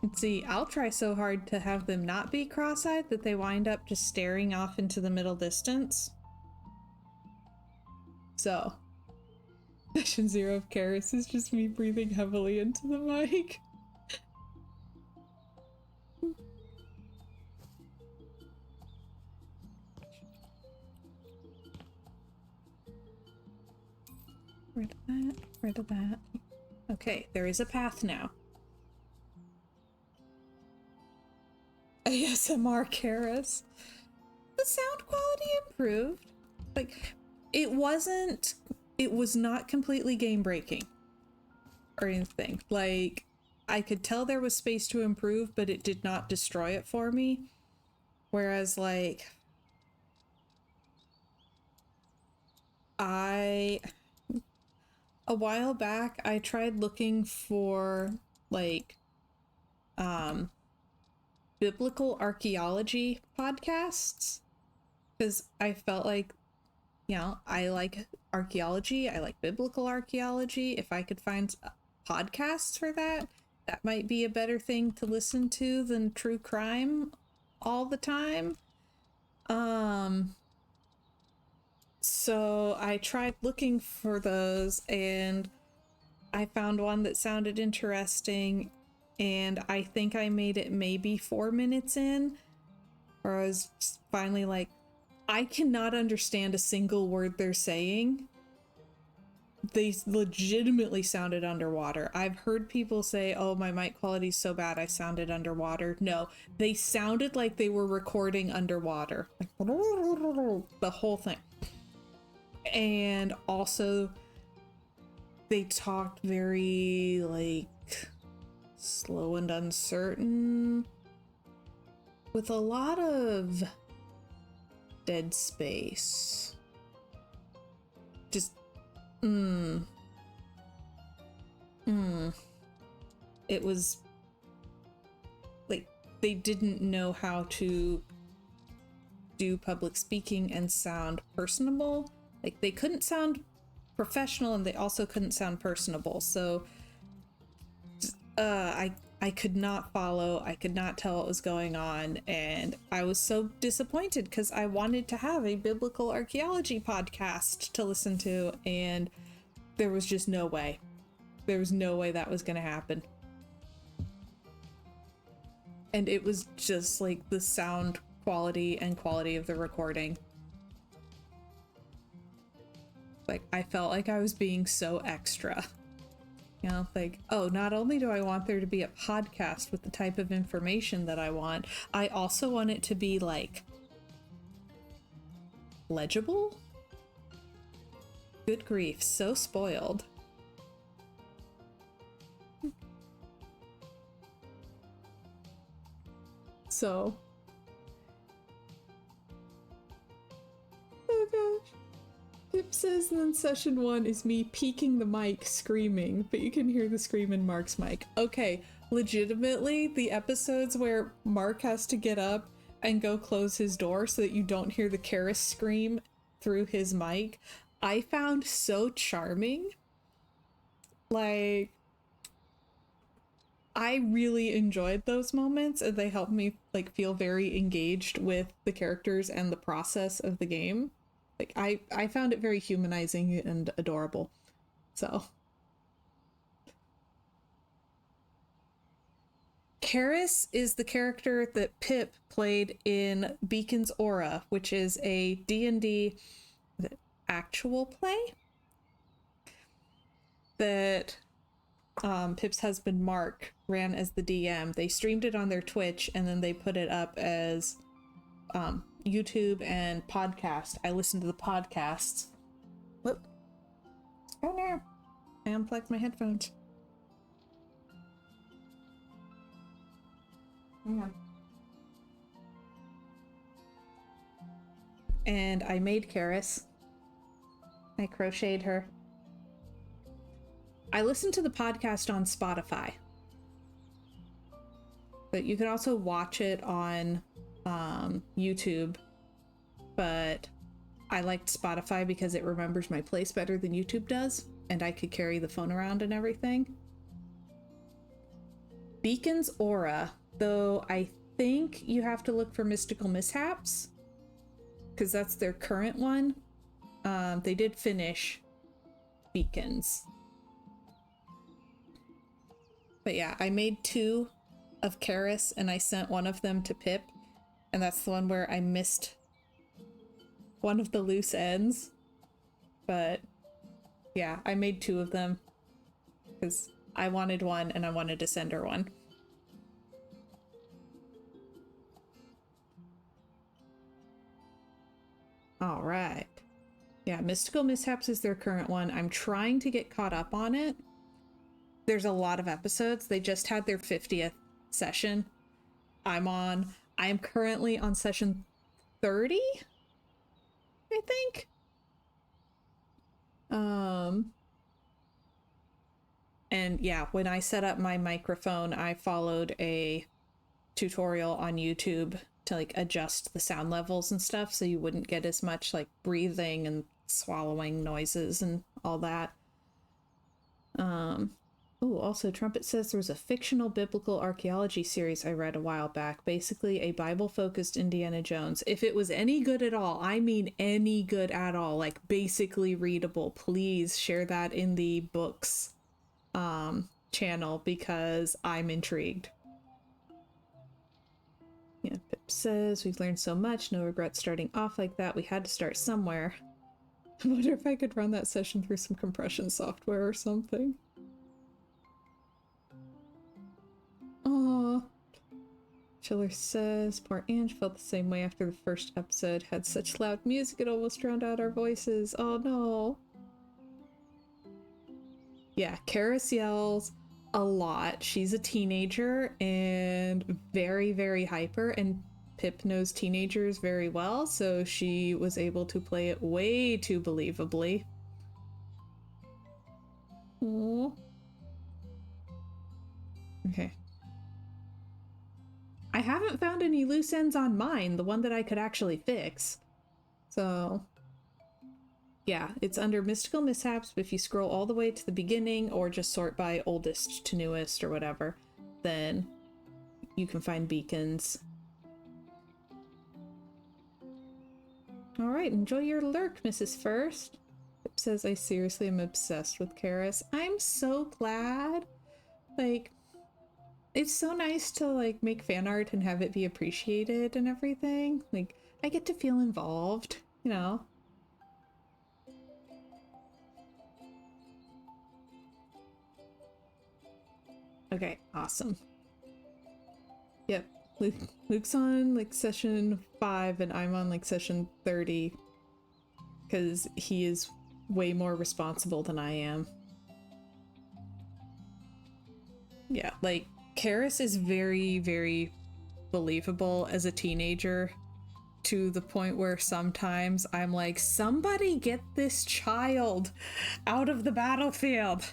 Speaker 1: And see, I'll try so hard to have them not be cross-eyed that they wind up just staring off into the middle distance. So, Session 0 of Karis is just me breathing heavily into the mic. Rid of that, rid of that. Okay, there is a path now. ASMR Karis. The sound quality improved. Like, it was not completely game breaking or anything. Like, I could tell there was space to improve, but it did not destroy it for me. Whereas, like, a while back, I tried looking for, like, biblical archaeology podcasts, because I felt like, you know, I like archaeology, I like biblical archaeology. If I could find podcasts for that, that might be a better thing to listen to than true crime all the time. So I tried looking for those, and I found one that sounded interesting, and I think I made it maybe 4 minutes in, where I was finally like, I cannot understand a single word they're saying. They legitimately sounded underwater. I've heard people say, oh, my mic quality is so bad I sounded underwater. No, they sounded like they were recording underwater. Like, the whole thing. And also, they talked very, like, slow and uncertain, with a lot of dead space. Just, It was, like, they didn't know how to do public speaking and sound personable. Like, they couldn't sound professional, and they also couldn't sound personable. So I I could not follow. I could not tell what was going on. And I was so disappointed because I wanted to have a biblical archaeology podcast to listen to. And there was just no way. There was no way that was going to happen. And it was just like the sound quality and quality of the recording. Like, I felt like I was being so extra. You know, like, oh, not only do I want there to be a podcast with the type of information that I want, I also want it to be, like, legible? Good grief, so spoiled. So. Oh gosh. Pip says, and then session 1 is me peeking the mic screaming, but you can hear the scream in Mark's mic. Okay, legitimately, the episodes where Mark has to get up and go close his door so that you don't hear the Karis scream through his mic, I found so charming. Like, I really enjoyed those moments, and they helped me like feel very engaged with the characters and the process of the game. Like, I found it very humanizing and adorable. So. Karis is the character that Pip played in Beacon's Aura, which is a D&D actual play that Pip's husband Mark ran as the DM. They streamed it on their Twitch, and then they put it up as YouTube and podcast. I listened to the podcasts. Whoop. Oh no. I unplugged my headphones. Hang on. And I made Karis. I crocheted her. I listened to the podcast on Spotify. But you can also watch it on YouTube, but I liked Spotify because it remembers my place better than YouTube does, and I could carry the phone around and everything. Beacon's Aura, though, I think you have to look for Mystical Mishaps, because that's their current one. They did finish Beacons. But yeah, I made 2 of Karis, and I sent one of them to Pip. And that's the one where I missed one of the loose ends. But yeah, I made 2 of them because I wanted one and I wanted to send her one. All right. Yeah, Mystical Mishaps is their current one. I'm trying to get caught up on it. There's a lot of episodes. They just had their 50th session. I am currently on session 30, I think. And yeah, when I set up my microphone, I followed a tutorial on YouTube to like adjust the sound levels and stuff so you wouldn't get as much like breathing and swallowing noises and all that. Oh, also Trumpet says there was a fictional biblical archaeology series I read a while back, basically a Bible-focused Indiana Jones. If it was any good at all, I mean any good at all, like basically readable, please share that in the books channel because I'm intrigued. Yeah, Pip says we've learned so much, no regret starting off like that. We had to start somewhere. I wonder if I could run that session through some compression software or something. Aww. Chiller says, poor Ange felt the same way after the first episode. Had such loud music it almost drowned out our voices. Oh no. Yeah, Karis yells a lot. She's a teenager and very, very hyper, and Pip knows teenagers very well, so she was able to play it way too believably. Aww. Okay. I haven't found any loose ends on mine, the one that I could actually fix. So, yeah, it's under Mystical Mishaps if you scroll all the way to the beginning or just sort by oldest to newest or whatever. then you can find beacons. Alright, enjoy your lurk, Mrs. First. It says, I seriously am obsessed with Karis. I'm so glad. Like, it's so nice to, like, make fan art and have it be appreciated and everything. Like, I get to feel involved, you know? Okay, awesome. Yep, Luke's on, like, session 5 and I'm on, like, session 30. Because he is way more responsible than I am. Yeah, like, Karis is very, very believable as a teenager, to the point where sometimes I'm like, somebody get this child out of the battlefield.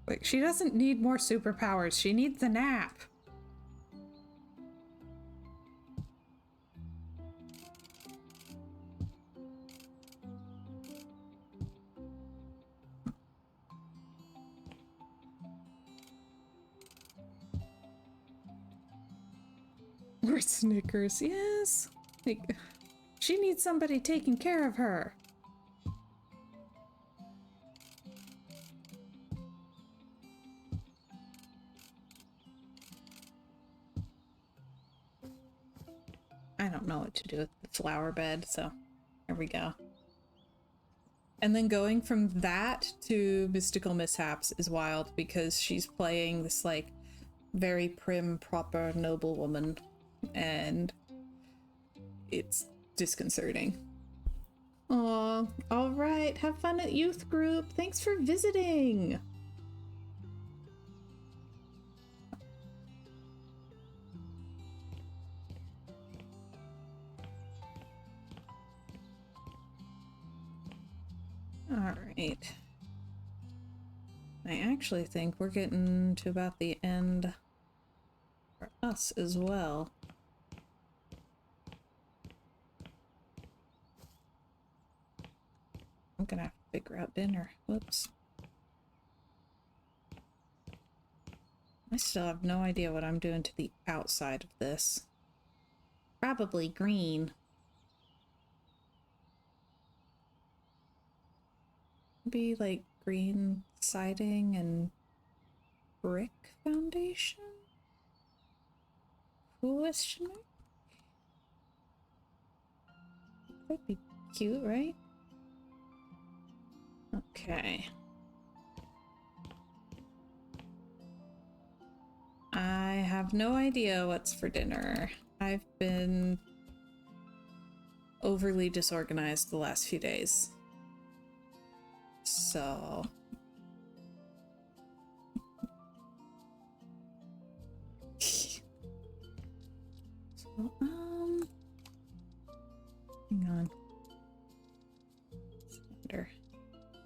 Speaker 1: Like, she doesn't need more superpowers, she needs a nap. Or Snickers, yes. Like, she needs somebody taking care of her. I don't know what to do with the flower bed, so there we go. And then going from that to mystical mishaps is wild because she's playing this, like, very prim, proper, noble woman, and it's disconcerting. Aw, alright, have fun at youth group. Thanks for visiting! Alright. I actually think we're getting to about the end for us as well. I'm gonna have to figure out dinner. Whoops. I still have no idea what I'm doing to the outside of this. Probably green. Maybe like green siding and brick foundation? Question mark? That'd be cute, right? Okay. I have no idea what's for dinner. I've been overly disorganized the last few days. So... hang on. Wonder.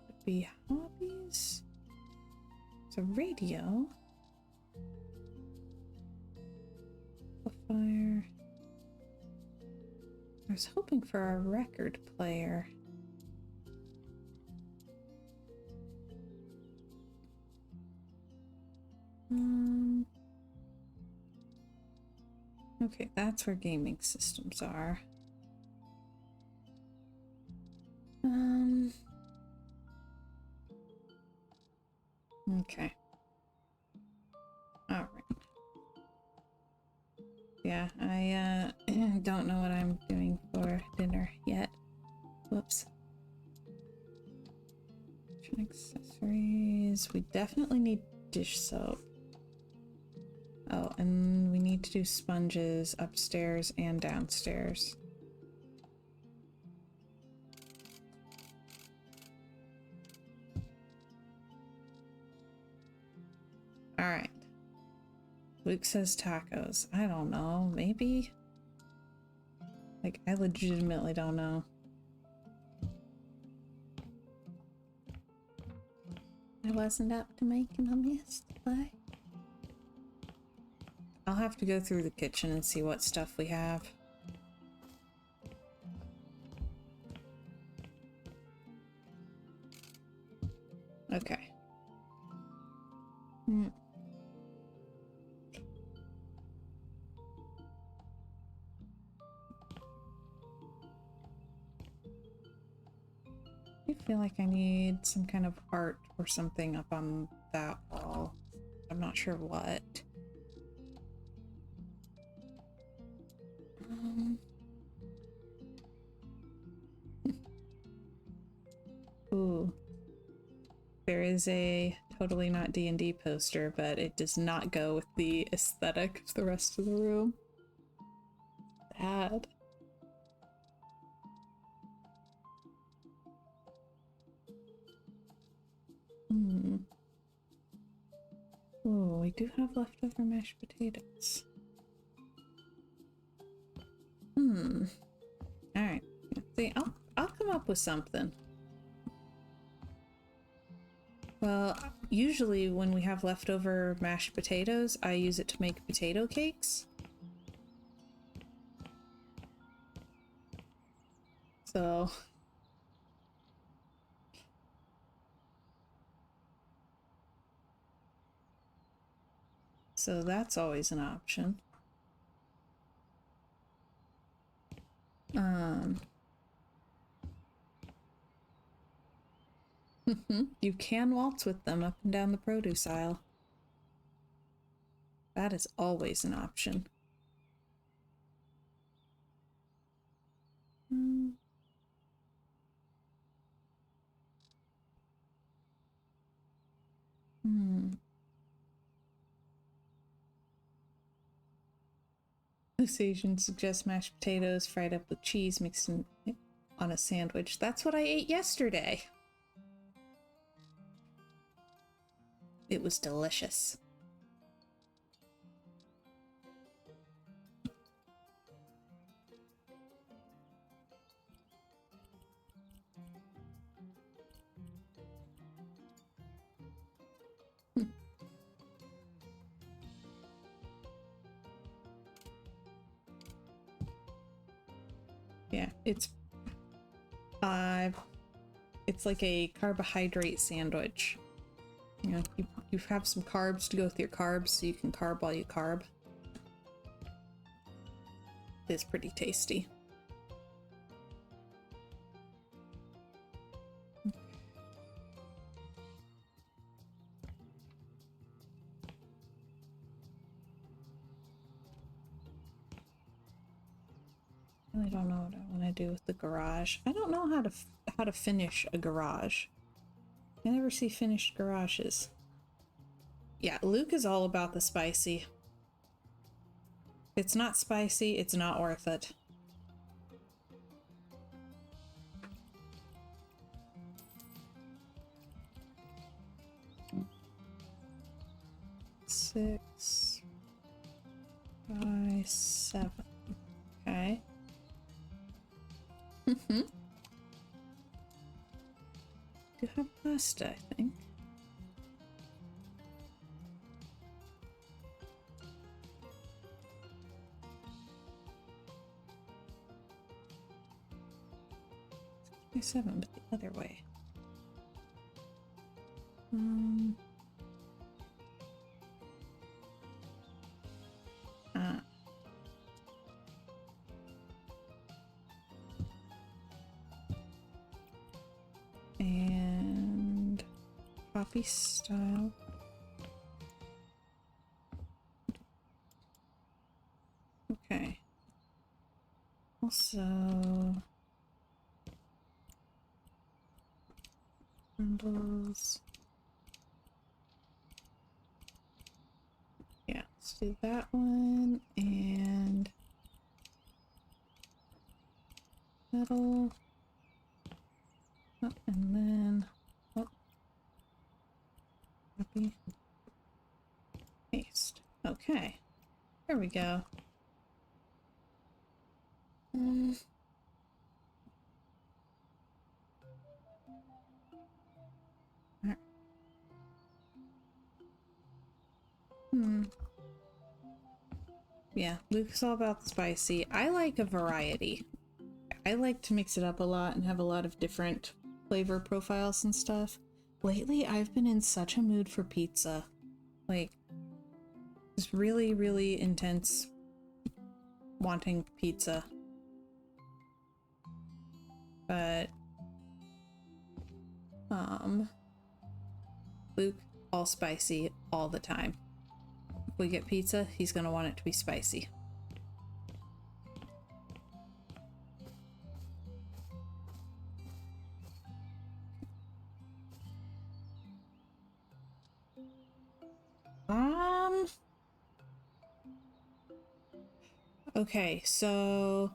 Speaker 1: Could be hobbies. It's a radio. A fire. I was hoping for a record player. Okay, that's where gaming systems are. Okay. Alright. Yeah, I don't know what I'm doing for dinner yet. Whoops. Accessories. We definitely need dish soap. Oh, and we need to do sponges upstairs and downstairs. Alright. Luke says tacos. I don't know. Maybe? Like, I legitimately don't know. I wasn't up to making them yesterday. I'll have to go through the kitchen and see what stuff we have. feel like I need some kind of art or something up on that wall. I'm not sure what. Ooh. There is a totally not D&D poster, but it does not go with the aesthetic of the rest of the room. Bad. Oh, we do have leftover mashed potatoes. Alright. See, I'll come up with something. Well, usually when we have leftover mashed potatoes, I use it to make potato cakes. So that's always an option. You can waltz with them up and down the produce aisle. That is always an option. This Asian suggests mashed potatoes fried up with cheese mixed in on a sandwich. That's what I ate yesterday. It was delicious. Yeah, it's like a carbohydrate sandwich. You know, you have some carbs to go with your carbs, so you can carb while you carb. It's pretty tasty. I really don't know what I want to do with the garage. I don't know how to finish a garage. I never see finished garages. Yeah, Luke is all about the spicy. If it's not spicy, it's not worth it. Six by 7. Okay. Do have pasta, I think. By 7, but the other way. And coffee style. Okay. Also, crumbles. Yeah, let's do that one and metal. Oh, and then copy, paste. Okay, there we go. Yeah, Luke's all about the spicy. I like a variety. I like to mix it up a lot and have a lot of different flavor profiles and stuff. Lately, I've been in such a mood for pizza. Like, just really, really intense wanting pizza. But Luke, all spicy all the time. If we get pizza, he's gonna want it to be spicy. Okay, so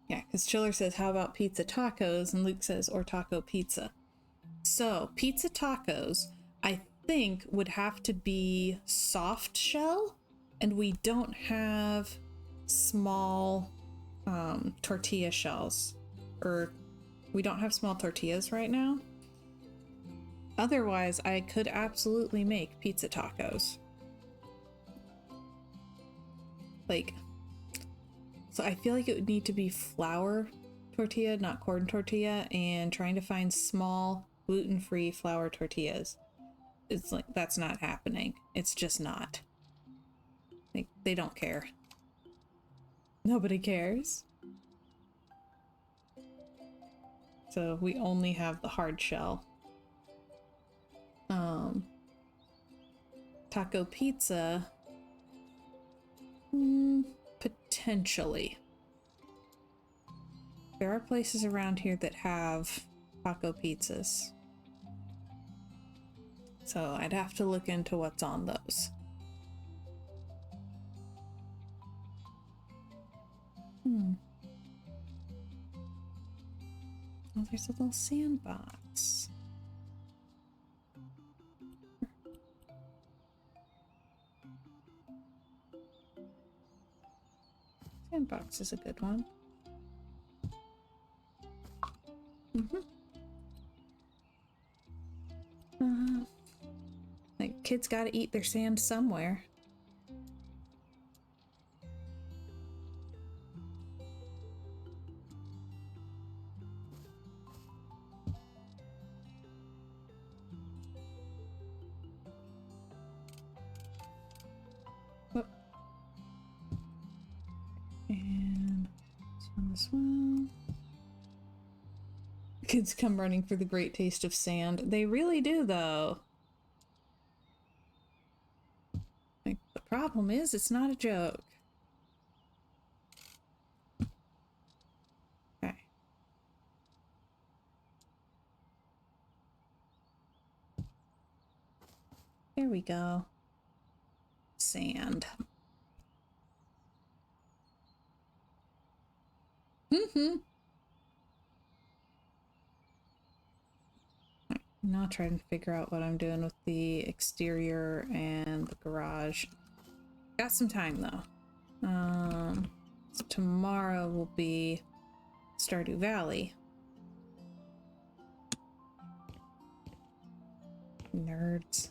Speaker 1: yeah, because Chiller says, how about pizza tacos? And Luke says, or taco pizza. So pizza tacos, I think, would have to be soft shell, and we don't have small tortilla shells, or we don't have small tortillas right now. Otherwise, I could absolutely make pizza tacos. Like, so I feel like it would need to be flour tortilla, not corn tortilla, and trying to find small gluten-free flour tortillas. It's like, that's not happening. It's just not. Like, they don't care. Nobody cares. So we only have the hard shell. Taco pizza, potentially. There are places around here that have taco pizzas, so I'd have to look into what's on those. Oh, there's a little sandbox. Sandbox is a good one. Like, kids gotta eat their sand somewhere. Oh. And this one as well. Kids come running for the great taste of sand. They really do, though. Like, the problem is, it's not a joke. Okay. There we go. Sand. Now trying to figure out what I'm doing with the exterior and the garage. Got some time though. So tomorrow will be Stardew Valley. Nerds.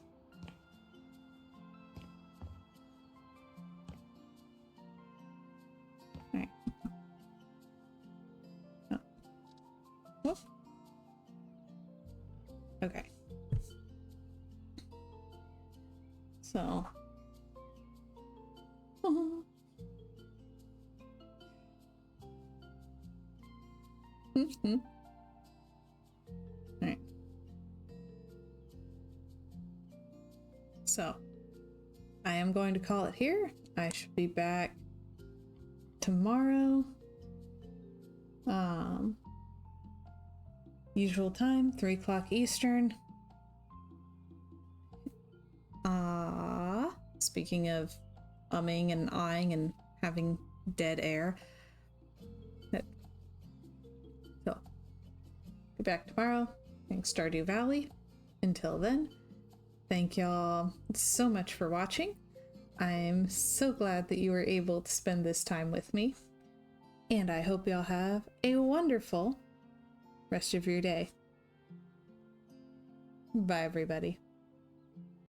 Speaker 1: Alright. Oh. Whoop. Okay. So. Alright. So, I am going to call it here. I should be back tomorrow. Usual time, 3 o'clock Eastern. Speaking of umming and ahhing and having dead air. So, be back tomorrow. Thanks, Stardew Valley. Until then, thank y'all so much for watching. I'm so glad that you were able to spend this time with me. And I hope y'all have a wonderful rest of your day. Bye, everybody.